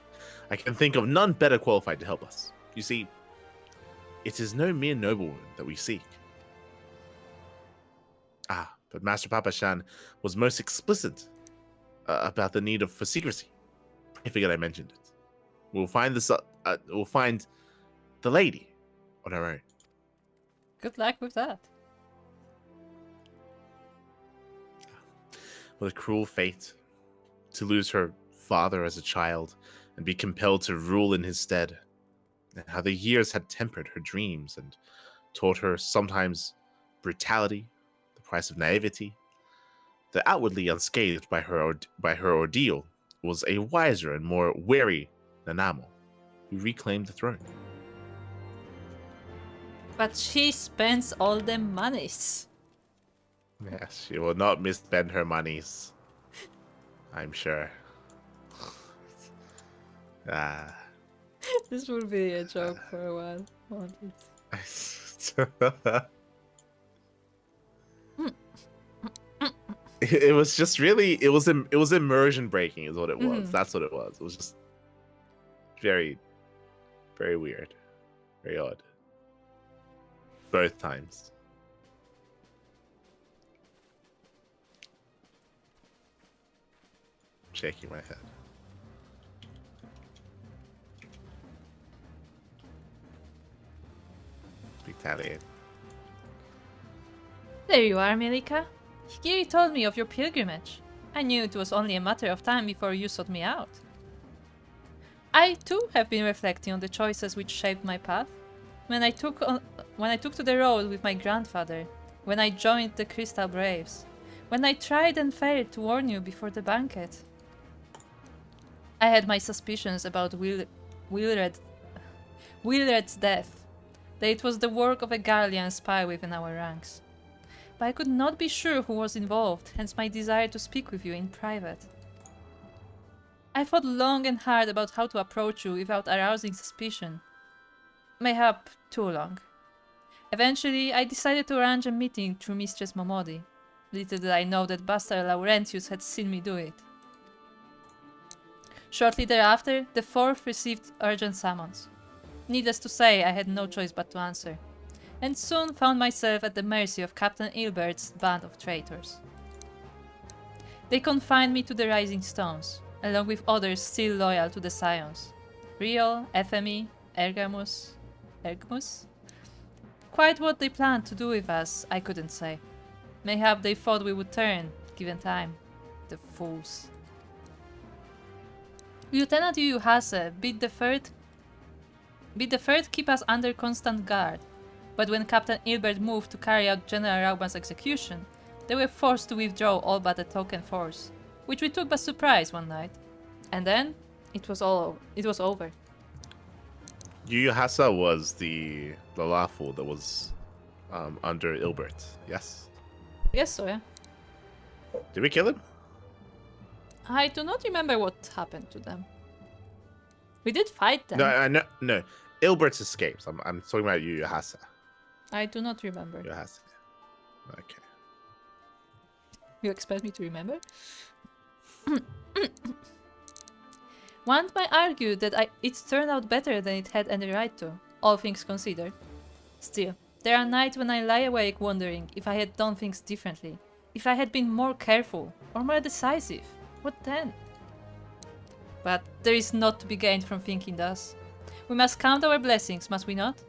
I can think of none better qualified to help us. You see, it is no mere noblewoman that we seek. But Master Papashan was most explicit about the need for secrecy. I forget I mentioned it. We'll find the lady on her own. Good luck with that. What a cruel fate to lose her father as a child and be compelled to rule in his stead. And how the years had tempered her dreams and taught her sometimes brutality, the price of naivety. The outwardly unscathed by her ordeal was a wiser and more wary Nanamo, who reclaimed the throne. But she spends all the monies. Yes, she will not misspend her monies. I'm sure. Ah. This will be a joke for a while. Won't it? It was just really it was immersion breaking is what it was. Mhm. That's what it was. It was just very, very weird, very odd. Both times. Shaking my head. Retaliate. There you are, Mielikka. Higiri told me of your pilgrimage. I knew it was only a matter of time before you sought me out. I too have been reflecting on the choices which shaped my path. When I took to the road with my grandfather, when I joined the Crystal Braves, when I tried and failed to warn you before the banquet. I had my suspicions about Wilred's death, that it was the work of a Gallian spy within our ranks. But I could not be sure who was involved, hence my desire to speak with you in private. I thought long and hard about how to approach you without arousing suspicion. Mayhap too long. Eventually, I decided to arrange a meeting through Mistress Momodi. Little did I know that Bastard Laurentius had seen me do it. Shortly thereafter, the fourth received urgent summons. Needless to say, I had no choice but to answer, and soon found myself at the mercy of Captain Ilbert's band of traitors. They confined me to the Rising Stones, along with others still loyal to the Scions. Rio, FME, Ergamus. Quite what they planned to do with us, I couldn't say. Mayhap they thought we would turn, given time. The fools. Lieutenant Yuyuhase bid the third keep us under constant guard, but when Captain Ilbert moved to carry out General Rauban's execution, they were forced to withdraw all but a token force, which we took by surprise one night. And then, it was over. Yuyuhasa was the lawful that was under Ilbert, yes? I guess so, yeah. Did we kill him? I do not remember what happened to them. We did fight them. No. Ilbert's escapes. I'm talking about Yuyuhasa. I do not remember. Yuyuhasa. Okay. You expect me to remember? One might argue that it turned out better than it had any right to, all things considered. Still, there are nights when I lie awake wondering if I had done things differently, if I had been more careful or more decisive. What then? But there is naught to be gained from thinking thus. We must count our blessings, must we not?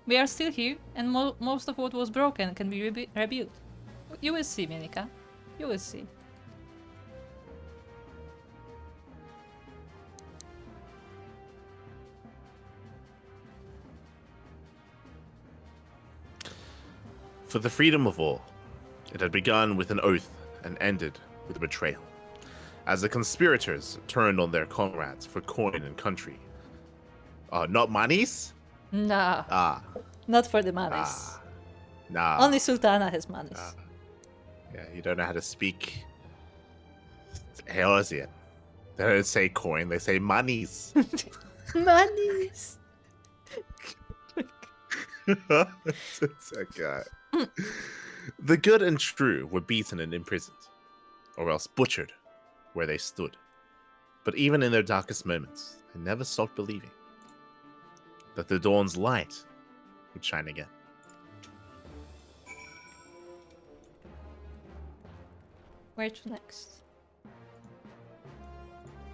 We are still here, and most of what was broken can be rebuilt. You will see, Mielikka. You will see. For the freedom of all, it had begun with an oath and ended with a betrayal. As the conspirators turned on their comrades for coin and country. Not monies? Nah. Not for the monies. Nah. Only Sultana has monies. Yeah, you don't know how to speak Eosian. They don't say coin, they say monies. Monies! Okay. The good and true were beaten and imprisoned, or else butchered where they stood. But even in their darkest moments, they never stopped believing that the dawn's light would shine again. Where to next?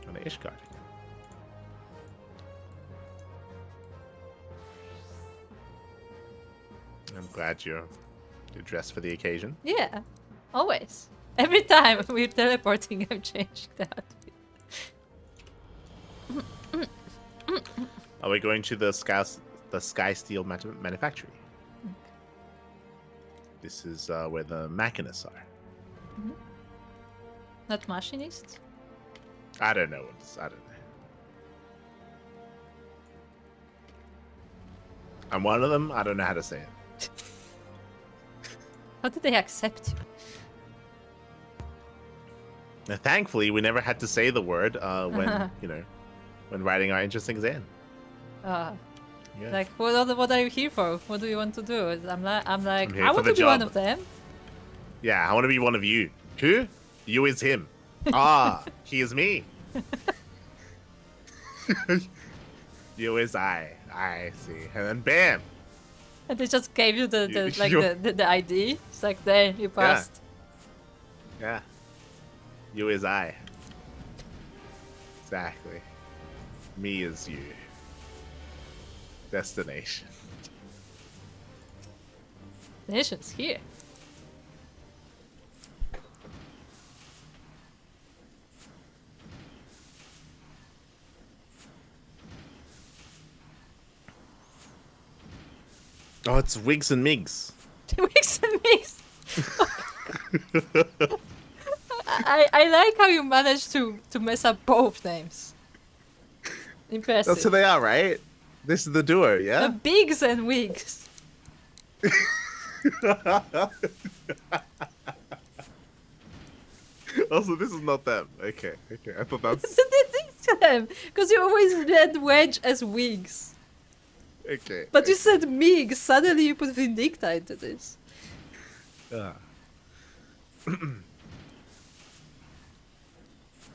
On the Ishgard again. I'm glad you're dressed for the occasion. Yeah, always. Every time we're teleporting, I'm changing that. Are we going to the Sky Steel Manufactory? Okay. This is where the machinists are. Mm-hmm. Not machinists? I don't know. I don't know. I'm one of them. I don't know how to say it. How did they accept you? Thankfully, we never had to say the word when when writing our interesting in. Uh, Yeah. Like, what are you here for? What do you want to do? I'm like, here I for want the to be one job. of them. Yeah, I want to be one of you. Who? You is him. Ah, he is me. You is I. I see. And then bam. And they just gave you You- the ID. It's like, there, you passed. Yeah. You is I. Exactly. Me is you. Destination. The nation's here. Oh, it's Wigs and Migs. Mix and mix. I like how you managed to mess up both names. Impressive. That's who they are, right? This is the duo, yeah? Bigs and wigs. Also, this is not them. Okay. I thought that's them, because you always read wedge as wigs. okay. But you said Mig. Suddenly you put Vindicta into this.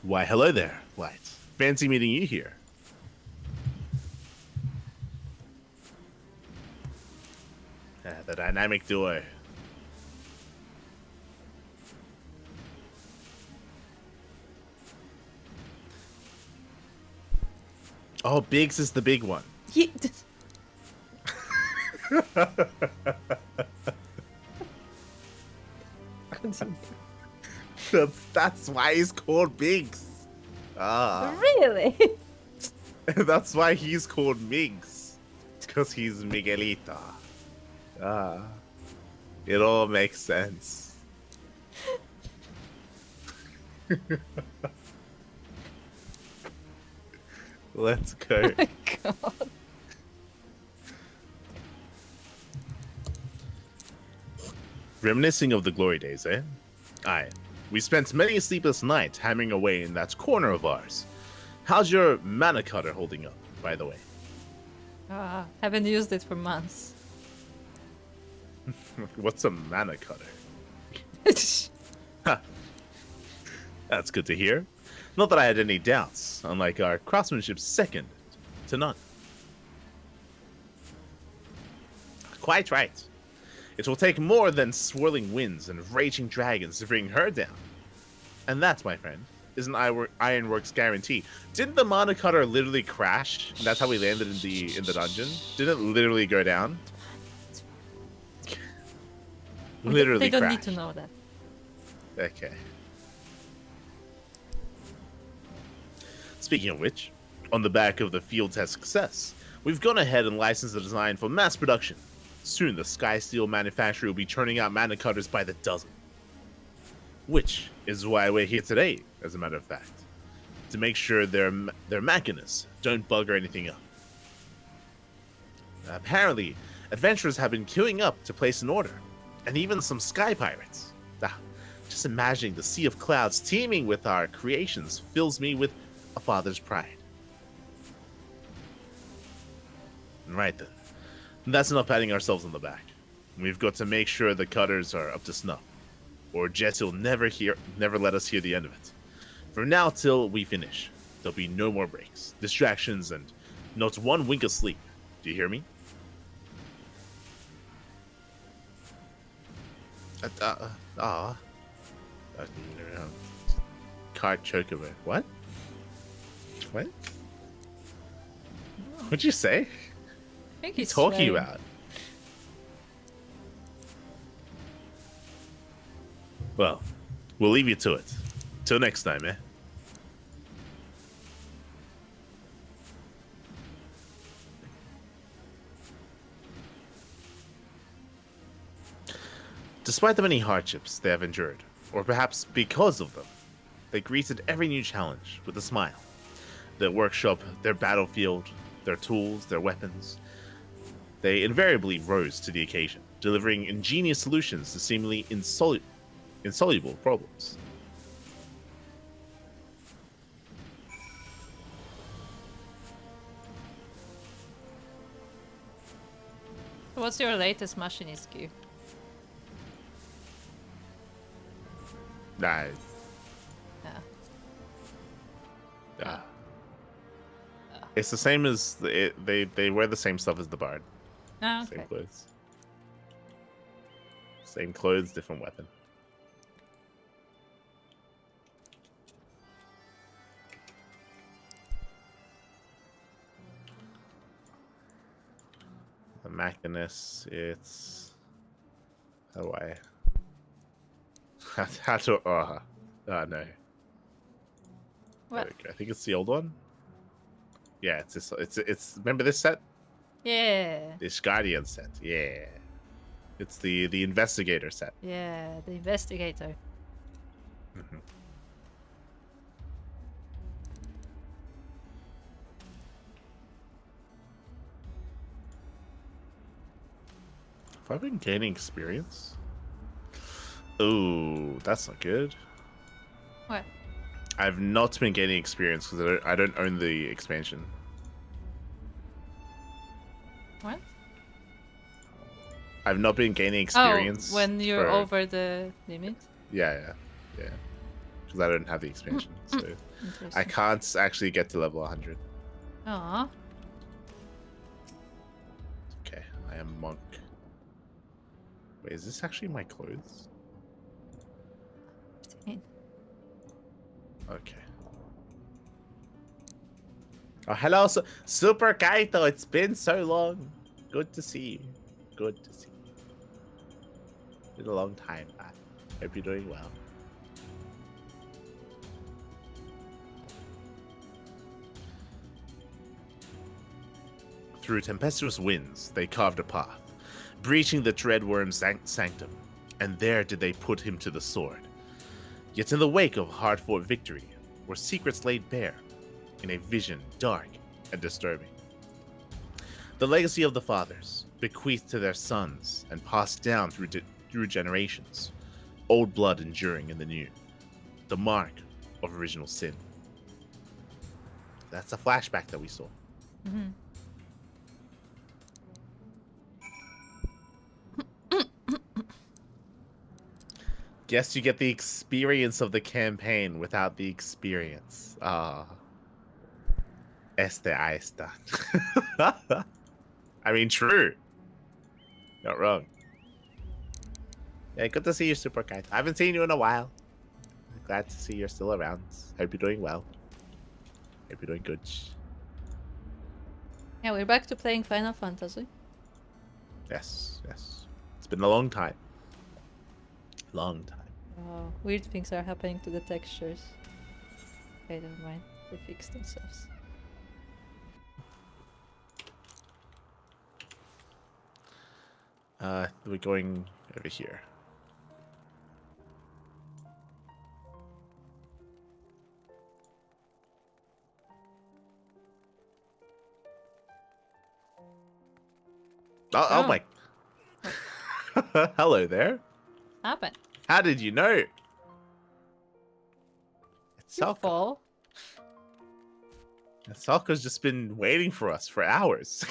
Why, hello there, Light. Fancy meeting you here. The dynamic duo. Oh, Biggs is the big one. He, That's why he's called Biggs. Ah, really? that's why he's called Migs. Because he's Miguelita. Ah, it all makes sense. Let's go. Oh my God. Reminiscing of the glory days, eh? Aye. We spent many a sleepless night hammering away in that corner of ours. How's your mana cutter holding up, by the way? Haven't used it for months. What's a mana cutter? That's good to hear. Not that I had any doubts, unlike our craftsmanship second to none. Quite right. It will take more than swirling winds and raging dragons to bring her down. And that, my friend, is an Ironworks guarantee. Didn't the mana cutter literally crash? And that's how we landed in the dungeon? Didn't it literally go down? Literally They don't crashed. need to know that. Okay. Speaking of which, on the back of the field test success, we've gone ahead and licensed the design for mass production. Soon the Skysteel manufacturer will be churning out mana cutters by the dozen. Which is why we're here today, as a matter of fact. To make sure their machinists don't bugger anything up. Apparently, adventurers have been queuing up to place an order. And even some sky pirates. Just imagining the sea of clouds teeming with our creations fills me with a father's pride. Right then. That's enough patting ourselves on the back. We've got to make sure the cutters are up to snuff, or Jesse will never let us hear the end of it. From now till we finish, there'll be no more breaks, distractions, and not one wink of sleep. Do you hear me? Cart chocobo. What? What? What'd you say? I think he's Talking swearing. about? Well, we'll leave you to it. Till next time, eh? Despite the many hardships they have endured, or perhaps because of them, they greeted every new challenge with a smile. Their workshop, their battlefield, their tools, their weapons. They invariably rose to the occasion, delivering ingenious solutions to seemingly insoluble problems. What's your latest machinist gear? Nah. Yeah. Yeah. It's the same as they wear the same stuff as the bard. Ah, okay. Same clothes. Same clothes, different weapon. The Machinist, it's how do I how to no. What? I think it's the old one. Yeah, it's remember this set? Yeah. This Guardian set. Yeah. It's the investigator set. Yeah, the investigator. Mm-hmm. Have I been gaining experience? Ooh, that's not good. What? I've not been gaining experience because I don't own the expansion. What? I've not been gaining experience. Oh, when you're over the limit? Yeah. Because I don't have the expansion, so I can't actually get to level 100. Aww. Okay, I am monk. Wait, is this actually my clothes? Okay. Oh, hello, Super Kaito. It's been so long. Good to see you. Good to see you. Been a long time. I hope you're doing well. Through tempestuous winds, they carved a path, breaching the Dreadworm's sanctum, and there did they put him to the sword. Yet in the wake of hard-fought victory were secrets laid bare, in a vision dark and disturbing. The legacy of the fathers, bequeathed to their sons and passed down through generations, old blood enduring in the new, the mark of original sin. That's a flashback that we saw. Mm-hmm. Guess you get the experience of the campaign without the experience. Ahí está. I mean, true. Not wrong. Yeah, good to see you, Super Kite. I haven't seen you in a while. Glad to see you're still around. Hope you're doing well. Hope you're doing good. Yeah, we're back to playing Final Fantasy. Yes. It's been a long time. Long time. Oh, weird things are happening to the textures. Okay, never mind. They fixed themselves. We're going over here. Oh my. Hello there. Happened. How did you know? It's You Salka. fall. Salka's just been waiting for us for hours.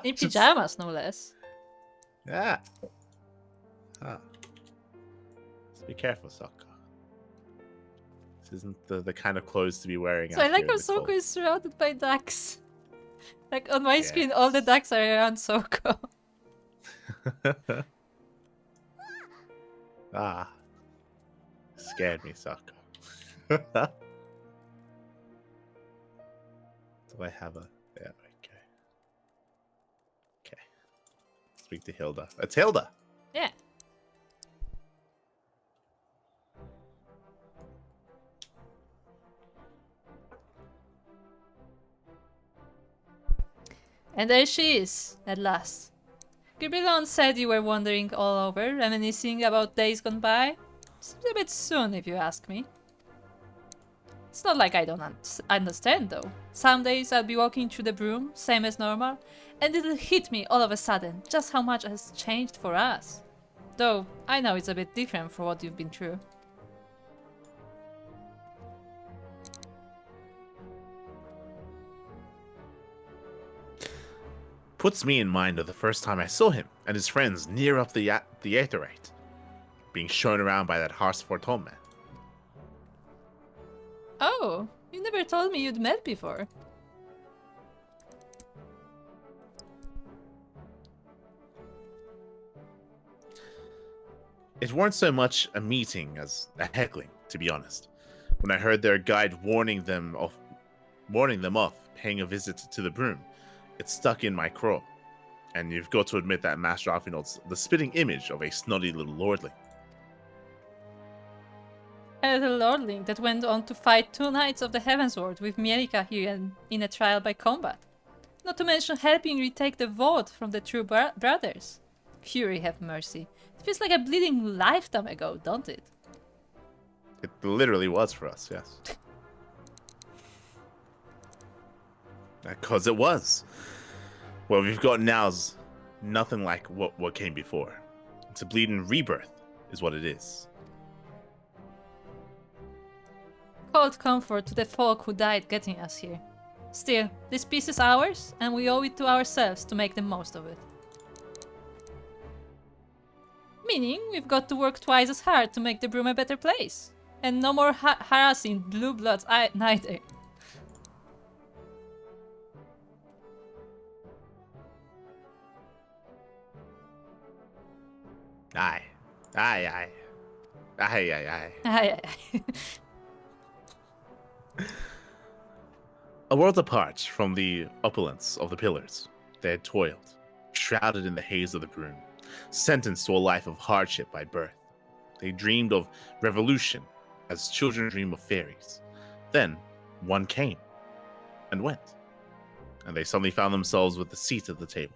In pajamas, no less. Yeah. Just be careful, Salka. This isn't the kind of clothes to be wearing. So I like how out here in the Soko cold. is surrounded by ducks. Like on my screen, all the ducks are around Soko. Scared me, Sako. Do I have a... Yeah, okay. Okay. Speak to Hilda. It's Hilda! Yeah. And there she is, at last. Gibilon said you were wandering all over, reminiscing about days gone by. Seems a bit soon, if you ask me. It's not like I don't understand, though. Some days I'll be walking through the broom, same as normal, and it'll hit me all of a sudden just how much has changed for us. Though, I know it's a bit different for what you've been through. puts me in mind of the first time I saw him and his friends near up the Aetherite, being shown around by that Harsforton man. Oh, you never told me you'd met before. It weren't so much a meeting as a heckling, to be honest. When I heard their guide warning them off paying a visit to the broom, it stuck in my craw. And you've got to admit that Master Arfinald's the spitting image of a snotty little lordling. And the lordling that went on to fight 2 knights of the Heavensward with Mielikka here in a trial by combat. Not to mention helping retake the vault from the true brothers. Fury have mercy. It feels like a bleeding lifetime ago, don't it? It literally was for us, yes. Because it was. What we've got now is nothing like what came before. It's a bleeding rebirth, is what it is. Cold comfort to the folk who died getting us here. Still, this piece is ours, and we owe it to ourselves to make the most of it. Meaning, we've got to work twice as hard to make the broom a better place. And no more harassing blue bloods neither. Aye. Aye, aye. Aye, aye, aye. Aye, aye. A world apart from the opulence of the pillars, they had toiled, shrouded in the haze of the broom, sentenced to a life of hardship by birth. They dreamed of revolution as children dream of fairies. Then, one came and went, and they suddenly found themselves with a seat at the table.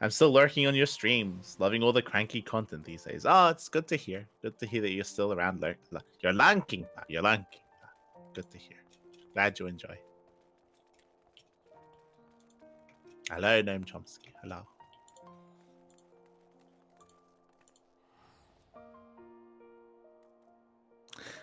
I'm still lurking on your streams, loving all the cranky content these days. Oh, it's good to hear. Good to hear that you're still around. You're lanking. You're lanking. Good to hear. Glad you enjoy. Hello, Noam Chomsky. Hello.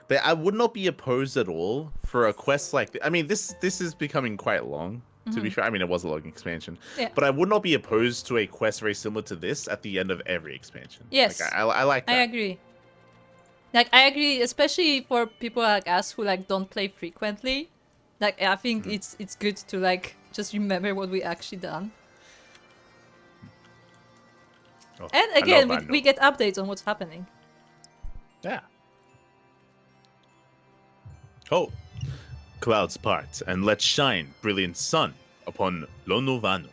But I would not be opposed at all for a quest like this. I mean, this is becoming quite long. To be fair, I mean, it was a long expansion. Yeah. But I would not be opposed to a quest very similar to this at the end of every expansion. Yes. Like, I like that. I agree. Like, I agree, especially for people like us who, like, don't play frequently. Like, I think it's good to, like, just remember what we actually done. Oh, And again, we get updates on what's happening. Yeah. Oh. Clouds part, and let shine brilliant sun upon Lonuvanu.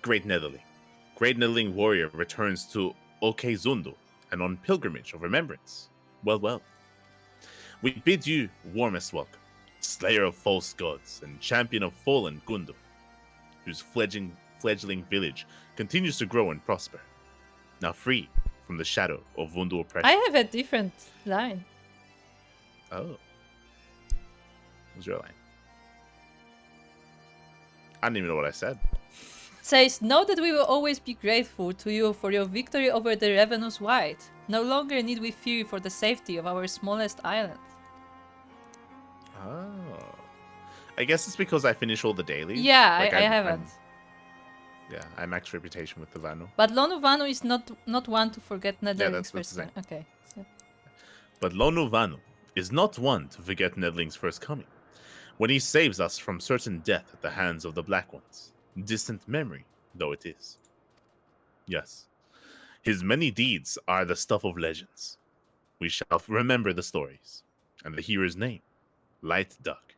Great Netherling warrior returns to Okezundu and on pilgrimage of remembrance. Well, well. We bid you warmest welcome, slayer of false gods and champion of fallen Gundu, whose fledgling village continues to grow and prosper, now free from the shadow of Vundu oppression. I have a different line. Oh. What's your line? I don't even know what I said. Says, know that we will always be grateful to you for your victory over the ravenous white. No longer need we fear for the safety of our smallest island. Oh. I guess it's because I finish all the dailies. Yeah, Like, I haven't. I max reputation with the Vanu. But Lonuvanu is not one to forget Netherling's that's first the same. time. Okay. So. But Lonuvanu is not one to forget Nedling's first coming, when he saves us from certain death at the hands of the Black Ones, distant memory though it is. Yes, his many deeds are the stuff of legends. We shall remember the stories, and the hero's name, Light Duck,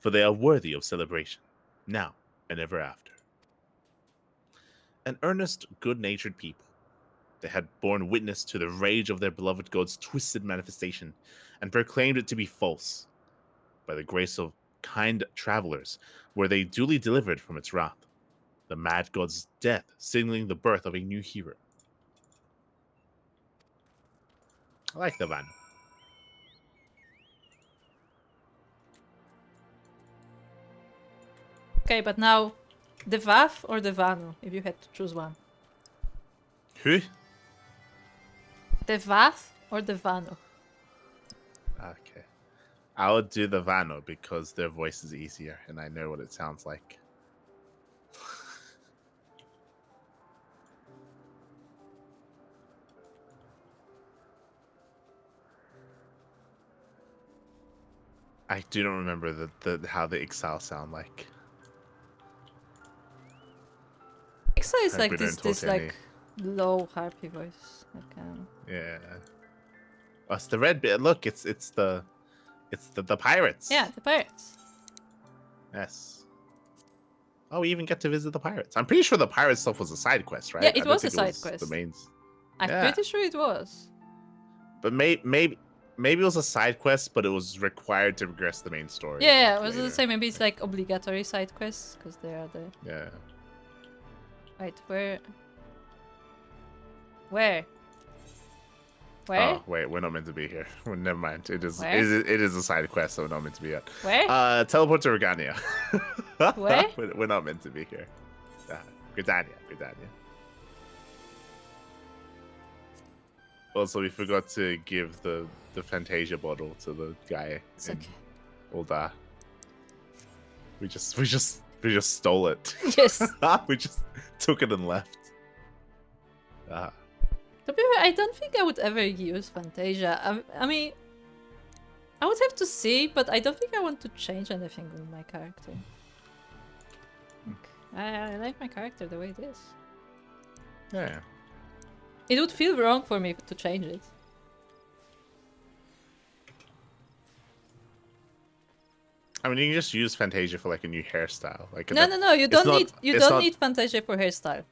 for they are worthy of celebration, now and ever after. An earnest, good-natured people, they had borne witness to the rage of their beloved god's twisted manifestation, and proclaimed it to be false. By the grace of kind travelers, were they duly delivered from its wrath, the mad god's death signaling the birth of a new hero. I like the Van. Okay, but now, the Vav or the Vanu, if you had to choose one. Who? The Vav or the Vanu? Okay. I would do the Vano because their voice is easier and I know what it sounds like. I do not remember the how the Exile sound like. Exile is Hope like we don't this talk any- like low harpy voice. Like, Yeah. Oh, it's the red bit. Look, it's the pirates. yeah, the pirates. Yes. Oh, we even get to visit the pirates. I'm pretty sure the pirate stuff was a side quest, right? Yeah, it I don't was a think side The quest. mains. I'm Yeah. pretty sure it was. But maybe it was a side quest, but it was required to progress the main story. Yeah, like, was it the later. same? Maybe it's like obligatory side quests because they are the. Yeah. Wait, where? Where? Oh wait, we're not meant to be here. Well, never mind. It is. Where? It is a side quest, so we're not meant to be here. Where? Teleport to Regania. Where? We're not meant to be here. Gridania. Also, we forgot to give the Fantasia bottle to the guy It's in okay. Ul'dah. We just stole it. Yes. We just took it and left. To be fair, I don't think I would ever use Fantasia. I mean, I would have to see, but I don't think I want to change anything with my character. I like my character the way it is. Yeah. It would feel wrong for me to change it. I mean, you can just use Fantasia for like a new hairstyle. Like No, you it's don't not- need it's not- need Fantasia for hairstyle.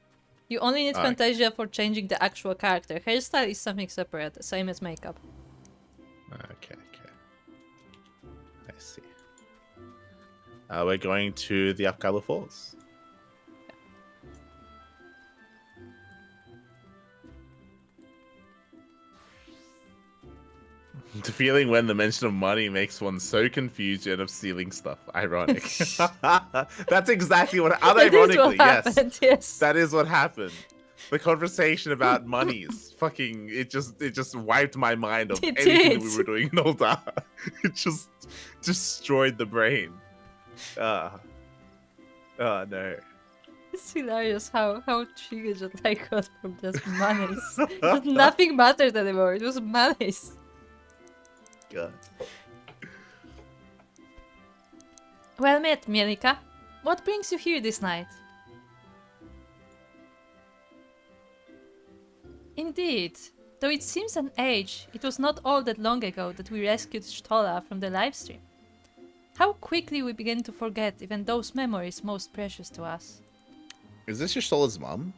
You only need Alright. Fantasia for changing the actual character. Hairstyle is something separate, same as makeup. Okay. I see. We're going to the Apkalo Falls. The feeling when the mention of money makes one so confused you end up stealing stuff. Ironic. That's exactly what. That is what Unironically, yes. happened, yes. That is what happened. The conversation about monies, fucking, it just wiped my mind of It anything did. we were doing in Ul'dah. It just destroyed the brain. Oh no. It's hilarious how triggered that I got from just monies. Just nothing mattered anymore. It was monies. God. Well met, Mielikka. What brings you here this night? Indeed. Though it seems an age, it was not all that long ago that we rescued Stola from the livestream. How quickly we begin to forget even those memories most precious to us. Is this your Stola's mom?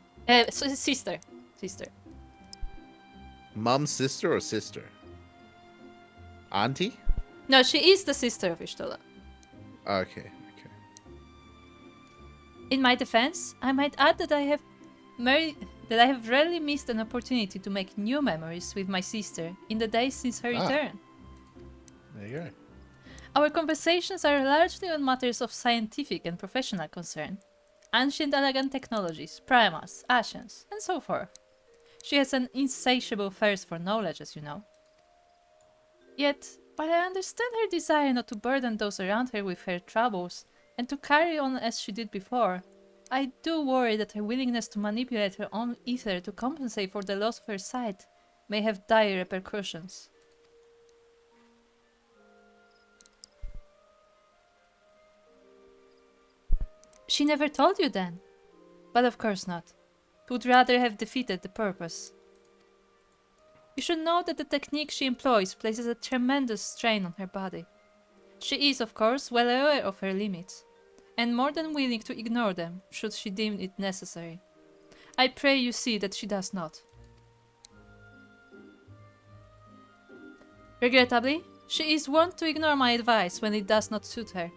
Sister. Sister. Mom's sister or sister? Auntie? No, she is the sister of Ishtola. Okay. In my defense, I might add that I have rarely missed an opportunity to make new memories with my sister in the days since her return. There you go. Our conversations are largely on matters of scientific and professional concern. Ancient elegant technologies, primas, Asians, and so forth. She has an insatiable thirst for knowledge, as you know. Yet, while I understand her desire not to burden those around her with her troubles, and to carry on as she did before, I do worry that her willingness to manipulate her own ether to compensate for the loss of her sight may have dire repercussions. She never told you then? But of course not. It would rather have defeated the purpose. You should know that the technique she employs places a tremendous strain on her body. She is, of course, well aware of her limits, and more than willing to ignore them should she deem it necessary. I pray you see that she does not. Regrettably, she is wont to ignore my advice when it does not suit her.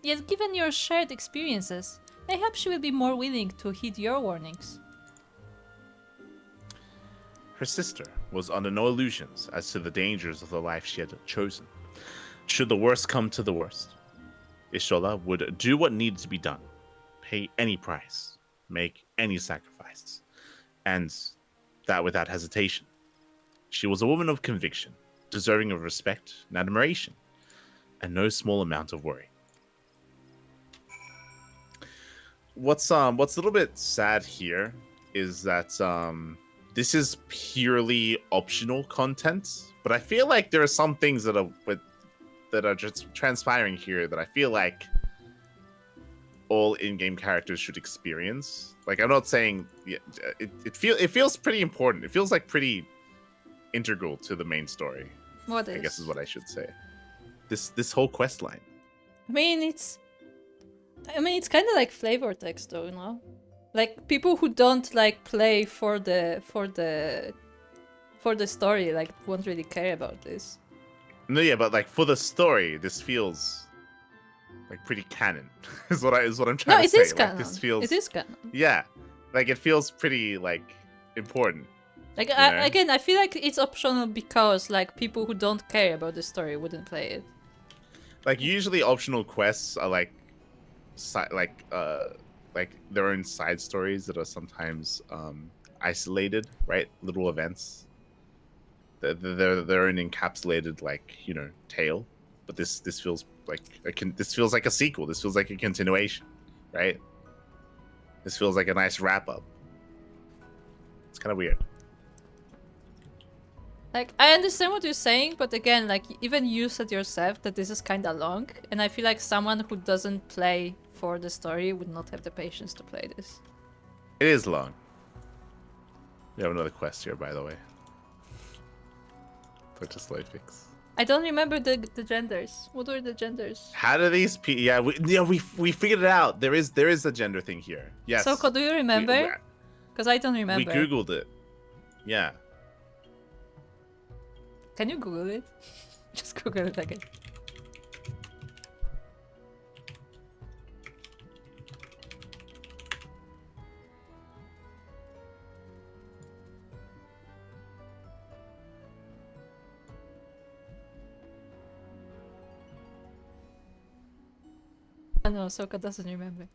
Yet given your shared experiences, mayhap she will be more willing to heed your warnings. Her sister was under no illusions as to the dangers of the life she had chosen. Should the worst come to the worst, Ishtola would do what needed to be done, pay any price, make any sacrifice, and that without hesitation. She was a woman of conviction, deserving of respect and admiration. and no small amount of worry. What's a little bit sad here is that this is purely optional content, but I feel like there are some things that are just transpiring here that I feel like all in-game characters should experience. Like, I'm not saying it feels pretty important. It feels like pretty integral to the main story. What is? I guess is what I should say. This whole quest line. I mean, it's kind of like flavor text, though, you know? Like, people who don't like play for the story, like, won't really care about this. No, yeah, but like for the story, this feels like pretty canon. is what I'm trying to say. No, it is canon. Like, this feels. It is canon. Yeah, like it feels pretty like important. Like again, I feel like it's optional because like people who don't care about the story wouldn't play it. Like usually, optional quests are like their own side stories that are sometimes isolated, right? Little events. They're an encapsulated, like, you know, tale. But this feels like this feels like a sequel. This feels like a continuation, right? This feels like a nice wrap up. It's kind of weird. Like, I understand what you're saying, but again, like, even you said yourself that this is kind of long, and I feel like someone who doesn't play for the story would not have the patience to play this. It is long. We have another quest here, by the way. Such a slow fix. I don't remember the genders. What were the genders? How do these we figured it out. There is a gender thing here. Yes. Soko, do you remember? Because I don't remember. We googled it. Yeah. Can you Google it? Just Google it again. Oh no, Soko doesn't remember.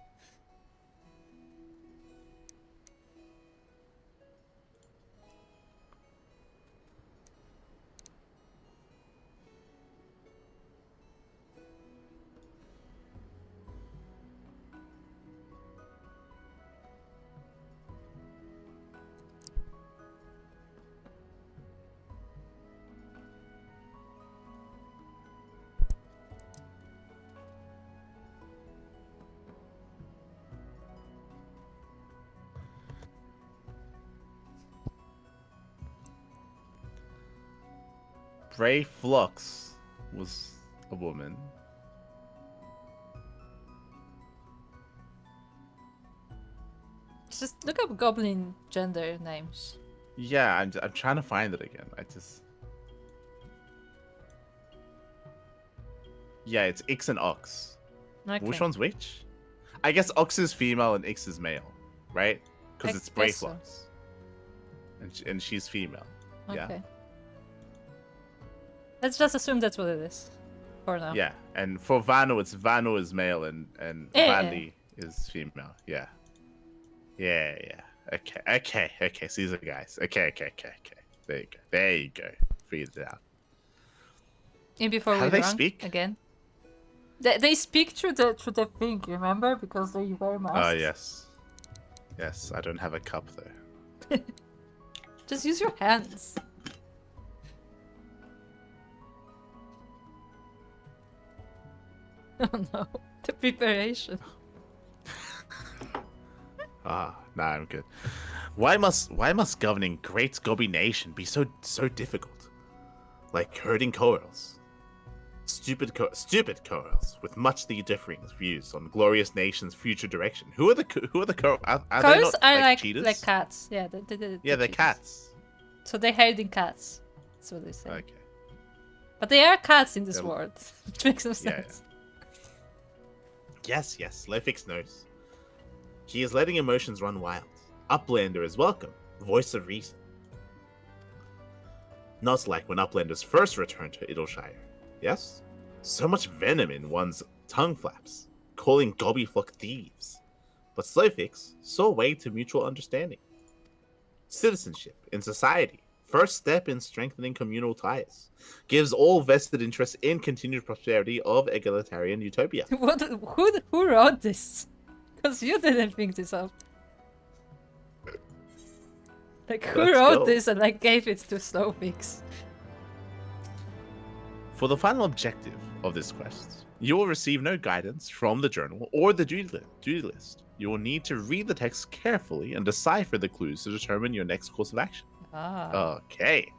Bray Flux was a woman. Just look up goblin gender names. Yeah, I'm trying to find it again. Yeah, it's Ix and Ox. Okay. Which one's which? I guess Ox is female and Ix is male, right? Because it's Bray Flux. And she's female. Okay. Yeah. Let's just assume that's what it is. For now. Yeah, and for Vanu, it's Vanu is male and Vali is female. Yeah. Yeah. Okay. So these are guys. Okay. There you go. Figured it out. And before How we do they run speak? again. They speak through the thing, you remember? Because they wear masks. Oh, yes. Yes, I don't have a cup though. Just use your hands. Oh no, the preparation. Nah, I'm good. Why must governing great Gobi nation be so difficult? Like herding corals. Stupid corals with muchly differing views on glorious nation's future direction. Who are the corals? Are they Corals not, are like cheetahs? like cats. Yeah, they're cheetahs. cats. So they're herding cats. That's what they say. Okay. But they are cats in this They're- world. Which makes no sense. Yes, Lofix knows. He is letting emotions run wild. Uplander is welcome, voice of reason. Not like when Uplanders first returned to Idleshire. Yes? So much venom in one's tongue flaps, calling Gobbyflock thieves. But Slowfix saw a way to mutual understanding. Citizenship in society, First step in strengthening communal ties. Gives all vested interest in continued prosperity of egalitarian utopia. Who wrote this? Because you didn't think this up. Like, who Let's wrote go. this and like gave it to Slowfix? For the final objective of this quest, you will receive no guidance from the journal or the duty list. You will need to read the text carefully and decipher the clues to determine your next course of action. Ah. Okay.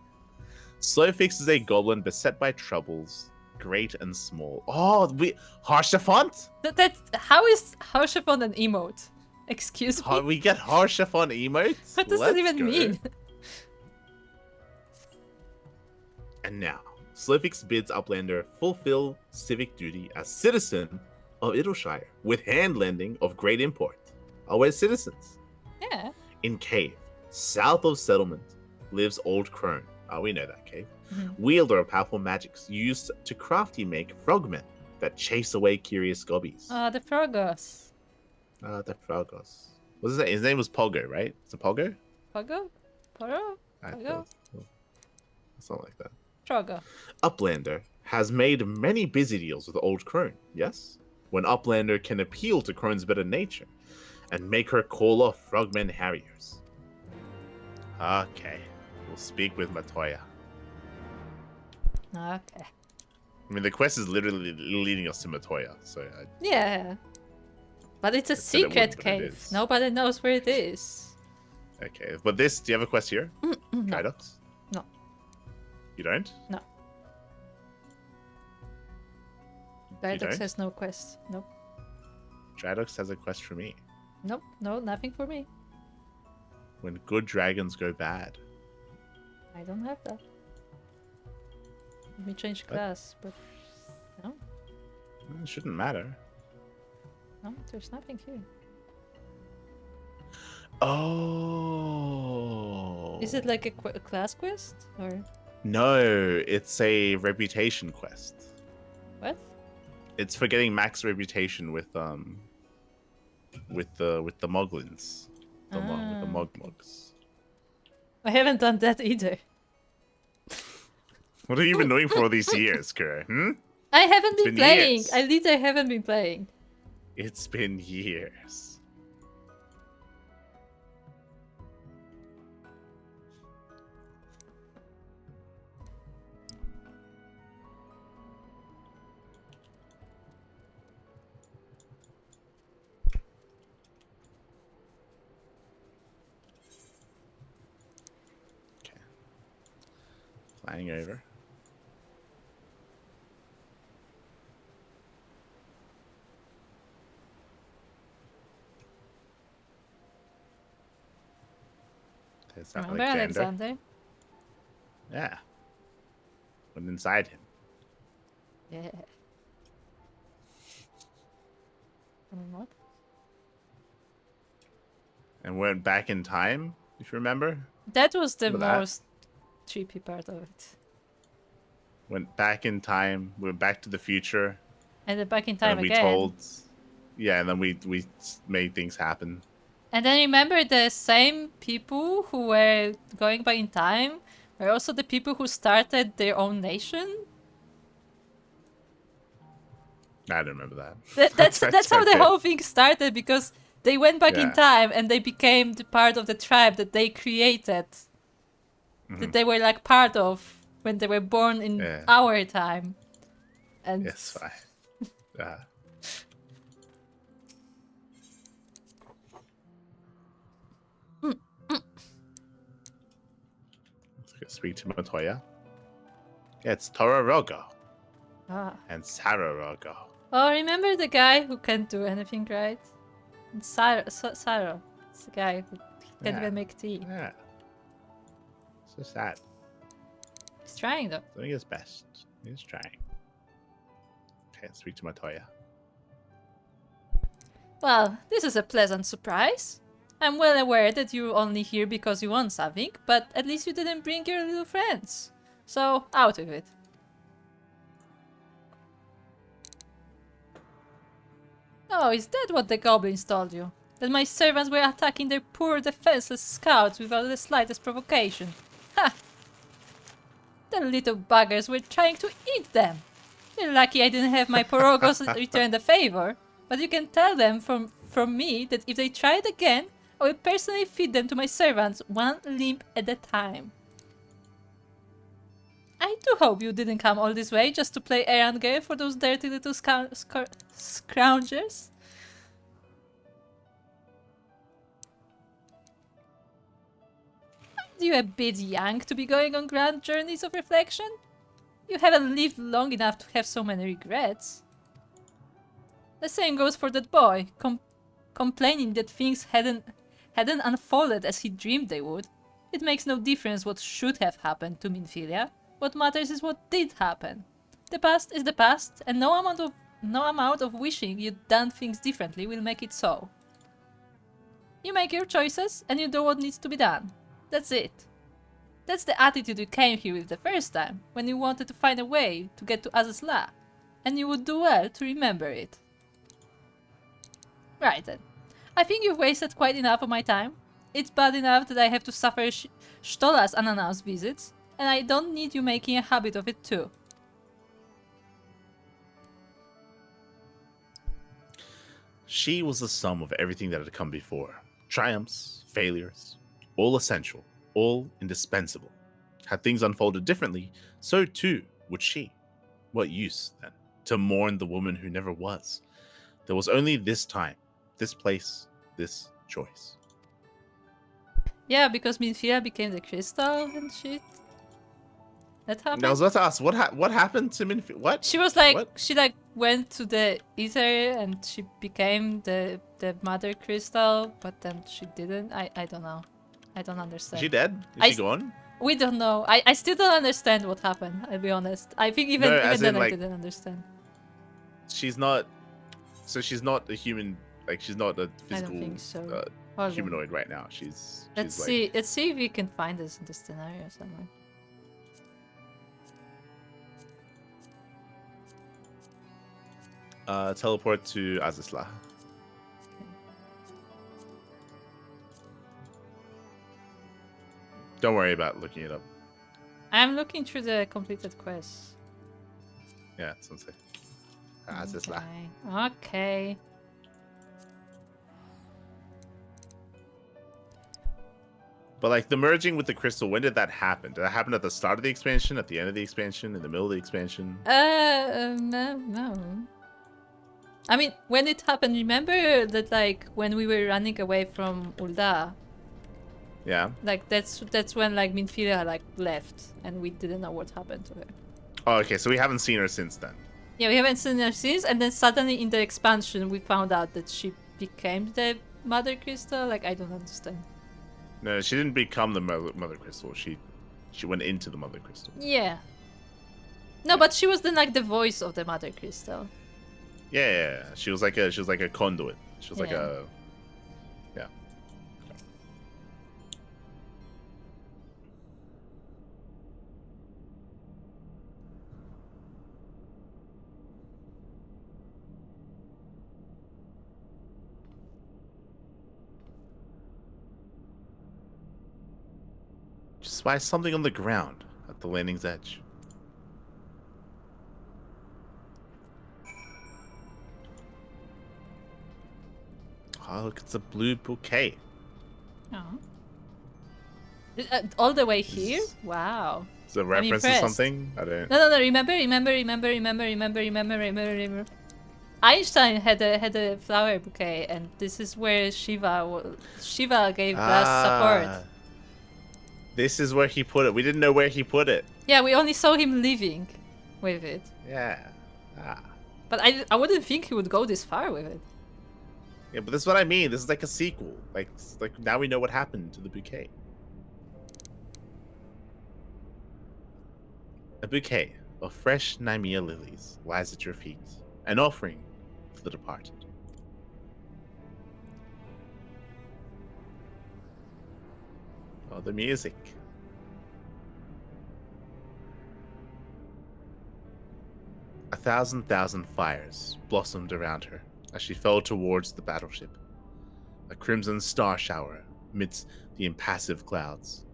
Slowfix is a goblin beset by troubles, great and small. Oh, Harshafont? How is Harshafont an emote? Excuse me? We get Harshafont emotes? What does that even mean? And now, Slowfix bids Uplander fulfill civic duty as citizen of Idleshire with hand lending of great import. Our citizens. Yeah. In cave, south of settlement, lives Old Crone. Oh, we know that cave. Mhm. Wielder of powerful magics used to crafty make frogmen that chase away curious gobbies. Oh, the Frogos. The frogos. What is that? His name was Pogo, right? It's a Pogo? Pogo? Poro? I Pogo? thought- Something like that. Frogo. Uplander has made many busy deals with Old Crone, yes? When Uplander can appeal to Crone's better nature and make her call off frogmen harriers. Okay, we'll speak with Matoya. Okay. I mean, the quest is literally leading us to Matoya, so Yeah. But it's a said it secret wouldn't, but it cave. is. Nobody knows where it is. okay. But this, do you have a quest here? No. Tridox? No. You don't? No. don't? Gyarados has no quest. Nope. Tridox has a quest for me. Nope. No, nothing for me. When good dragons go bad. I don't have that. Let me change class, but no, It shouldn't matter. no, there's nothing here. Oh. Is it like a class quest or No, it's a reputation quest. what? It's for getting max reputation with the Moglins. With the Mogmugs. I haven't done that either. What have you been doing for all these years, Kuro? I haven't It's been been playing. years. I literally haven't been playing. It's been years. Okay. Flying over. There's Remember Alexander. Alexander? Yeah. Went inside him. Yeah. What? And went back in time, if you remember. That was the Remember that? most trippy part of it. Went back in time, went back to the future. And then back in time and we again. told Yeah, and then we made things happen. And then remember the same people who were going back in time were also the people who started their own nation? I don't remember that. That's how the okay. whole thing started, because they went back in Yeah. time and they became the part of the tribe that they created. That they were like part of when they were born in Yeah. our time. And Yes, fine. Yeah. Let's speak to Matoya. Yeah, it's Tororogo Ah. and Sarorogo. Oh, remember the guy who can't do anything right? Saro. It's the guy who can't Yeah. even make tea. Yeah. So sad. He's trying though. Doing his best. He's trying. Okay, let's speak to Matoya. Well, this is a pleasant surprise. I'm well aware that you're only here because you want something, but at least you didn't bring your little friends. So, out with it. Oh, is that what the goblins told you? That my servants were attacking their poor defenseless scouts without the slightest provocation? Ha! The little buggers were trying to eat them. You're lucky I didn't have my porogos return the favor. But you can tell them from me that if they try it again, I will personally feed them to my servants, one limb at a time. I do hope you didn't come all this way just to play errand girl for those dirty little scroungers. Aren't you a bit young to be going on grand journeys of reflection? You haven't lived long enough to have so many regrets. The same goes for that boy, complaining that things hadn't unfolded as he dreamed they would. It makes no difference what should have happened to Minfilia. What matters is what did happen. The past is the past, and no amount of wishing you'd done things differently will make it so. You make your choices, and you do what needs to be done. That's it. That's the attitude you came here with the first time, when you wanted to find a way to get to Azazla, and you would do well to remember it. Right then. I think you've wasted quite enough of my time. It's bad enough that I have to suffer Stola's unannounced visits, and I don't need you making a habit of it too. She was the sum of everything that had come before. Triumphs, failures, all essential, all indispensable. Had things unfolded differently, so too would she. What use, then, to mourn the woman who never was? There was only this time, this place, this choice. Yeah, because Minfilia became the crystal and shit. That happened. Now I was about to ask, what happened to Minfilia? What? She was like, What? she like went to the ether and she became the mother crystal, but then she didn't. I don't know. I don't understand. Is she dead? Is she gone? We don't know. I still don't understand what happened. I'll be honest. I think even then I didn't understand. She's not. So she's not a human. Like she's not a physical I don't think so. humanoid right now. She's Let's like, see. Let's see if we can find this in the scenario somewhere. Teleport to Azazla. Okay. Don't worry about looking it up. I'm looking through the completed quests. Yeah, it's on Azazla. Okay. But like the merging with the crystal, when did that happen? Did that happen at the start of the expansion, at the end of the expansion, in the middle of the expansion? No. I mean, when it happened, remember that like when we were running away from Ul'dah? Yeah. Like that's when like Minfilia like left and we didn't know what happened to her. Oh, okay, so we haven't seen her since then. Yeah, we haven't seen her since, and then suddenly in the expansion we found out that she became the Mother Crystal. Like I don't understand. No, she didn't become the Mother Crystal. She went into the Mother Crystal. Yeah. No, but she was then like the voice of the Mother Crystal. Yeah. She was like a conduit. She was like Yeah. a yeah. Just spy something on the ground at the landing's edge. Oh, look, it's a blue bouquet. Oh. All the way here? Wow. Is it a reference to impressed. something? I don't. No. Remember. Einstein had a flower bouquet, and this is where Shiva gave last support. This is where he put it. We didn't know where he put it. Yeah, we only saw him leaving with it. Yeah. But I wouldn't think he would go this far with it. Yeah, but this is what I mean. This is like a sequel. Like now we know what happened to the bouquet. A bouquet of fresh Nymea lilies lies at your feet, an offering for the departed. Oh, the music. A thousand fires blossomed around her as she fell towards the battleship. A crimson star shower amidst the impassive clouds.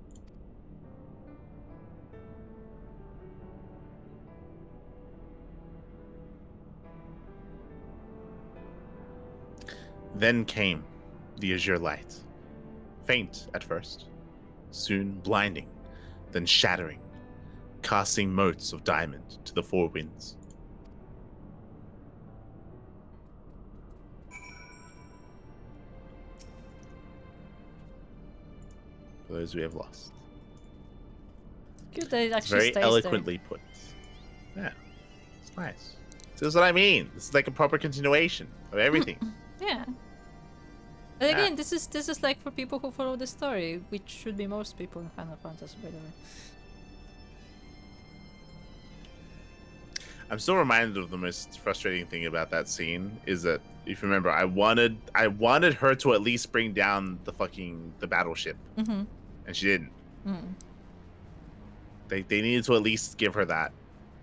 Then came the azure light, faint at first, soon blinding, then shattering, casting motes of diamond to the four winds. For those we have lost. Good that it It's actually very stays eloquently put. Yeah, it's nice. So this is what I mean. This is like a proper continuation of everything. there. Yeah. But Yeah. again, this is like for people who follow the story, which should be most people in Final Fantasy, by the way. I'm still reminded of the most frustrating thing about that scene is that if you remember, I wanted her to at least bring down the battleship, Mm-hmm. and she didn't. Mm. They needed to at least give her that.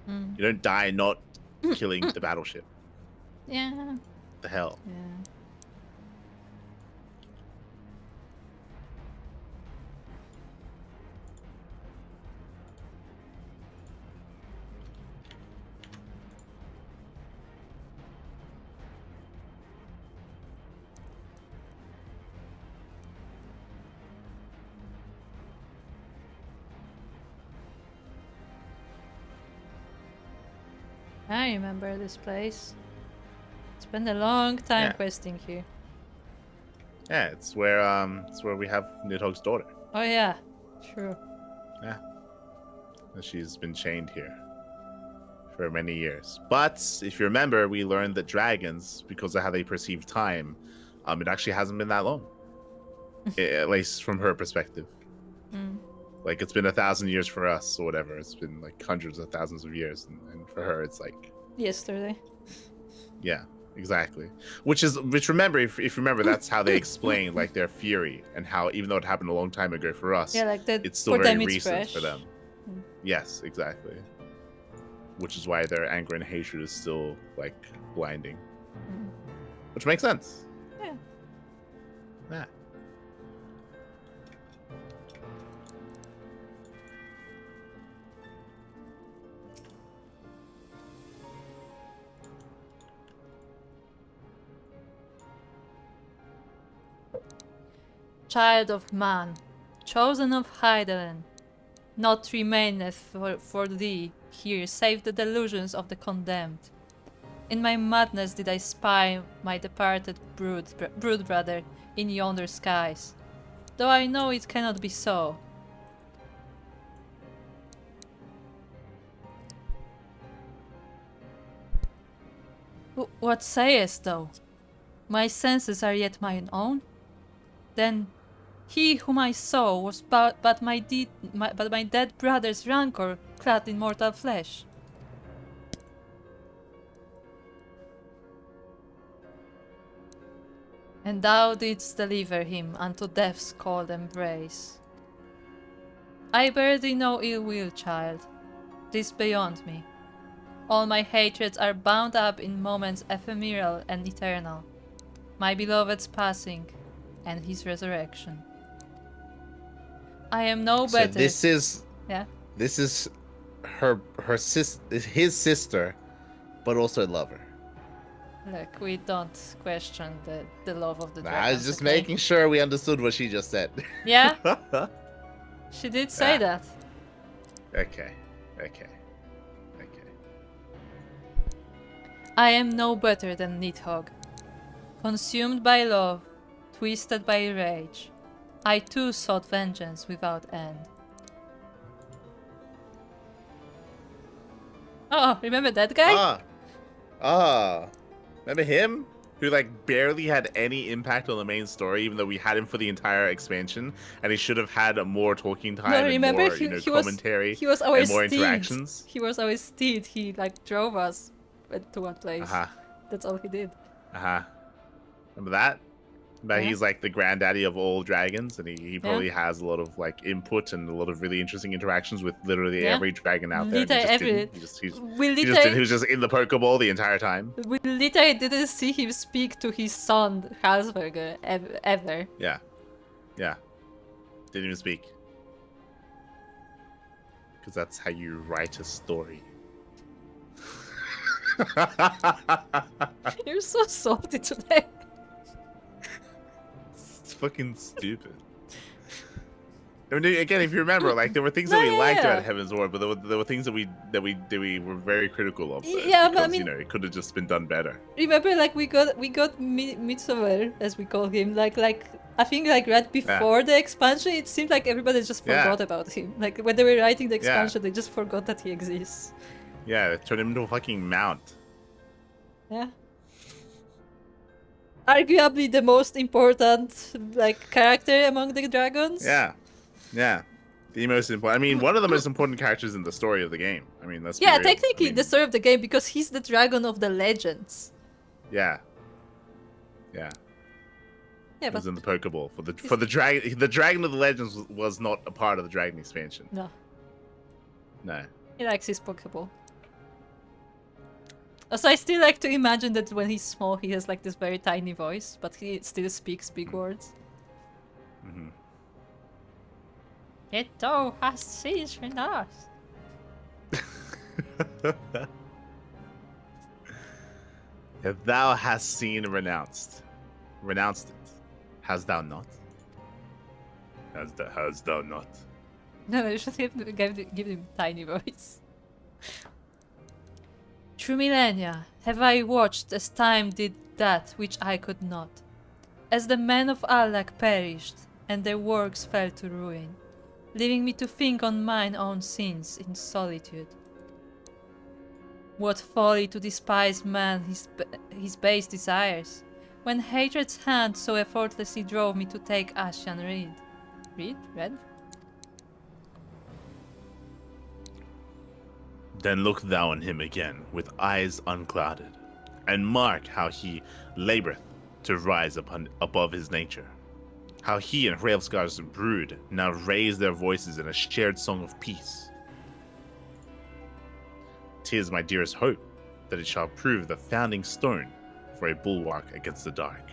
Mm. You don't die not killing the battleship. Yeah. The hell. Yeah. I remember this place. Spent a long time Yeah. questing here. Yeah, it's where we have Nidhogg's daughter. Oh yeah, true. Yeah. And she's been chained here for many years. But if you remember, we learned that dragons, because of how they perceive time, it actually hasn't been that long. At least from her perspective. Mm. Like, it's been 1,000 years for us or whatever. It's been like hundreds of thousands of years, and for her it's like, Yesterday. yeah, exactly. Which remember, if you remember, that's how they explain like their fury, and how even though it happened a long time ago for us, Yeah, like that. it's still for very them, it's recent fresh. for them. Mm. Yes, exactly. Which is why their anger and hatred is still like blinding. Mm. Which makes sense. Yeah. Yeah. Child of man, chosen of Hydaelyn, not remaineth for thee here save the delusions of the condemned. In my madness did I spy my departed brood brother in yonder skies, though I know it cannot be so. What sayest thou? My senses are yet mine own? Then he whom I saw was but my dead brother's rancor clad in mortal flesh. And thou didst deliver him unto death's cold embrace. I bear thee no ill will, child. 'Tis beyond me. All my hatreds are bound up in moments ephemeral and eternal. My beloved's passing, and his resurrection. I am no better. So this is Yeah. This is his sister, but also lover. Look, we don't question the love of the Nah, dragons. I was just okay? making sure we understood what she just said. Yeah, she did say Ah. that. Okay. I am no better than Nidhogg. Consumed by love, twisted by rage, I too sought vengeance without end. Oh, remember that guy? Remember him? Who like barely had any impact on the main story, even though we had him for the entire expansion, and he should have had more talking time No, and remember more, commentary he was our and more steed. interactions. He was our steed. He like drove us to one place. Uh-huh. That's all he did. Remember that? But Yeah. he's like the granddaddy of all dragons, and he probably has a lot of like input and a lot of really interesting interactions with literally Yeah. every dragon out there. and Literally he just every- didn't. He just We he literally, was just in the Pokeball the entire time. we literally didn't see him speak to his son Halsberger ever. Yeah. Didn't even speak. Because that's how you write a story. You're so salty today. fucking stupid. I mean, again, if you remember, like there were things No, that we liked yeah. about Heavensward, but there were things that we were very critical of. Yeah, but I because mean, it could have just been done better. remember, like we got Midsummer, as we call him, like I think like right before the expansion, it seemed like everybody just forgot about him. Like when they were writing the expansion, they just forgot that he exists. Yeah, they turned him into a fucking mount. Yeah. Arguably the most important like character among the dragons. Yeah. The most important. I mean, one of the most important characters in the story of the game. I mean, let's be Yeah, real. technically I mean, the story of the game because he's the dragon of the legends. Yeah, Yeah, it but was in the Pokeball for the dragon. The Dragon of the Legends was not a part of the Dragon expansion. no, No. he likes his Pokeball. Also, I still like to imagine that when he's small, he has like this very tiny voice, but he still speaks big words. Mm-hmm. It thou hast seen us. If thou hast seen and renounced it, hast thou not? Hast thou not? No, you should give him tiny voice. Through millennia have I watched as time did that which I could not, as the men of Allah perished and their works fell to ruin, leaving me to think on mine own sins in solitude. What folly to despise man his base desires, when hatred's hand so effortlessly drove me to take Ascian Red? Then look thou on him again with eyes unclouded, and mark how he laboureth to rise above his nature. How he and Hraelskar's brood now raise their voices in a shared song of peace. 'Tis my dearest hope that it shall prove the founding stone for a bulwark against the dark.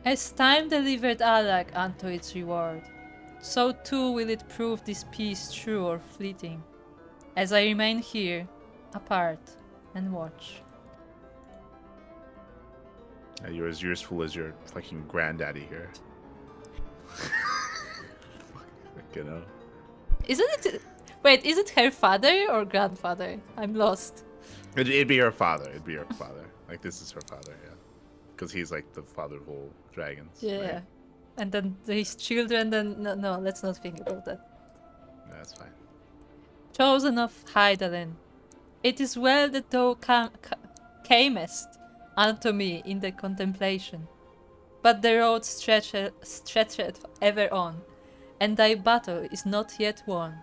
As time delivered Alak unto its reward, so too will it prove this peace true or fleeting, as I remain here, apart, and watch. You're as useful as your fucking granddaddy here. You know. Isn't it? Wait, is it her father or grandfather? I'm lost. It'd be her father. Like this is her father, yeah. Because he's like the father of all dragons. Yeah. Right? And then his children. Then no, let's not think about that. That's fine. Chosen of Hydaelyn, it is well that thou camest unto me in the contemplation, but the road stretcheth ever on, and thy battle is not yet won.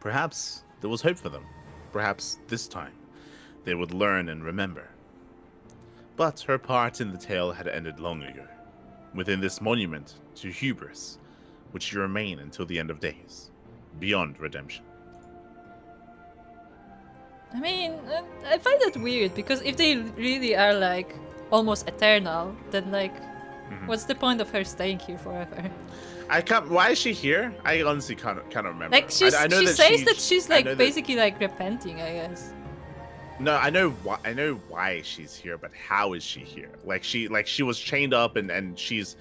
Perhaps there was hope for them. Perhaps this time they would learn and remember. But her part in the tale had ended long ago, within this monument to hubris, which you remain until the end of days, beyond redemption. I mean, I find that weird because if they really are like almost eternal, then like, what's the point of her staying here forever? I can't. Why is she here? I honestly can't remember. Like she says that she's like basically like repenting, I guess. No, I know why. I know why she's here, but how is she here? Like she was chained up, and she's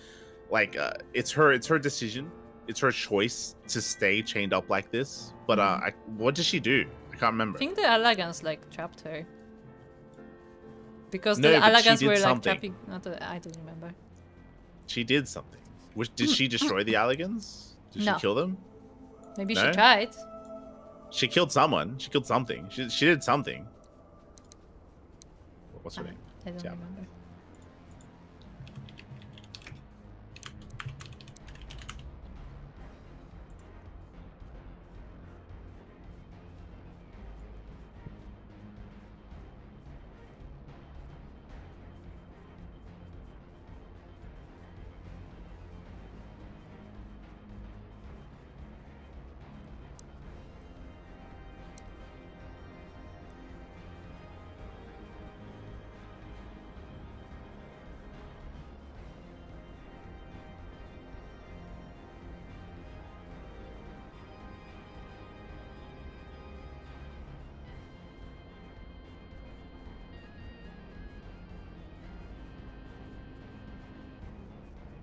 like, it's her decision, it's her choice to stay chained up like this. But what did she do? I can't remember. I think the Allagans like trapped her because No, the but Allagans she did were like something. trapping. I don't remember. She did something. Did she destroy the Allagans? Did No. she kill them? Maybe No? she tried. She killed someone. She killed something. She did something. What's her name? I don't Yeah. remember.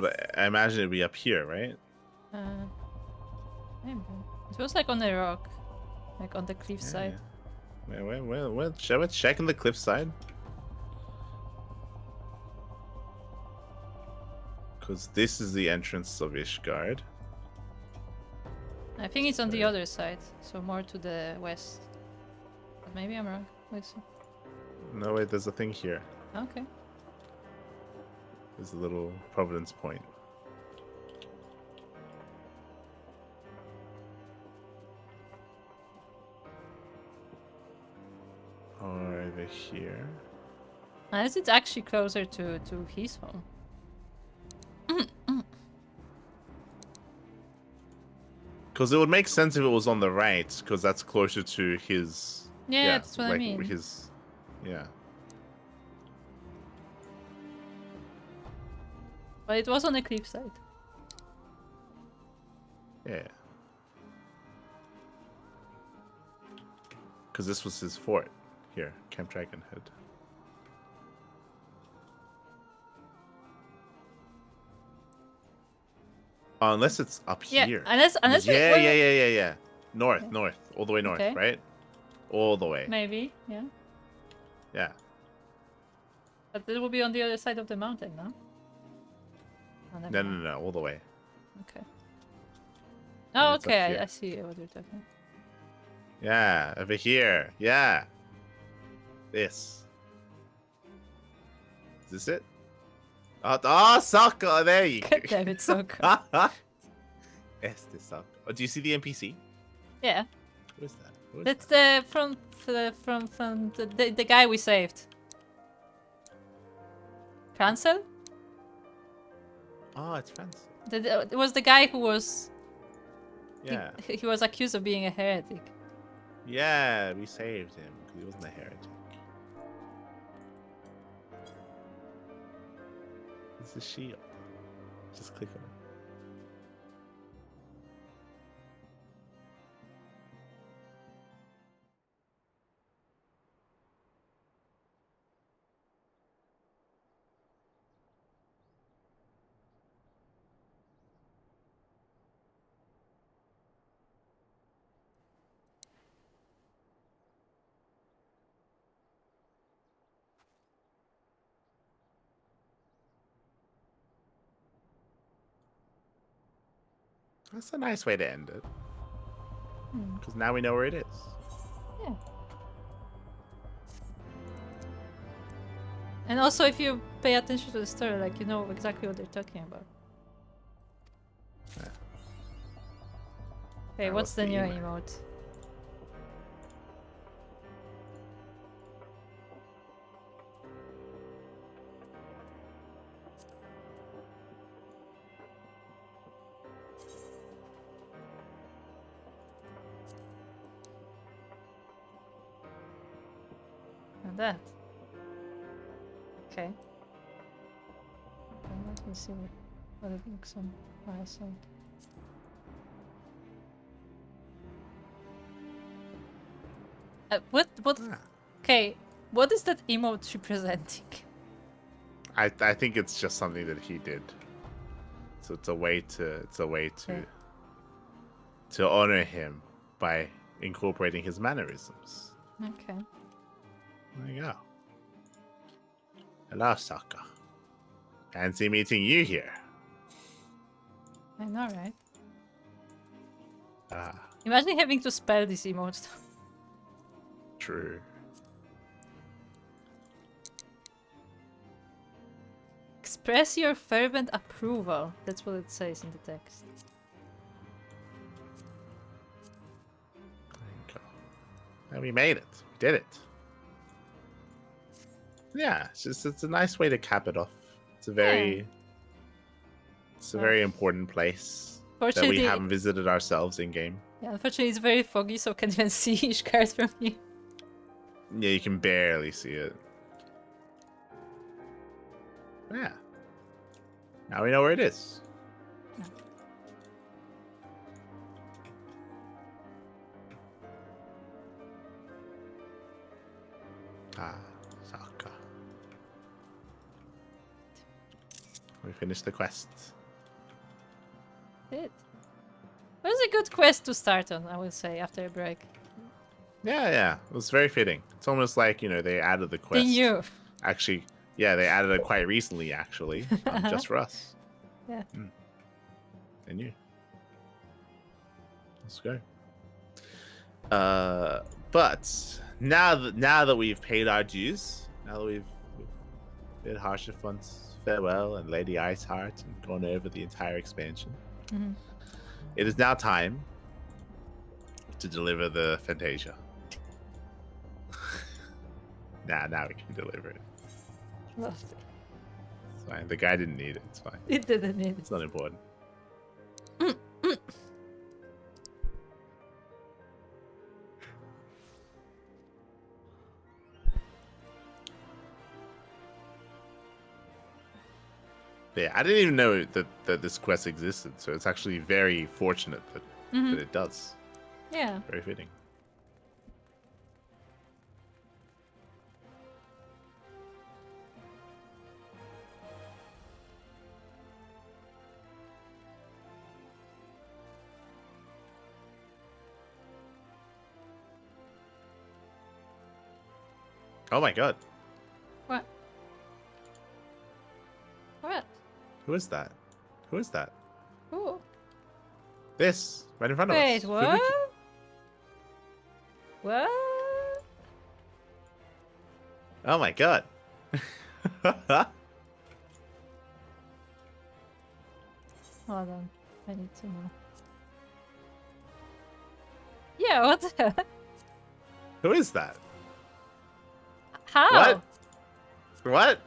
But I imagine it'd be up here, right? Maybe. It was like on a rock, like on the cliffside. Yeah. Well, shall we check on the cliffside? Because this is the entrance of Ishgard. I think it's on the other side, so more to the west. But maybe I'm wrong. Let's see. No, wait, there's a thing here. Okay. There's a little Providence Point. Or over here. Unless it's actually closer to his home. Because it would make sense if it was on the right, because that's closer to his. Yeah, that's what I mean. His, yeah. But it was on the cliffside. Yeah. Because this was his fort. Here, Camp Dragonhead. Unless it's up here. Unless Yeah. North, all the way north, Okay. right? All the way. Maybe, yeah. Yeah. But it will be on the other side of the mountain, no? Oh, never mind. No, all the way. Okay. Oh, it's up okay. here. I see what you're talking. Yeah, over here. Yeah. This. Is this it? Oh, soccer! There you go. God damn it, so cool. Este soccer. Oh, do you see the NPC? Yeah. Who is that? That's the from the guy we saved. Cancel? Oh, it's France. It was the guy who was. Yeah. He was accused of being a heretic. Yeah, we saved him because he wasn't a heretic. It's a shield. Just click on it. That's a nice way to end it. Because now we know where it is. Yeah. And also, if you pay attention to the story, like you know exactly what they're talking about. Yeah. Okay, Now what's the new emote? emote? And that. Okay. Let me see what it looks on my side. What? Ah. Okay, what is that emote representing? I think it's just something that he did. So it's a way to Okay. to honor him by incorporating his mannerisms. Okay. There you go. Hello, Sokka. Fancy meeting you here. I know, right? Ah, Imagine having to spell this emote. true. Express your fervent approval. That's what it says in the text. There you go. And we made it. We did it. Yeah, it's a nice way to cap it off. It's a very important place that we Fortunately, haven't visited ourselves in game. yeah, unfortunately, it's very foggy, so can't even see each card from here. Yeah, you can barely see it. Yeah. Now we know where it is. Yeah. Ah, Sokka. We finished the quest. It was a good quest to start on, I would say, after a break. Yeah. It was very fitting. It's almost like, they added the They quest. knew. Actually, yeah, they added it quite recently, actually, just for us. Yeah. They knew. Let's go. But now that we've paid our dues, now that we've bid Harshafunt's farewell and Lady Iceheart and gone over the entire expansion, it is now time to deliver the Fantasia. Now we can deliver it. Lovely. It's fine. The guy didn't need it. It's fine. It didn't need it. It's not important. Yeah, I didn't even know that this quest existed, so it's actually very fortunate that it does. Yeah. Very fitting. Oh my god. What? What? Who is that? Who is that? Who? This, right in front of Wait, us. what? What? Oh my god. Hold on. I need to know. Yeah, what the heck? Who is that? How? What? What?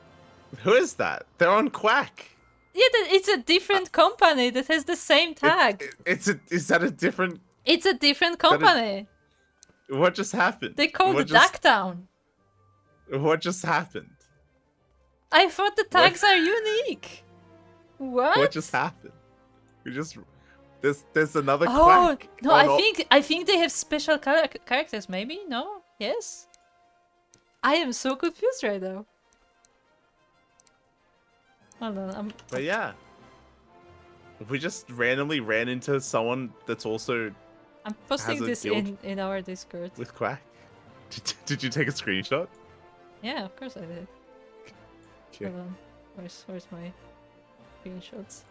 Who is that? They're on Quack. Yeah, it's a different company that has the same tag. Is that a different? It's a different company. What just happened? They called What Ducktown. What just happened? I thought the tags are unique. What? What just happened? You just there's another Oh Quack. no! I think they have special characters. Maybe no? Yes. I am so confused right now. Hold on, But yeah, if we just randomly ran into someone that's also I'm posting has a this guild in our Discord. with Quack, did you take a screenshot? Yeah, of course I did. Okay. Hold on. Where's my screenshots?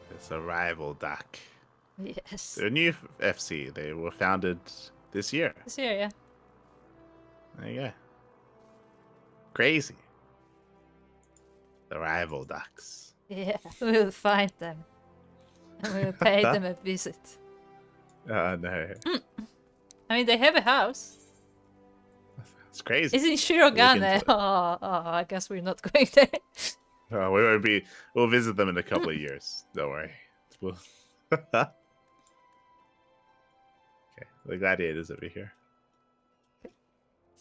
It's a rival duck. Yes. They're a new FC. They were founded this year. This year, yeah. There you go. Crazy. The rival ducks. Yeah, we'll find them. And we'll pay them a visit. Oh no. I mean, they have a house. It's crazy. It's in Look Shirogane. into it. Oh, I guess we're not going there. Oh, we won't be. We'll visit them in a couple of years. Don't worry. We'll... Okay, the gladiators over here.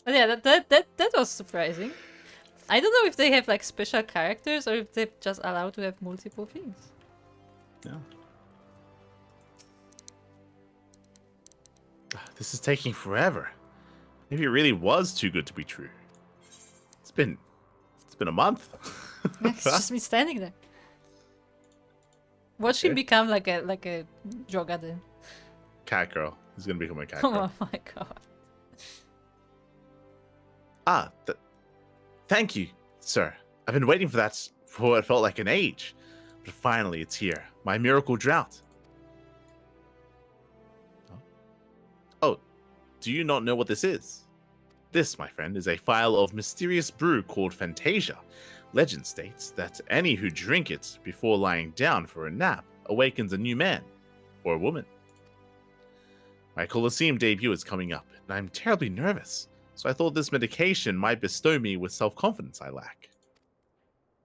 But yeah, that was surprising. I don't know if they have like special characters or if they're just allowed to have multiple things. No. This is taking forever. Maybe it really was too good to be true. It's been a month. It's just me standing there. Watch him Okay. become like a Jogaden. Cat girl. He's gonna become a cat Oh girl. my god. Ah, thank you, sir. I've been waiting for that for what felt like an age. But finally, it's here. My miracle drought. Oh, do you not know what this is? This, my friend, is a phial of mysterious brew called Fantasia. Legend states that any who drink it before lying down for a nap awakens a new man or woman. My Colosseum debut is coming up, and I'm terribly nervous, so I thought this medication might bestow me with self-confidence I lack.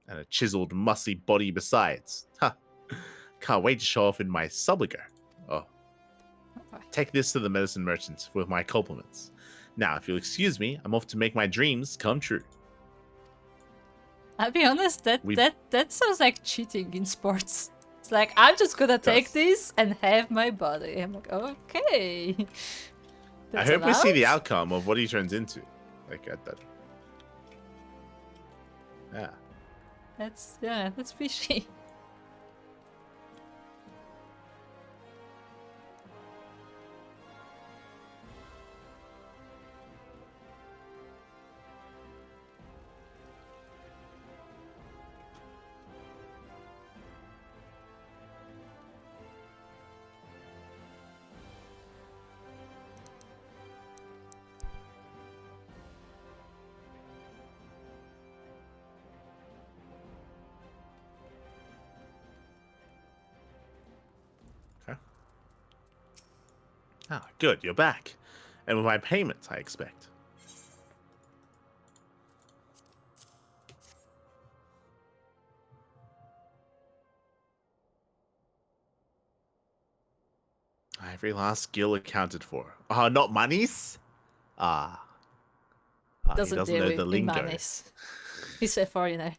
And a chiseled, muscly body besides. Ha! Can't wait to show off in my subliger. Oh. Take this to the medicine merchant with my compliments. Now, if you'll excuse me, I'm off to make my dreams come true. I'll be honest, that sounds like cheating in sports. It's It's like, I'm just gonna take Yes. this and have my body. I'm like, okay. I That's hope we see the allowed? outcome of what he turns into. Like at that. Yeah. That's fishy. Okay. Ah, good. You're back, and with my payments, I expect. Every last skill accounted for. Not monies? Ah. He Doesn't doesn't deal know the in lingo. monies. He's a foreigner.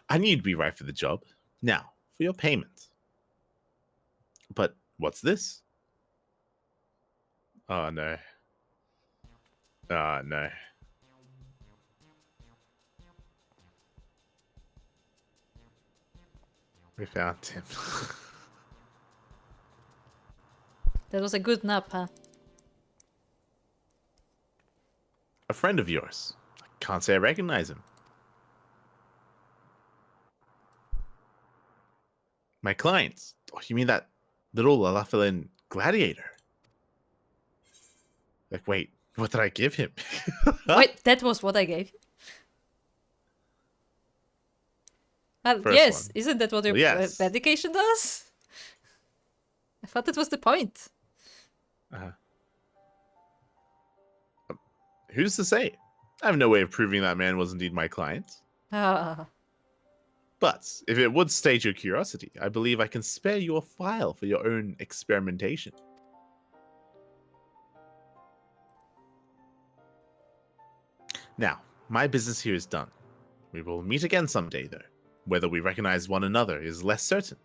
I knew you'd be right for the job. Now, for your payment. But what's this? Oh, no. Oh, no. We found him. That was a good nap, huh? A friend of yours. I can't say I recognize him. My clients. Oh, you mean that little Lalafalin gladiator? Like, wait, what did I give him? Wait, that was what I gave you? Well, First yes, one. isn't that what your Well, yes. medication does? I thought that was the point. Uh-huh. Who's to say? I have no way of proving that man was indeed my client. Ah, But if it would state your curiosity, I believe I can spare you a file for your own experimentation. Now, my business here is done. We will meet again someday, though. Whether we recognize one another is less certain.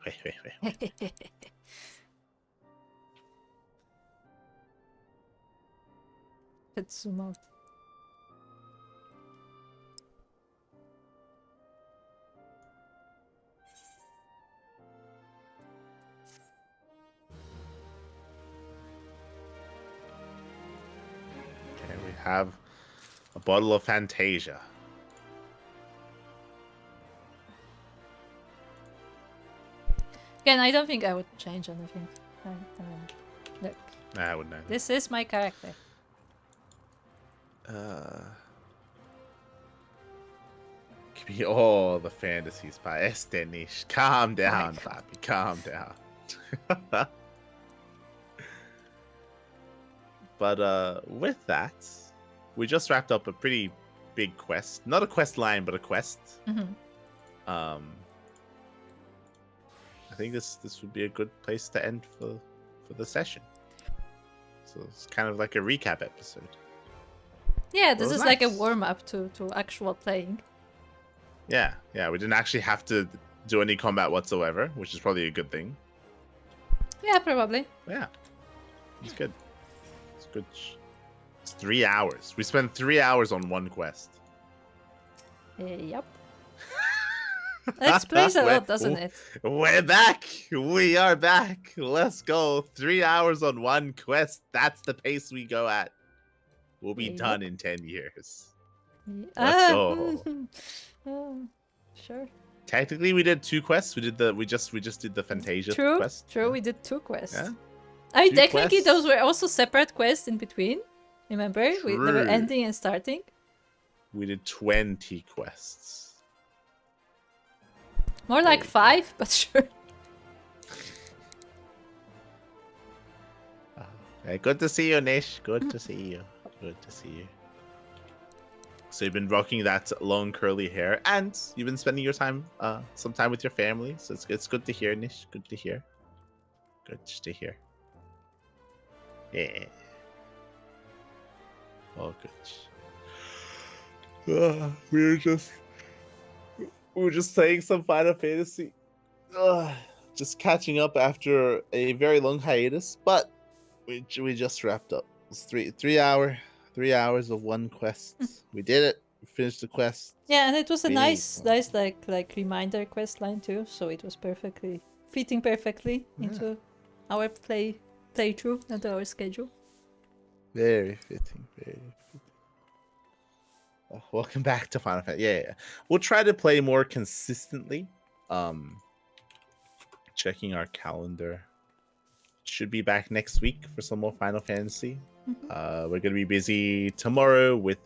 Wait. let's zoom out. Okay, we have a bottle of Fantasia. Again, I don't think I would change anything. Look, Nah, I wouldn't know. this is my character. Give me all the fantasies, pa este niche. Calm down, God. papi. Calm down. But with that, we just wrapped up a pretty big quest. Not a quest line, but a quest. Mhm. I think this would be a good place to end for the session. So it's kind of like a recap episode. Yeah, this was is like a nice. warm-up to actual playing. Yeah, we didn't actually have to do any combat whatsoever, which is probably a good thing. Yeah, probably. Yeah, it's good. It's good. It's 3 hours. We spent 3 hours on one quest. Yep. That explains a lot, doesn't it? We're back. We are back. Let's go. 3 hours on one quest. That's the pace we go at. We'll be Yep. done in 10 years. Let's Let's go. Sure. Technically, we did 2 quests. We just did the Fantasia True. quest. True. We did 2 quests. Yeah. I mean, 2 technically, quests. those were also separate quests in between. Remember, they were True. ending and starting. We did 20 quests. More like 5, but sure. Hey, good to see you, Nish. Good to see you. Good to see you. So you've been rocking that long curly hair, and you've been spending your time, some time with your family. So it's good to hear, Nish. Good to hear. Good to hear. Yeah. Oh, good. We're just We were just playing some Final Fantasy. Ugh, just catching up after a very long hiatus, but we just wrapped up. It was 3 hours of one quest. We did it. We finished the quest. Yeah, and it was a Big nice one. like reminder quest line too, so it was fitting perfectly into our playthrough and our schedule. Very fitting. Very fitting. Oh, welcome back to Final Fantasy. Yeah. We'll try to play more consistently. Checking our calendar. Should be back next week for some more Final Fantasy. We're gonna be busy tomorrow with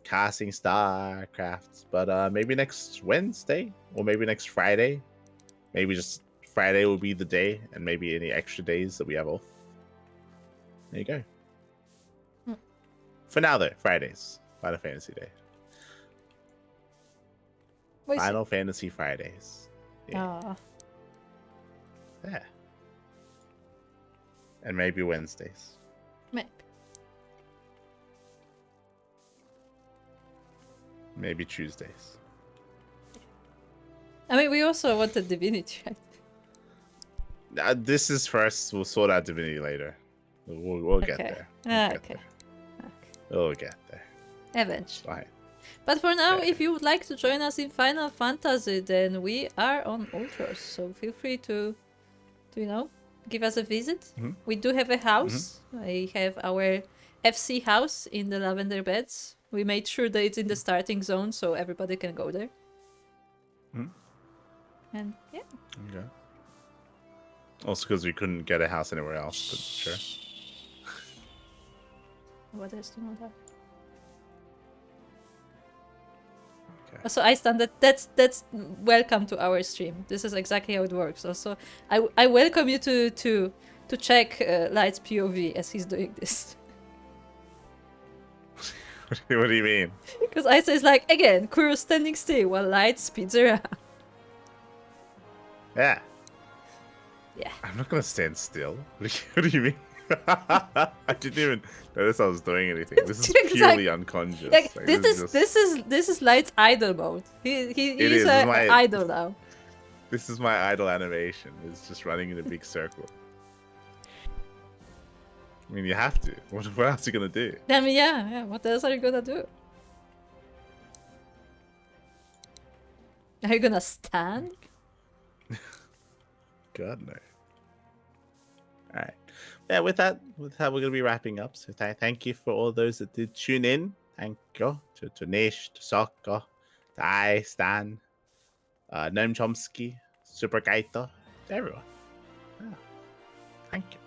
casting StarCraft, but maybe next Wednesday or maybe next Friday. Maybe just Friday will be the day, and maybe any extra days that we have off. There you go. For now, though, Fridays, Final Fantasy Day. Final Fantasy Fridays. Yeah. Yeah. And maybe Wednesdays. Maybe. Maybe Tuesdays. I mean, we also wanted Divinity, right? This is first. We'll sort out Divinity later. We'll get there. Okay. We'll get there. Eventually. Fine. But for now, if you would like to join us in Final Fantasy, then we are on Ultros. So feel free to give us a visit. We do have a house. We have our FC house in the Lavender Beds. We made sure that it's in the starting zone so everybody can go there. And yeah. Okay. Also because we couldn't get a house anywhere else, but sure. What else do you know that? Okay. Also, I stand that's welcome to our stream. This is exactly how it works. Also, I welcome you to check Light's POV as he's doing this. What do you mean? Because I say it's like, again, Kuro standing still while Light speeds around. Yeah. Yeah. I'm not gonna stand still. What do you mean? I didn't even notice I was doing anything. This is purely unconscious. Like, Like, this is Light's idol mode. He's an idol now. This is my idle animation. It's just running in a big circle. I mean, you have to. What else are you gonna do? I mean, yeah. What else are you gonna do? Are you gonna stand? God no. All right. Yeah, with that, we're gonna be wrapping up. So thank you for all those that did tune in. Thank you to Nish, to Sokka, to I, Stan, Noam Chomsky, Super Kaito, to everyone. Yeah. Thank you.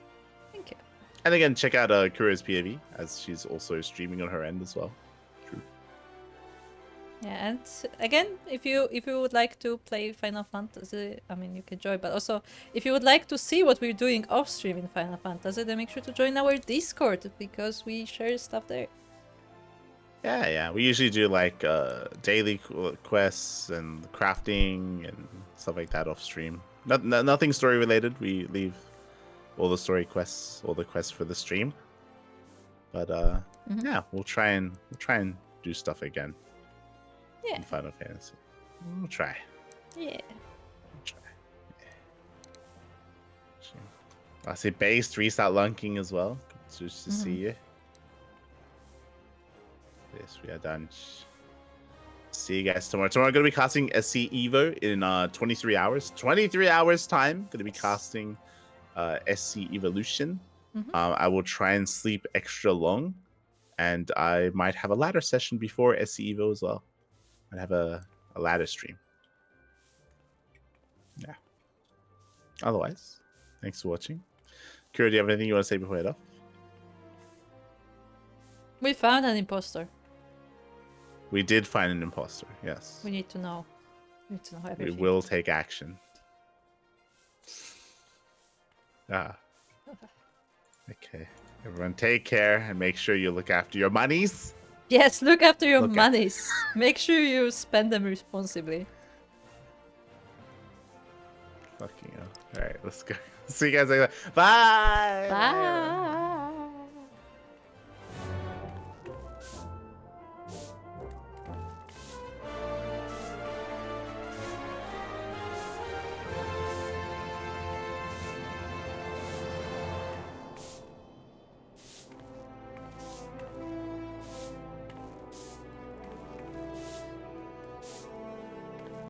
Thank you. And again, check out Kuro's POV as she's also streaming on her end as well. True. Yeah, and again, if you would like to play Final Fantasy, I mean, you can join. But also, if you would like to see what we're doing off stream in Final Fantasy, then make sure to join our Discord because we share stuff there. Yeah. We usually do like daily quests and crafting and stuff like that off stream. Nothing story related. We leave all the story quests, all the quests for the stream. But yeah, we'll try and do stuff again. Yeah. In Final Fantasy. We'll try. Yeah. We'll try. Yeah. I say base restart lunking as well. Good to see you. Yes, we are done. See you guys tomorrow. Tomorrow I'm going to be casting SC Evo in 23 hours. 23 hours time. Going to be casting SC Evolution. I will try and sleep extra long. And I might have a ladder session before SC Evo as well. I'd have a ladder stream. Yeah. Otherwise, thanks for watching. Kuro, do you have anything you want to say before I head off? We found an imposter. We did find an imposter, yes. We need to know. We need to know everything. We will take action. Okay. Everyone take care and make sure you look after your monies. Yes, look after your monies. Make sure you spend them responsibly. Fucking hell. Alright, let's go. See you guys later. Bye! Bye!